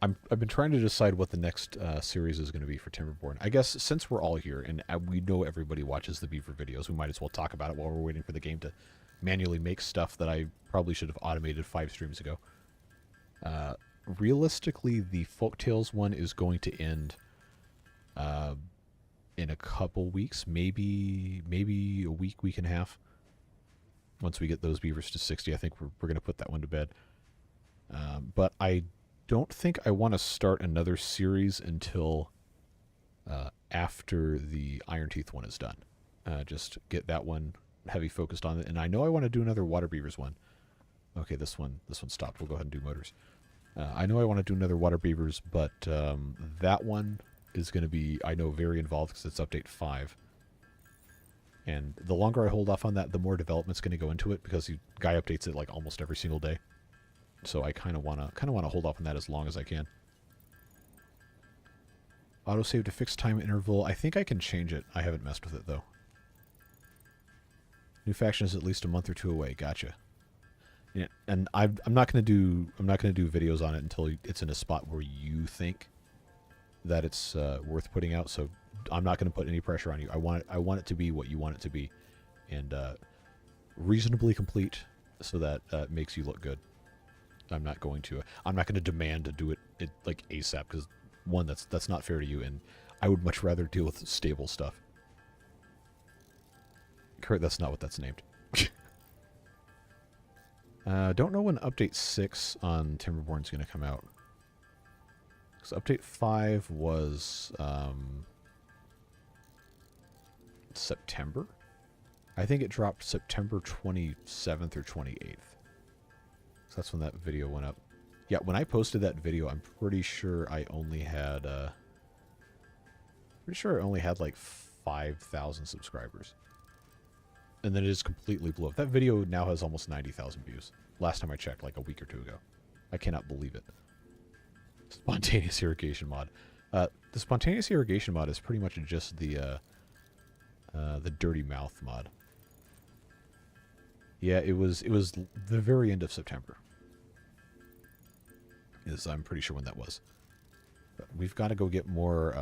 I've been trying to decide what the next series is going to be for Timberborn. I guess since we're all here and we know everybody watches the Beaver videos, we might as well talk about it while we're waiting for the game to manually make stuff that I probably should have automated 5 streams ago. Realistically, the Folktales one is going to end in a couple weeks, maybe a week and a half. Once we get those beavers to 60, I think we're going to put that one to bed. But I don't think I want to start another series until after the Iron Teeth one is done. Just get that one heavy focused on it. And I know I want to do another Water Beavers one. Okay, this one stopped. We'll go ahead and do motors. I know I want to do another Water Beavers, but that one is going to be, I know, very involved because it's update 5. And the longer I hold off on that, the more development's going to go into it because the guy updates it like almost every single day. So I kind of want to hold off on that as long as I can. Autosave to fixed time interval. I think I can change it. I haven't messed with it though. New faction is at least a month or 2 away. Gotcha. Yeah, and I'm not gonna do videos on it until it's in a spot where you think that it's worth putting out. So I'm not gonna put any pressure on you. I want it to be what you want it to be, and reasonably complete, so that it makes you look good. I'm not going to demand to do it like ASAP because one, that's not fair to you, and I would much rather deal with stable stuff. Kurt, that's not what that's named. Don't know when update 6 on Timberborn is going to come out. Because update 5 was September. I think it dropped September 27th or 28th. So that's when that video went up. Yeah, when I posted that video, I'm pretty sure I only had like 5,000 subscribers. And then it just completely blew up. That video now has almost 90,000 views. Last time I checked, like a week or 2 ago. I cannot believe it. Spontaneous irrigation mod. The spontaneous irrigation mod is pretty much just the dirty mouth mod. Yeah, it was the very end of September. I'm pretty sure when that was. But we've got to go get more.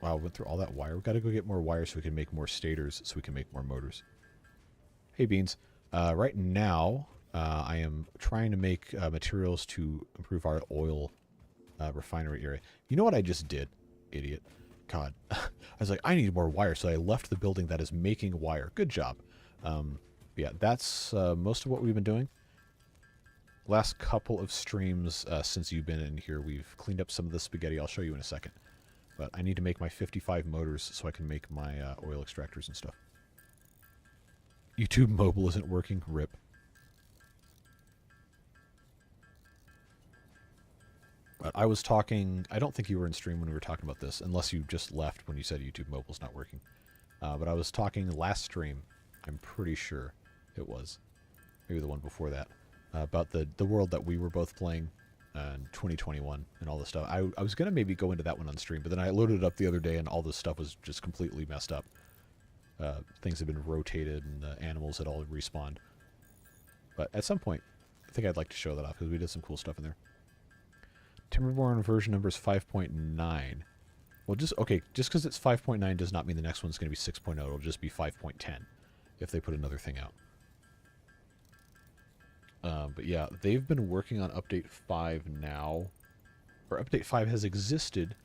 Wow, went through all that wire. We've got to go get more wire so we can make more stators, so we can make more motors. Hey, Beans. Right now, I am trying to make materials to improve our oil refinery area. You know what I just did, idiot? God. I was like, I need more wire, so I left the building that is making wire. Good job. Yeah, that's most of what we've been doing. Last couple of streams since you've been in here, we've cleaned up some of the spaghetti. I'll show you in a second. But I need to make my 55 motors so I can make my oil extractors and stuff. YouTube mobile isn't working. RIP. But I was talking... I don't think you were in stream when we were talking about this, unless you just left when you said YouTube mobile's not working. But I was talking last stream, I'm pretty sure it was, maybe the one before that, about the world that we were both playing in 2021 and all this stuff. I was going to maybe go into that one on stream, but then I loaded it up the other day and all this stuff was just completely messed up. Things had been rotated and the animals had all respawned. But at some point, I think I'd like to show that off because we did some cool stuff in there. Timberborn version number is 5.9. Well, just because it's 5.9 does not mean the next one's going to be 6.0. It'll just be 5.10 if they put another thing out. But yeah, they've been working on Update 5 now. Or Update 5 has existed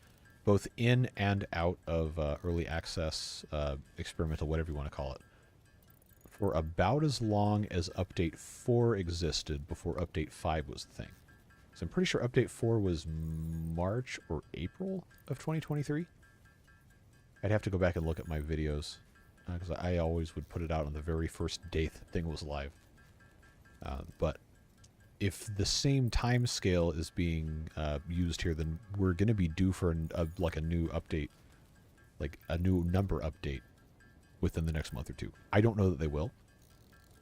both in and out of early access, experimental, whatever you want to call it, for about as long as Update 4 existed before Update 5 was the thing. So I'm pretty sure Update 4 was March or April of 2023. I'd have to go back and look at my videos, because I always would put it out on the very first day the thing was live. But if the same time scale is being used here, then we're going to be due for like a new update, like a new number update within the next month or two. I don't know that they will.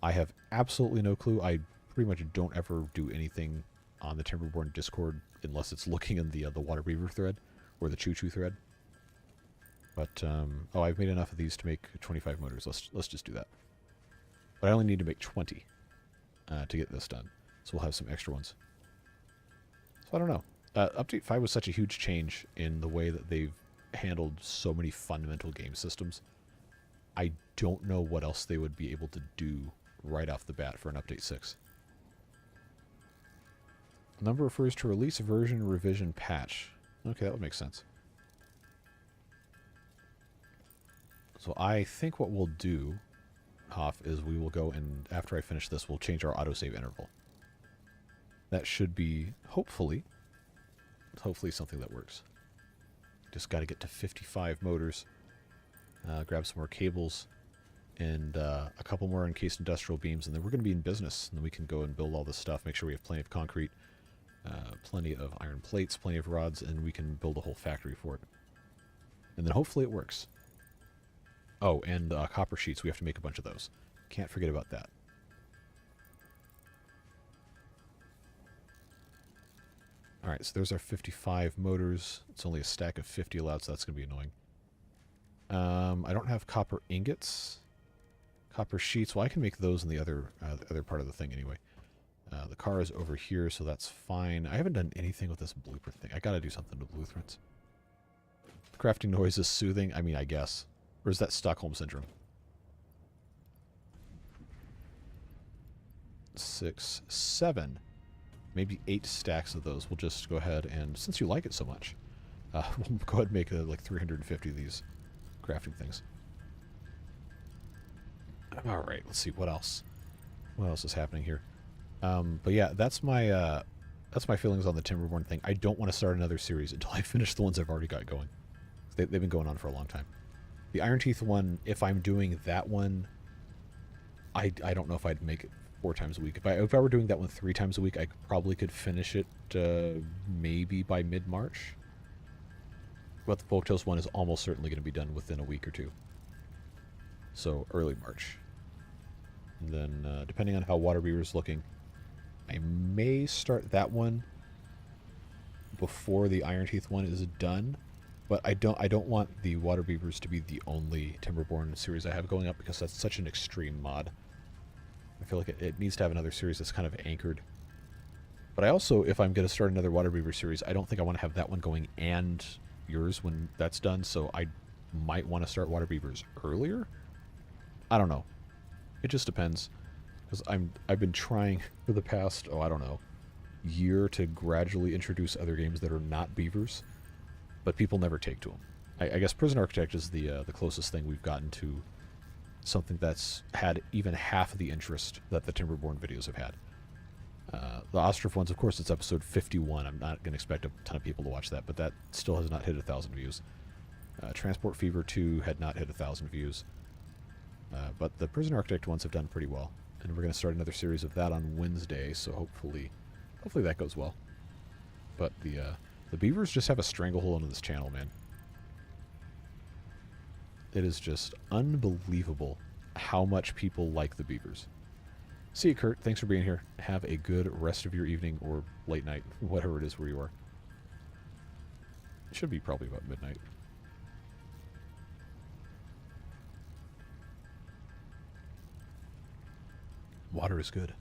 I have absolutely no clue. I pretty much don't ever do anything on the Timberborn Discord unless it's looking in the Water Beaver thread or the Choo Choo thread. But oh, I've made enough of these to make 25 motors. Let's just do that. But I only need to make 20 to get this done, so we'll have some extra ones. So I don't know. Update 5 was such a huge change in the way that they've handled so many fundamental game systems. I don't know what else they would be able to do right off the bat for an Update 6. Number refers to release, version, revision, patch. Okay, that would make sense. So I think what we'll do, Hoff, is we will go and, after I finish this, we'll change our autosave interval. That should be, hopefully something that works. Just got to get to 55 motors, grab some more cables, and a couple more encased industrial beams, and then we're going to be in business. And then we can go and build all this stuff, make sure we have plenty of concrete, plenty of iron plates, plenty of rods, and we can build a whole factory for it. And then hopefully it works. Oh, and copper sheets. We have to make a bunch of those. Can't forget about that. Alright, so there's our 55 motors. It's only a stack of 50 allowed, so that's going to be annoying. I don't have copper ingots. Copper sheets. Well, I can make those in the other part of the thing anyway. The car is over here, so that's fine. I haven't done anything with this blueprint thing. I got to do something with blueprints. Crafting noise is soothing. I mean, I guess. Or is that Stockholm Syndrome? 6, 7, maybe 8 stacks of those. We'll just go ahead and, since you like it so much, we'll go ahead and make like 350 of these crafting things. All right, let's see what else. What else is happening here? But yeah, that's my feelings on the Timberborn thing. I don't want to start another series until I finish the ones I've already got going. They've been going on for a long time. The Iron Teeth one, if I'm doing that one, I don't know if I'd make it 4 times a week. If I were doing that one 3 times a week, I probably could finish it maybe by mid-March. But the Folktoast one is almost certainly going to be done within a week or 2. So early March. And then depending on how Water Beaver's looking, I may start that one before the Iron Teeth one is done. But I don't want the Water Beavers to be the only Timberborn series I have going up, because that's such an extreme mod. I feel like it needs to have another series that's kind of anchored. But I also, if I'm going to start another Water Beaver series, I don't think I want to have that one going and yours when that's done, so I might want to start Water Beavers earlier? I don't know. It just depends. Because I've been trying for the past, I don't know, year to gradually introduce other games that are not beavers. But people never take to them. I guess Prison Architect is the closest thing we've gotten to something that's had even half of the interest that the Timberborn videos have had. The Ostrich ones, of course, it's episode 51. I'm not going to expect a ton of people to watch that, but that still has not hit 1,000 views. Transport Fever 2 had not hit 1,000 views. But the Prison Architect ones have done pretty well. And we're going to start another series of that on Wednesday, so hopefully that goes well. But the beavers just have a stranglehold on this channel, man. It is just unbelievable how much people like the beavers. See you, Kurt. Thanks for being here. Have a good rest of your evening or late night, whatever it is where you are. It should be probably about midnight. Water is good.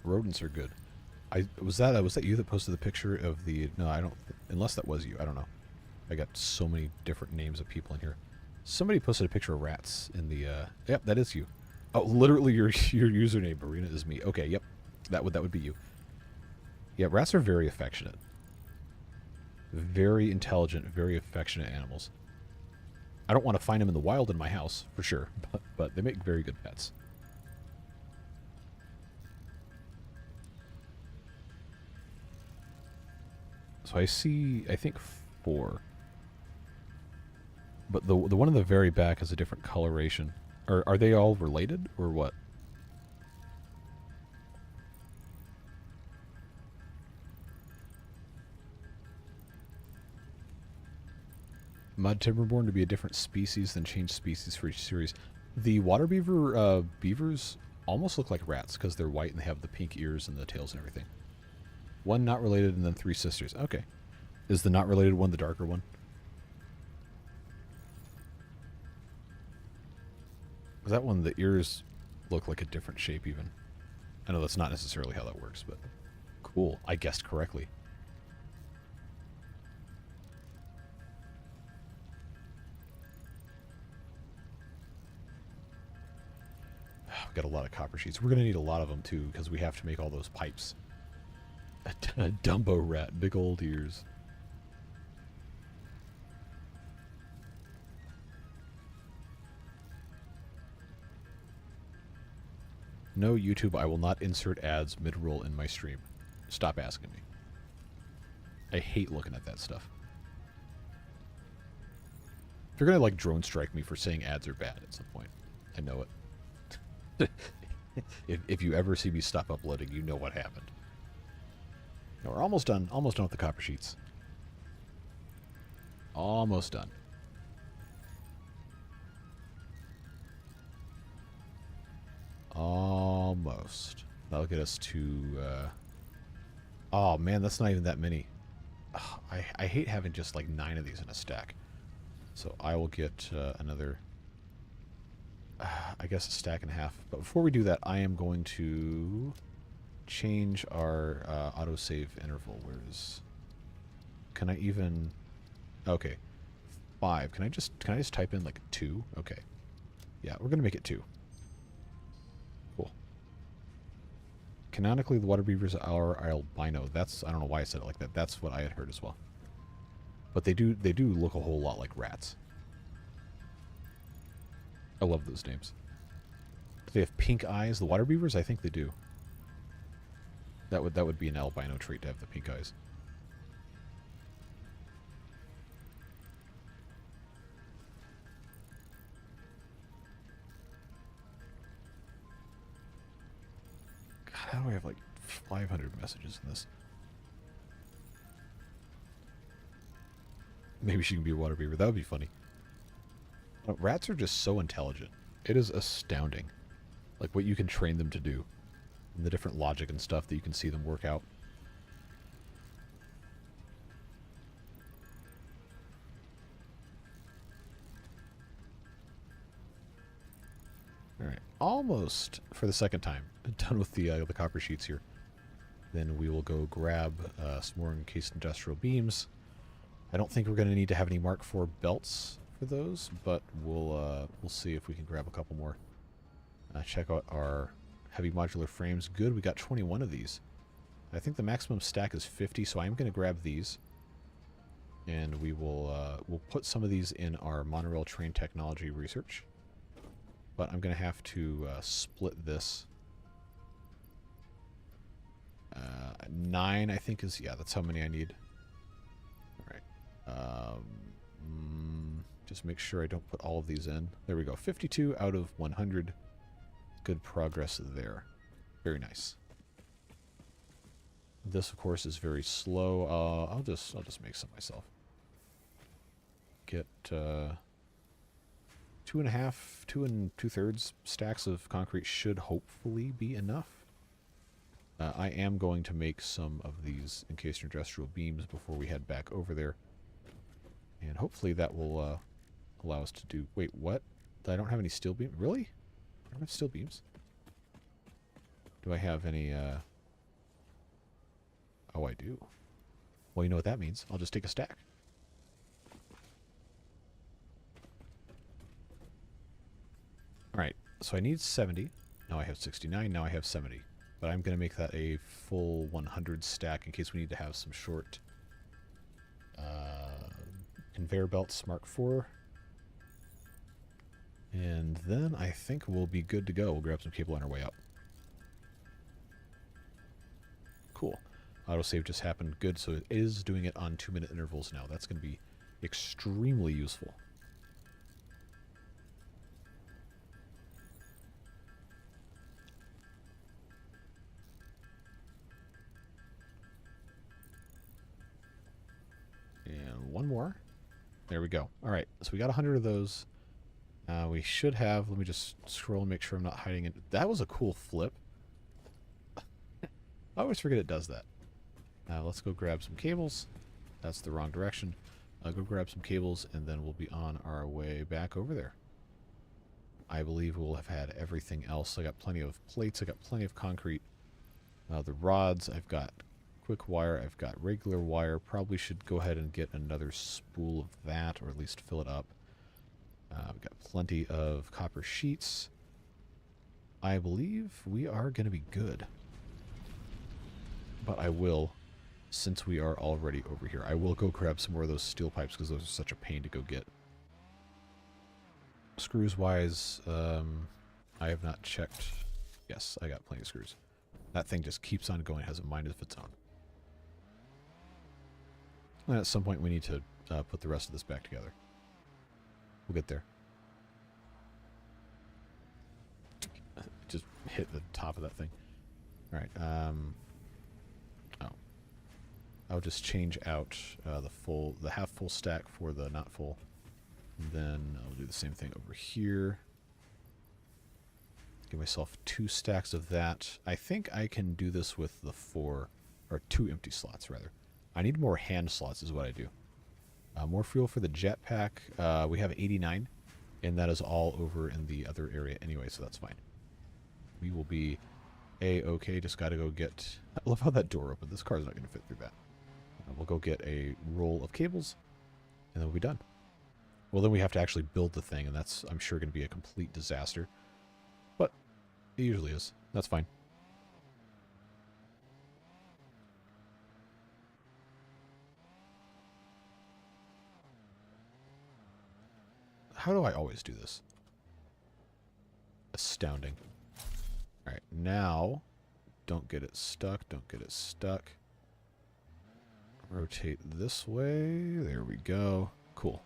Rodents are good. Was that you that posted the picture of the... No, I don't... Unless that was you. I don't know. I got so many different names of people in here. Somebody posted a picture of rats in the... Yep, that is you. Oh, literally your username, Marina, is me. Okay, yep. That would be you. Yeah, rats are very affectionate. Very intelligent, very affectionate animals. I don't want to find them in the wild in my house, for sure. But they make very good pets. So I see, I think 4. But the one in the very back has a different coloration. Are they all related, or what? Mud Timberborn to be a different species, then change species for each series. The water beaver beavers almost look like rats because they're white and they have the pink ears and the tails and everything. One not related and then 3 sisters. Okay. Is the not related one the darker one? That one, the ears look like a different shape even. I know that's not necessarily how that works, but cool. I guessed correctly. We've got a lot of copper sheets. We're going to need a lot of them, too, because we have to make all those pipes. A Dumbo rat. Big old ears. No, YouTube, I will not insert ads mid-roll in my stream. Stop asking me. I hate looking at that stuff. They're going to, like, drone strike me for saying ads are bad at some point. I know it. if you ever see me stop uploading, you know what happened. No, we're almost done. Almost done with the copper sheets. Almost done. Almost. That'll get us to... Oh, man, that's not even that many. Ugh, I hate having just, like, 9 of these in a stack. So I will get another... I guess a stack and a half. But before we do that, I am going to change our autosave interval. Where's... Can I even... Okay. 5. Can I just type in, like, 2? Okay. Yeah, we're going to make it 2. Cool. Canonically, the water beavers are albino. That's... I don't know why I said it like that. That's what I had heard as well. But they do look a whole lot like rats. I love those names. Do they have pink eyes? The water beavers? I think they do. That would be an albino trait to have the pink eyes. God, how do I have like 500 messages in this? Maybe she can be a water beaver. That would be funny. Rats are just so intelligent. It is astounding. Like what you can train them to do. And the different logic and stuff that you can see them work out. Alright. Almost, for the second time, done with the copper sheets here. Then we will go grab some more encased industrial beams. I don't think we're going to need to have any Mark IV belts for those, but we'll see if we can grab a couple more. Check out our heavy modular frames. Good, we got 21 of these. I think the maximum stack is 50, so I'm going to grab these. And we will we'll put some of these in our monorail train technology research. But I'm going to have to split this. 9, I think, is... Yeah, that's how many I need. Alright. Just make sure I don't put all of these in. There we go. 52 out of 100. Good progress there. Very nice. This, of course, is very slow. I'll just make some myself. Get 2 2.5 stacks of concrete should hopefully be enough. I am going to make some of these encased industrial beams before we head back over there. And hopefully that will allow us to do... Wait, what? I don't have any steel beams? Really? I don't have steel beams? Do I have any... Oh, I do. Well, you know what that means. I'll just take a stack. Alright, so I need 70. Now I have 69. Now I have 70. But I'm going to make that a full 100 stack in case we need to have some short conveyor belts Mark IV. And then I think we'll be good to go. We'll grab some cable on our way up. Cool. Autosave just happened. Good, so it is doing it on 2-minute intervals now. That's going to be extremely useful. And one more. There we go. All right, so we got 100 of those. We should have... Let me just scroll and make sure I'm not hiding it. That was a cool flip. I always forget it does that. Let's go grab some cables. That's the wrong direction. Go grab some cables, and then we'll be on our way back over there. I believe we'll have had everything else. I got plenty of plates. I got plenty of concrete. The rods, I've got quick wire. I've got regular wire. Probably should go ahead and get another spool of that, or at least fill it up. We've got plenty of copper sheets. I believe we are going to be good. But I will, since we are already over here, I will go grab some more of those steel pipes because those are such a pain to go get. Screws-wise, I have not checked. Yes, I got plenty of screws. That thing just keeps on going, has a mind of its own. And at some point we need to put the rest of this back together. We'll get there. Just hit the top of that thing. Alright, I'll just change out the half full stack for the not full. And then I'll do the same thing over here. Give myself 2 stacks of that. I think I can do this with the 4, or 2 empty slots rather. I need more hand slots is what I do. More fuel for the jetpack. We have 89, and that is all over in the other area anyway, so that's fine. We will be A-okay. Just got to go get... I love how that door opened. This car's not going to fit through that. We'll go get a roll of cables, and then we'll be done. Well, then we have to actually build the thing, and that's, I'm sure, going to be a complete disaster. But it usually is. That's fine. How do I always do this? Astounding. Alright, now, don't get it stuck, don't get it stuck. Rotate this way. There we go. Cool.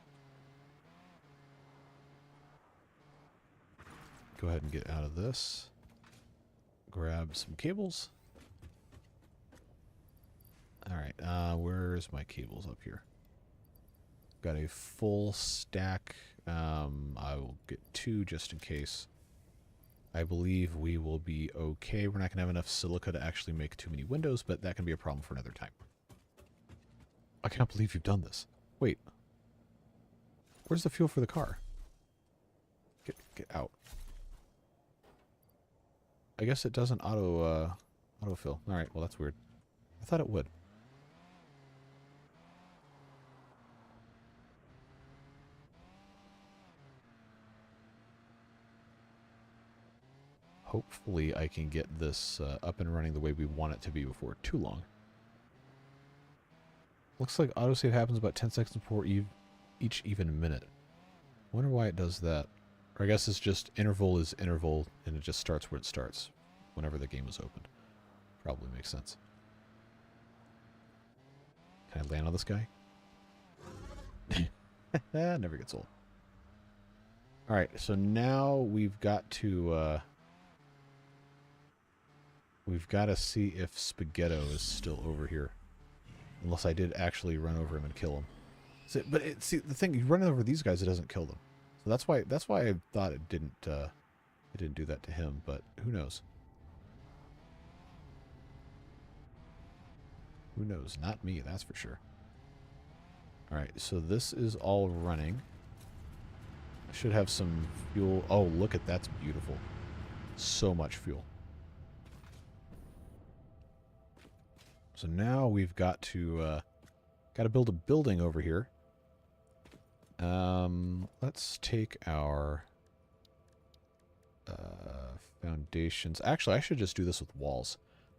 Go ahead and get out of this. Grab some cables. Alright, where's my cables up here? Got a full stack. I will get 2 just in case. I believe we will be okay. We're not going to have enough silica to actually make too many windows, but that can be a problem for another time. I can't believe you've done this. Wait. Where's the fuel for the car? Get out. I guess it doesn't autofill. Alright, well that's weird. I thought it would. Hopefully I can get this up and running the way we want it to be before too long. Looks like autosave happens about 10 seconds before each even minute. I wonder why it does that. Or I guess it's just interval is interval and it just starts where it starts. Whenever the game is opened. Probably makes sense. Can I land on this guy? Never gets old. Alright, so now we've got to see if Spaghetto is still over here. Unless I did actually run over him and kill him. See, the thing, you run over these guys, it doesn't kill them. So that's why I thought it didn't do that to him, but who knows? Who knows? Not me, that's for sure. Alright, so this is all running. I should have some fuel. Oh, look at that's beautiful. So much fuel. So now we've got to build a building over here. Let's take our foundations. Actually, I should just do this with walls.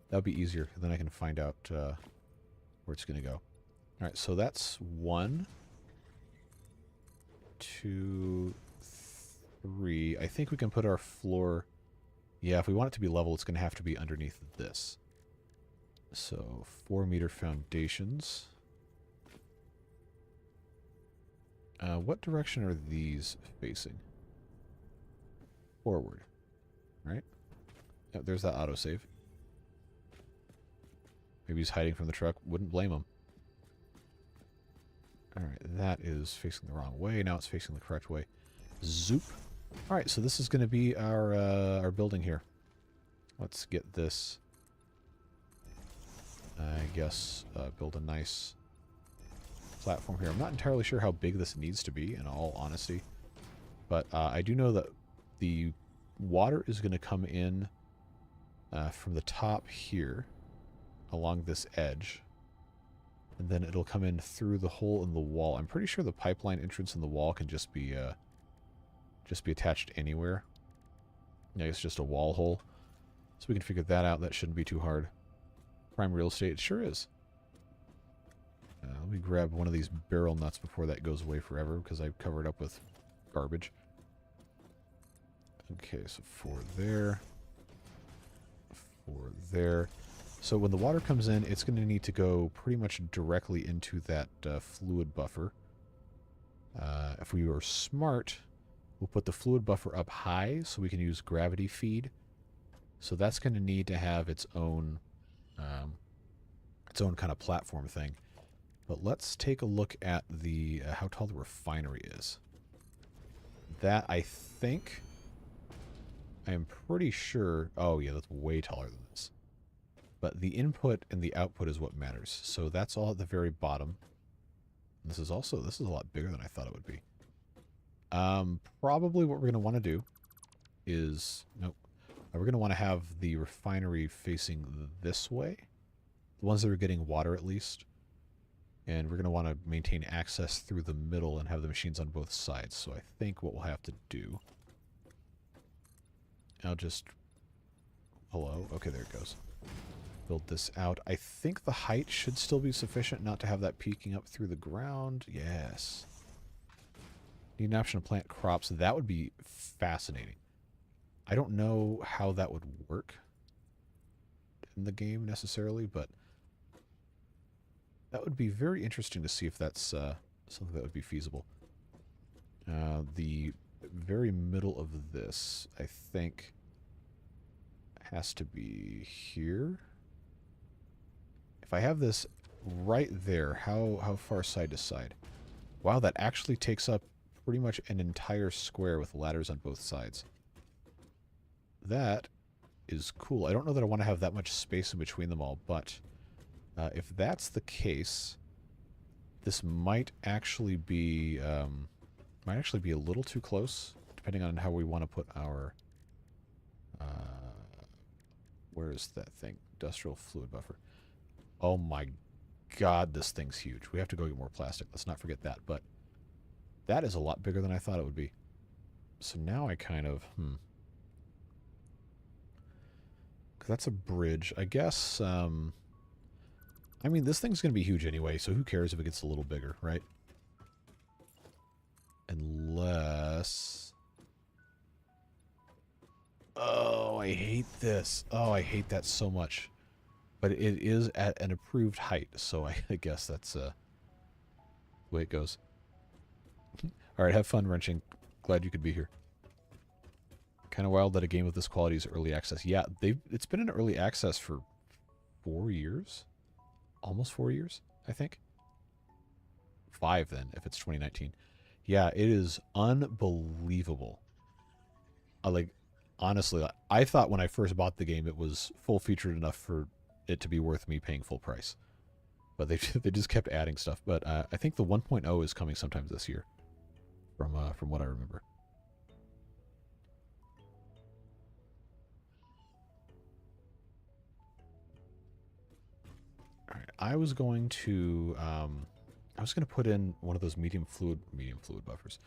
That would be easier. Then I can find out where it's going to go. All right, so that's 1, 2, 3. I think we can put our floor... Yeah, if we want it to be level, it's going to have to be underneath this. So 4-meter foundations. What direction are these facing? Forward, right? Yep, there's that autosave. Maybe he's hiding from the truck. Wouldn't blame him. Alright, that is facing the wrong way. Now it's facing the correct way. Zoop. Alright, so this is going to be our building here. Let's get this... I guess build a nice platform here. I'm not entirely sure how big this needs to be, in all honesty. But I do know that the water is going to come in from the top here, along this edge. And then it'll come in through the hole in the wall. I'm pretty sure the pipeline entrance in the wall can just be attached anywhere. Yeah, it's just a wall hole. So we can figure that out. That shouldn't be too hard. Prime real estate, it sure is. Let me grab one of these barrel nuts before that goes away forever, because I've covered up with garbage. Okay, so 4 there. 4 there. So when the water comes in, it's going to need to go pretty much directly into that fluid buffer. If we were smart, we'll put the fluid buffer up high so we can use gravity feed. So that's going to need to have its own kind of platform thing. But let's take a look at the how tall the refinery is. That, I think, I am pretty sure... Oh, yeah, that's way taller than this. But the input and the output is what matters. So that's all at the very bottom. This is a lot bigger than I thought it would be. Probably what we're going to want to do is... Nope. We're going to want to have the refinery facing this way. The ones that are getting water, at least. And we're going to want to maintain access through the middle and have the machines on both sides. So I think what we'll have to do... I'll just... Hello? Okay, there it goes. Build this out. I think the height should still be sufficient not to have that peeking up through the ground. Yes. Need an option to plant crops. That would be fascinating. I don't know how that would work in the game necessarily, but that would be very interesting to see if that's something that would be feasible. The very middle of this, I think, has to be here. If I have this right there, how far side to side? Wow, that actually takes up pretty much an entire square with ladders on both sides. That is cool. I don't know that I want to have that much space in between them all, but if that's the case, this might actually be a little too close, depending on how we want to put our where is that thing? Industrial fluid buffer. Oh my god, this thing's huge. We have to go get more plastic. Let's not forget that. But that is a lot bigger than I thought it would be. So now I kind of, that's a bridge. I guess, I mean, this thing's going to be huge anyway, so who cares if it gets a little bigger, right? Unless... Oh, I hate this. Oh, I hate that so much. But it is at an approved height, so I guess that's the way it goes. All right, have fun wrenching. Glad you could be here. Kind of wild that a game of this quality is early access. Yeah, it's been in early access for 4 years, almost 4 years, I think. 5 then, if it's 2019. Yeah, it is unbelievable. Like, honestly, I thought when I first bought the game it was full featured enough for it to be worth me paying full price. But they just kept adding stuff. But I think the 1.0 is coming sometime this year, from what I remember. All right, I was going to put in one of those medium fluid buffers,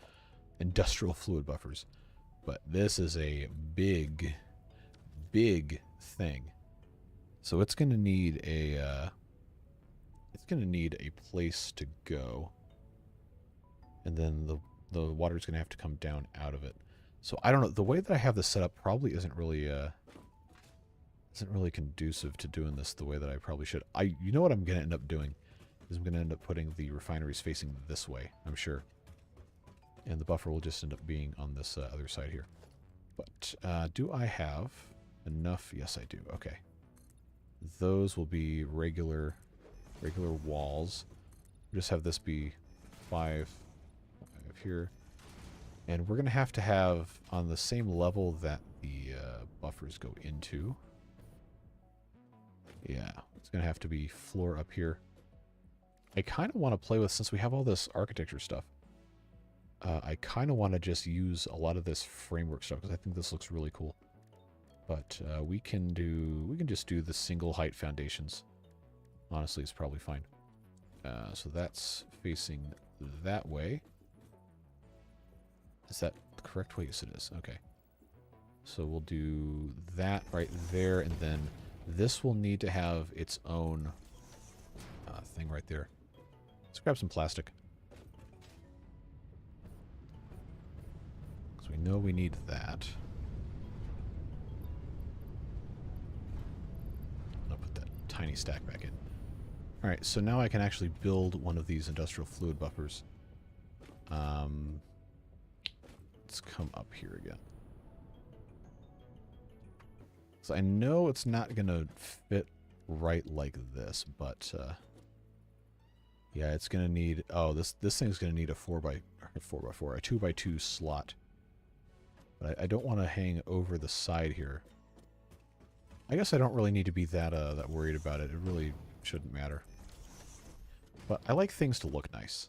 industrial fluid buffers, but this is a big thing, so it's going to need a place to go, and then the water's going to have to come down out of it. So I don't know, the way that I have this set up probably isn't really conducive to doing this the way that I probably should. You know what I'm going to end up doing is I'm going to end up putting the refineries facing this way, I'm sure. And the buffer will just end up being on this other side here. But do I have enough? Yes, I do. Okay. Those will be regular walls. We'll just have this be 5 here. And we're going to have on the same level that the buffers go into. Yeah, it's going to have to be floor up here. I kind of want to play with, since we have all this architecture stuff, I kind of want to just use a lot of this framework stuff because I think this looks really cool. But we can just do the single height foundations. Honestly, it's probably fine. So that's facing that way. Is that the correct way? Yes, it is. Okay. So we'll do that right there, and then this will need to have its own thing right there. Let's grab some plastic. Because we know we need that. I'll put that tiny stack back in. Alright, so now I can actually build one of these industrial fluid buffers. Let's come up here again. So I know it's not going to fit right like this, but yeah, it's going to need, oh, this thing's going to need a 4x4, a 2x2 slot. But I don't want to hang over the side here. I guess I don't really need to be that worried about it. It really shouldn't matter. But I like things to look nice,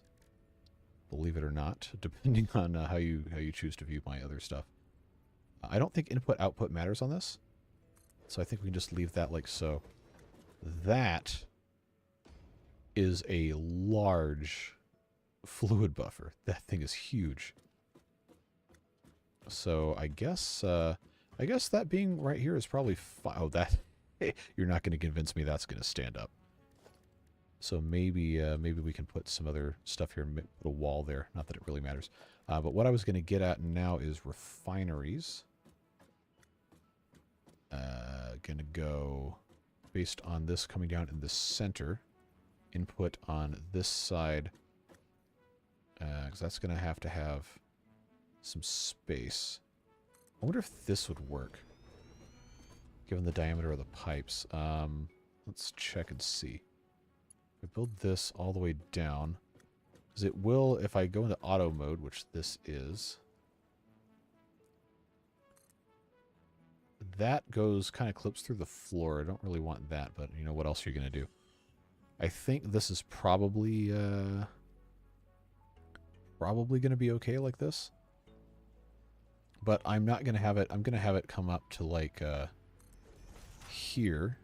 believe it or not, depending on how you choose to view my other stuff. I don't think input-output matters on this. So I think we can just leave that like so. That is a large fluid buffer. That thing is huge. So I guess that being right here is probably fine. Oh, that you're not going to convince me that's going to stand up. So maybe we can put some other stuff here, put a wall there. Not that it really matters. But what I was going to get at now is refineries. Going to go based on this coming down in the center. Input on this side. Because that's going to have some space. I wonder if this would work, given the diameter of the pipes. Let's check and see. If I build this all the way down, because it will, if I go into auto mode, which this is, that goes, kind of clips through the floor. I don't really want that, but you know, what else are you going to do? I think this is probably going to be okay like this. But I'm not going to have it, I'm going to have it come up to like here.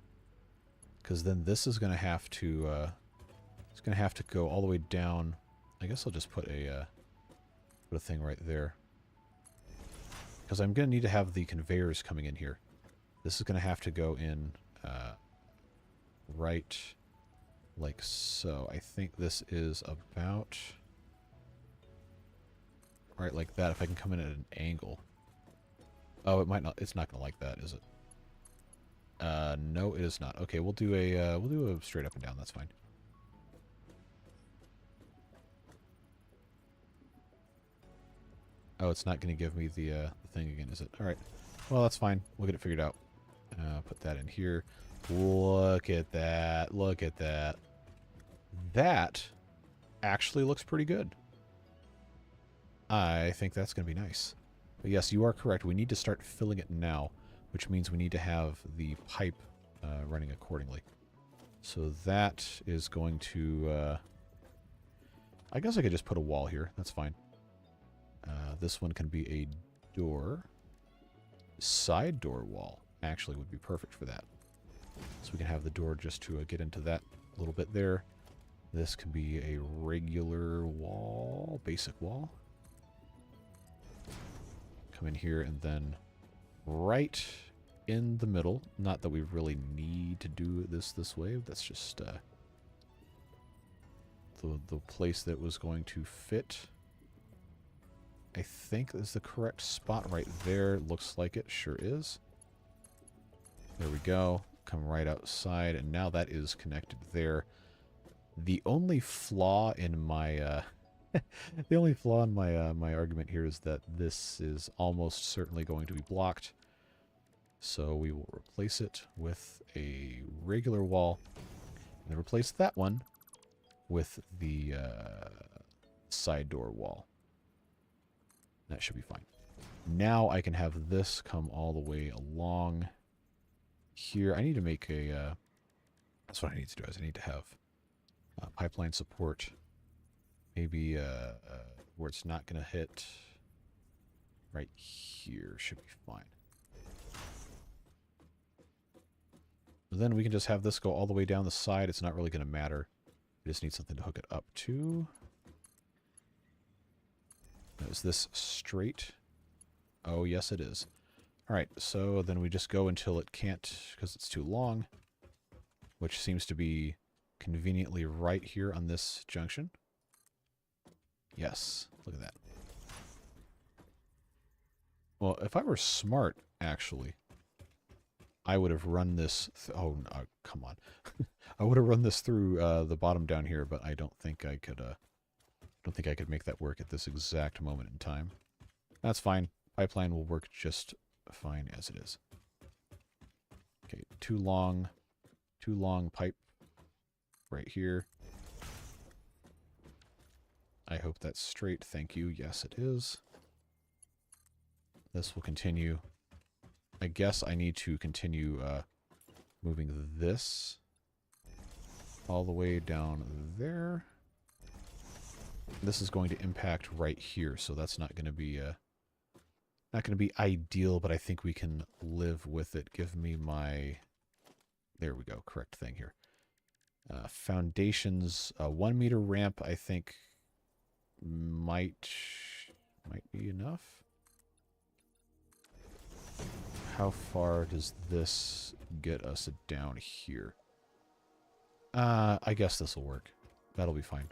Because then this is going to have to, it's going to have to go all the way down. I guess I'll just put a thing right there. Because I'm going to need to have the conveyors coming in here. This is going to have to go in right like so. I think this is about right like that. If I can come in at an angle. Oh, it might not. It's not going to like that, is it? No, it is not. Okay, we'll do a straight up and down. That's fine. Oh, it's not going to give me the thing again, is it? All right. Well, that's fine. We'll get it figured out. Put that in here. Look at that. Look at that. That actually looks pretty good. I think that's going to be nice. But yes, you are correct. We need to start filling it now, which means we need to have the pipe running accordingly. So that is going to... I guess I could just put a wall here. That's fine. This one can be a door. Side door wall actually would be perfect for that. So we can have the door just to get into that little bit there. This can be a regular wall, basic wall. Come in here and then right in the middle. Not that we really need to do this way. That's just the place that was going to fit. I think is the correct spot right there. Looks like it. Sure is. There we go. Come right outside, and now that is connected there. The only flaw in my my argument here is that this is almost certainly going to be blocked. So we will replace it with a regular wall, and then replace that one with the side door wall. That should be fine. Now I can have this come all the way along here. I need to make a... that's what I need to do, is I need to have pipeline support. Maybe where it's not going to hit right here should be fine. Then we can just have this go all the way down the side. It's not really going to matter. We just need something to hook it up to. Now, is this straight? Oh, yes, it is. All right, so then we just go until it can't, because it's too long, which seems to be conveniently right here on this junction. Yes, look at that. Well, if I were smart, actually, I would have run this... oh, no, come on. I would have run this through the bottom down here, but I don't think I could... don't think I could make that work at this exact moment in time. That's fine. Pipeline will work just fine as it is. Okay, too long pipe right here. I hope that's straight. Thank you. Yes, it is. This will continue. I guess I need to continue moving this all the way down there. This is going to impact right here, so that's not going to be not going to be ideal, but I think we can live with it. Give me my... there we go. Correct thing here. Foundations, 1 meter ramp, I think might be enough. How far does this get us down here? I guess this will work. That'll be fine.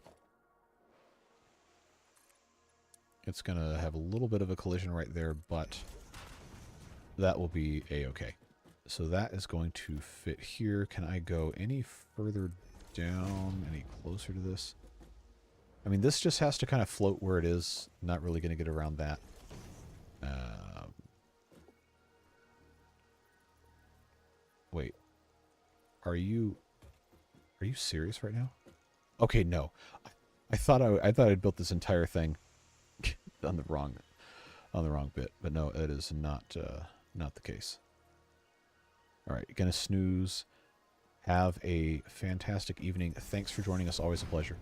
It's going to have a little bit of a collision right there, but that will be a-okay. So that is going to fit here. Can I go any further down, any closer to this? I mean, this just has to kind of float where it is. Not really going to get around that. Wait. Are you serious right now? Okay, no. I thought I'd built this entire thing on the wrong bit, but no, it is not the case. All right, gonna snooze. Have a fantastic evening. Thanks for joining us. Always a pleasure.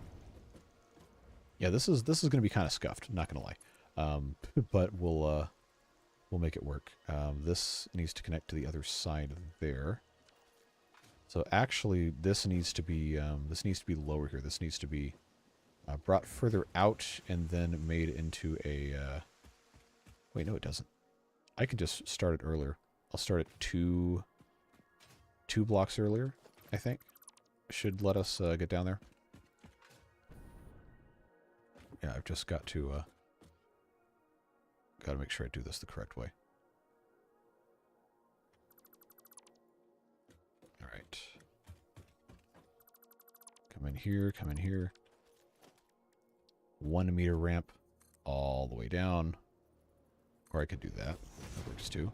Yeah, this is gonna be kind of scuffed. Not gonna lie, but we'll make it work. This needs to connect to the other side there. So actually, this needs to be lower here. This needs to be brought further out and then made into a... wait, no, it doesn't. I can just start it earlier. I'll start it two blocks earlier, I think. Should let us get down there. Yeah, I've just got to make sure I do this the correct way. All right. Come in here, come in here. 1 meter ramp all the way down. Or I could do that. That works too.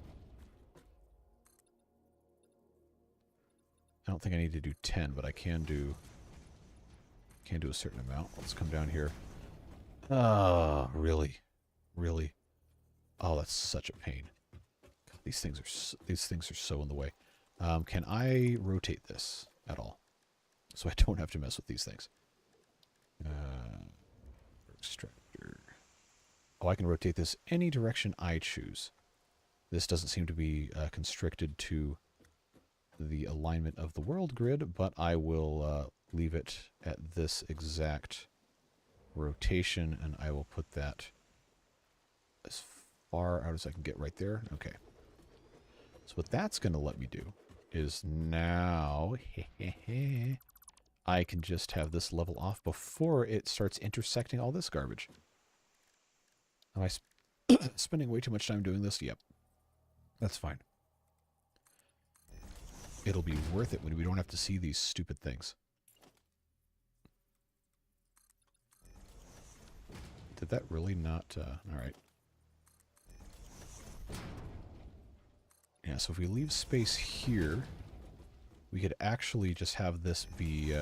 I don't think I need to do 10, but I can do a certain amount. Let's come down here. Oh, really? Really? Oh, that's such a pain. God, these things are so in the way. Can I rotate this at all? So I don't have to mess with these things. Extractor. Oh, I can rotate this any direction I choose. This doesn't seem to be constricted to the alignment of the world grid, but I will leave it at this exact rotation, and I will put that as far out as I can get right there. Okay. So what that's going to let me do is now I can just have this level off before it starts intersecting all this garbage. Am I spending way too much time doing this? Yep. That's fine. It'll be worth it when we don't have to see these stupid things. Did that really not... Alright. Yeah, so if we leave space here, we could actually just have this be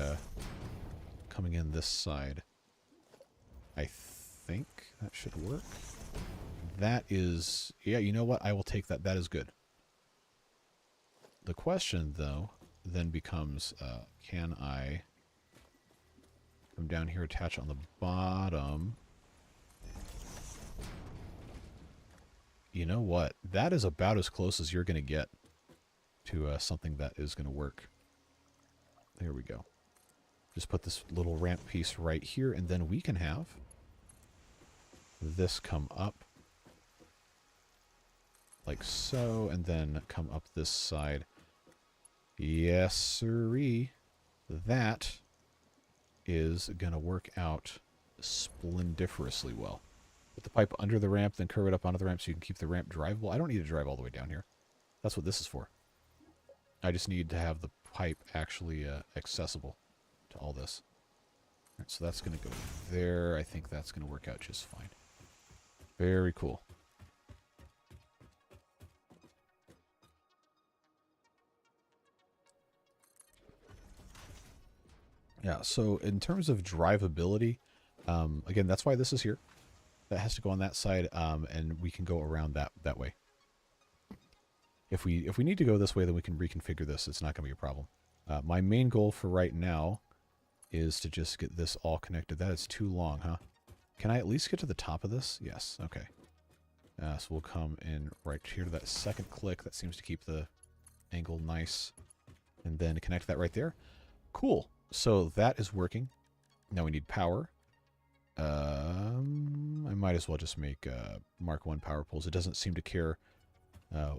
coming in this side. I think that should work. That is... Yeah, you know what? I will take that. That is good. The question, though, then becomes, can I come down here, attach on the bottom? You know what? That is about as close as you're going to get to something that is going to work. There we go. Just put this little ramp piece right here, and then we can have this come up like so, and then come up this side. Yes, sirree. That is going to work out splendiferously well. Put the pipe under the ramp, then curve it up onto the ramp so you can keep the ramp drivable. I don't need to drive all the way down here. That's what this is for. I just need to have the pipe actually accessible to all this. All right, so that's going to go there. I think that's going to work out just fine. Very cool. Yeah, so in terms of drivability, again, that's why this is here. That has to go on that side, and we can go around that way. If we need to go this way, then we can reconfigure this. It's not going to be a problem. My main goal for right now is to just get this all connected. That is too long, huh? Can I at least get to the top of this? Yes, okay. So we'll come in right here to that second click. That seems to keep the angle nice. And then connect that right there. Cool. So that is working. Now we need power. I might as well just make Mark 1 power poles. It doesn't seem to care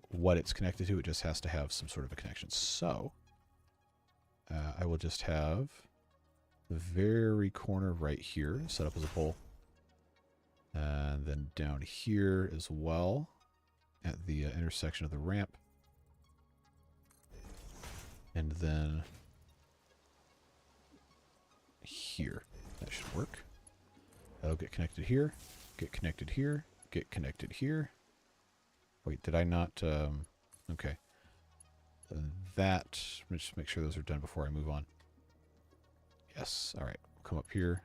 what it's connected to. It just has to have some sort of a connection. So I will just have the very corner right here set up as a pole. And then down here as well at the intersection of the ramp. And then here. That should work. That'll get connected here. Get connected here. Get connected here. Wait, did I not... okay. That... Let me just make sure those are done before I move on. Yes. Alright. Come up here.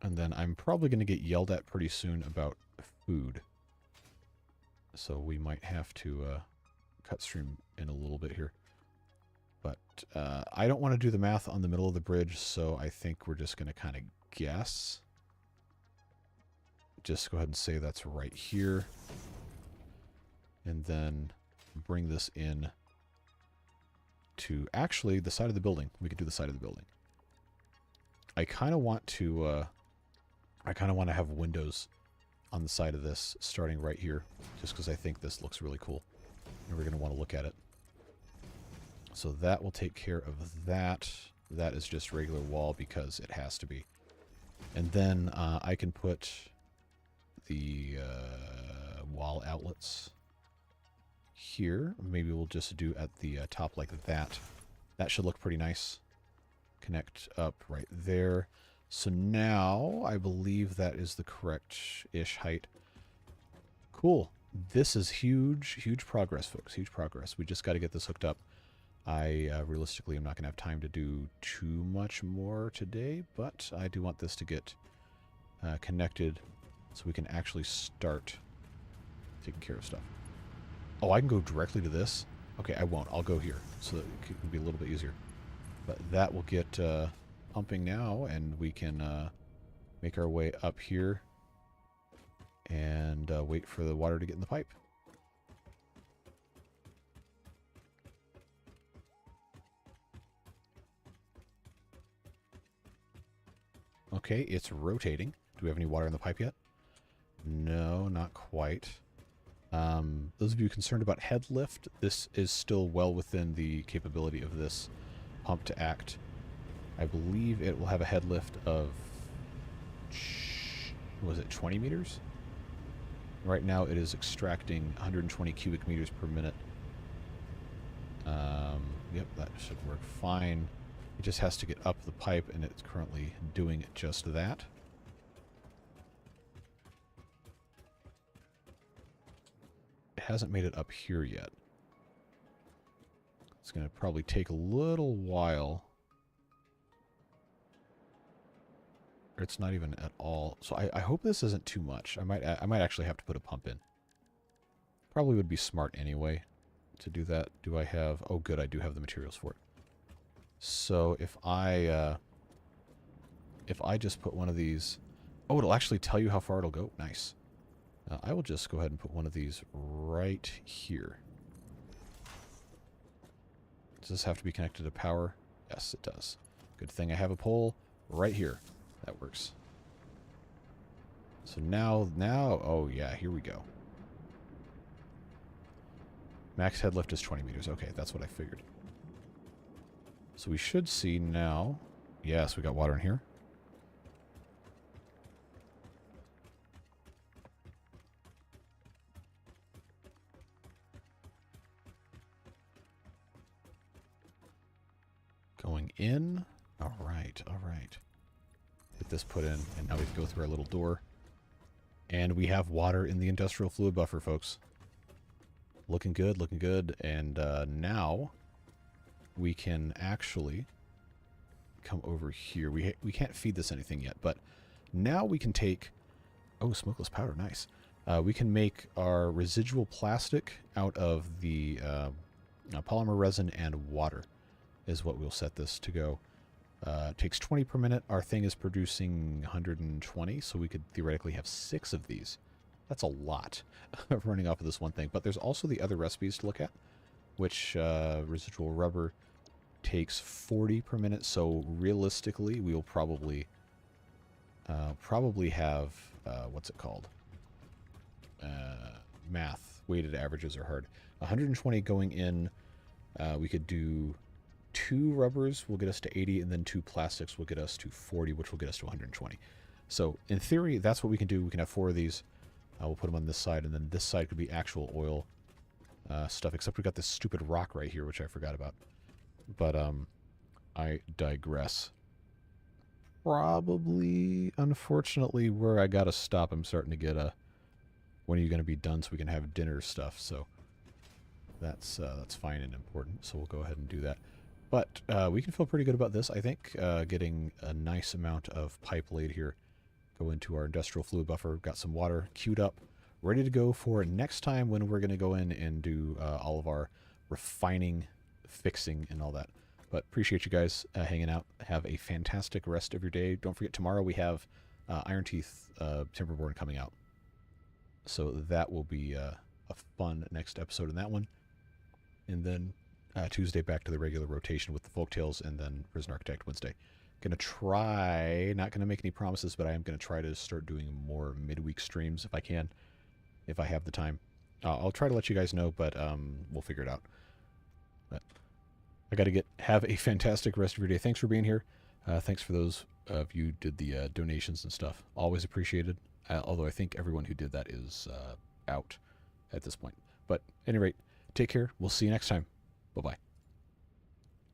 And then I'm probably going to get yelled at pretty soon about food. So we might have to cut stream in a little bit here. But I don't want to do the math on the middle of the bridge, so I think we're just going to kind of guess. Just go ahead and say that's right here. And then bring this in to actually the side of the building. We could do the side of the building. I kind of want to have windows on the side of this starting right here, just because I think this looks really cool. And we're going to want to look at it. So that will take care of that. That is just regular wall because it has to be. And then I can put the wall outlets here. Maybe we'll just do at the top like that. That should look pretty nice. Connect up right there. So now I believe that is the correct-ish height. Cool. This is huge, huge progress, folks. Huge progress. We just got to get this hooked up. I realistically am not going to have time to do too much more today, but I do want this to get connected so we can actually start taking care of stuff. Oh, I can go directly to this? Okay, I won't. I'll go here so that it can be a little bit easier. But that will get pumping now, and we can make our way up here and wait for the water to get in the pipe. Okay, it's rotating. Do we have any water in the pipe yet? No, not quite. Those of you concerned about head lift, this is still well within the capability of this pump to act. I believe it will have a head lift of, was it 20 meters? Right now it is extracting 120 cubic meters per minute. Yep, that should work fine. It just has to get up the pipe, and it's currently doing just that. It hasn't made it up here yet. It's going to probably take a little while. Or it's not even at all. So I hope this isn't too much. I might actually have to put a pump in. Probably would be smart anyway to do that. Do I have... Oh, good, I do have the materials for it. So if I just put one of these... Oh, it'll actually tell you how far it'll go. Nice. I will just go ahead and put one of these right here. Does this have to be connected to power? Yes, it does. Good thing I have a pole right here. That works. So now, oh yeah, here we go. Max head lift is 20 meters. Okay, that's what I figured. So we should see now. Yes, we got water in here. Going in. All right, all right. Get this put in, and now we can go through our little door. And we have water in the industrial fluid buffer, folks. Looking good, looking good. And now we can actually come over here. We can't feed this anything yet, but now we can take... Oh, smokeless powder, nice. We can make our residual plastic out of the polymer resin and water is what we'll set this to go. It takes 20 per minute. Our thing is producing 120, so we could theoretically have 6 of these. That's a lot running off of this one thing. But there's also the other recipes to look at, which residual rubber takes 40 per minute. So realistically, we will probably have, what's it called? Math. Weighted averages are hard. 120 going in. We could do 2 rubbers will get us to 80, and then 2 plastics will get us to 40, which will get us to 120. So in theory, that's what we can do. We can have 4 of these. We'll put them on this side, and then this side could be actual oil stuff, except we got this stupid rock right here, which I forgot about. But I digress. Probably, unfortunately, where I gotta stop, I'm starting to get a... When are you going to be done so we can have dinner stuff? So that's fine and important, so we'll go ahead and do that. But we can feel pretty good about this, I think. Getting a nice amount of pipe laid here. Go into our industrial fluid buffer. Got some water queued up, ready to go for next time when we're going to go in and do all of our refining, fixing, and all that. But appreciate you guys hanging out. Have a fantastic rest of your day. Don't forget, tomorrow we have Iron Teeth Timberborn coming out. So that will be a fun next episode in that one. And then Tuesday back to the regular rotation with the Folktales, and then Prison Architect Wednesday. Gonna try, not gonna make any promises, but I am gonna try to start doing more midweek streams if I can, if I have the time. I'll try to let you guys know, but we'll figure it out. But I gotta have a fantastic rest of your day. Thanks for being here. Thanks for those of you who did the donations and stuff. Always appreciated. Although I think everyone who did that is out at this point. But at any rate, take care. We'll see you next time. Bye-bye.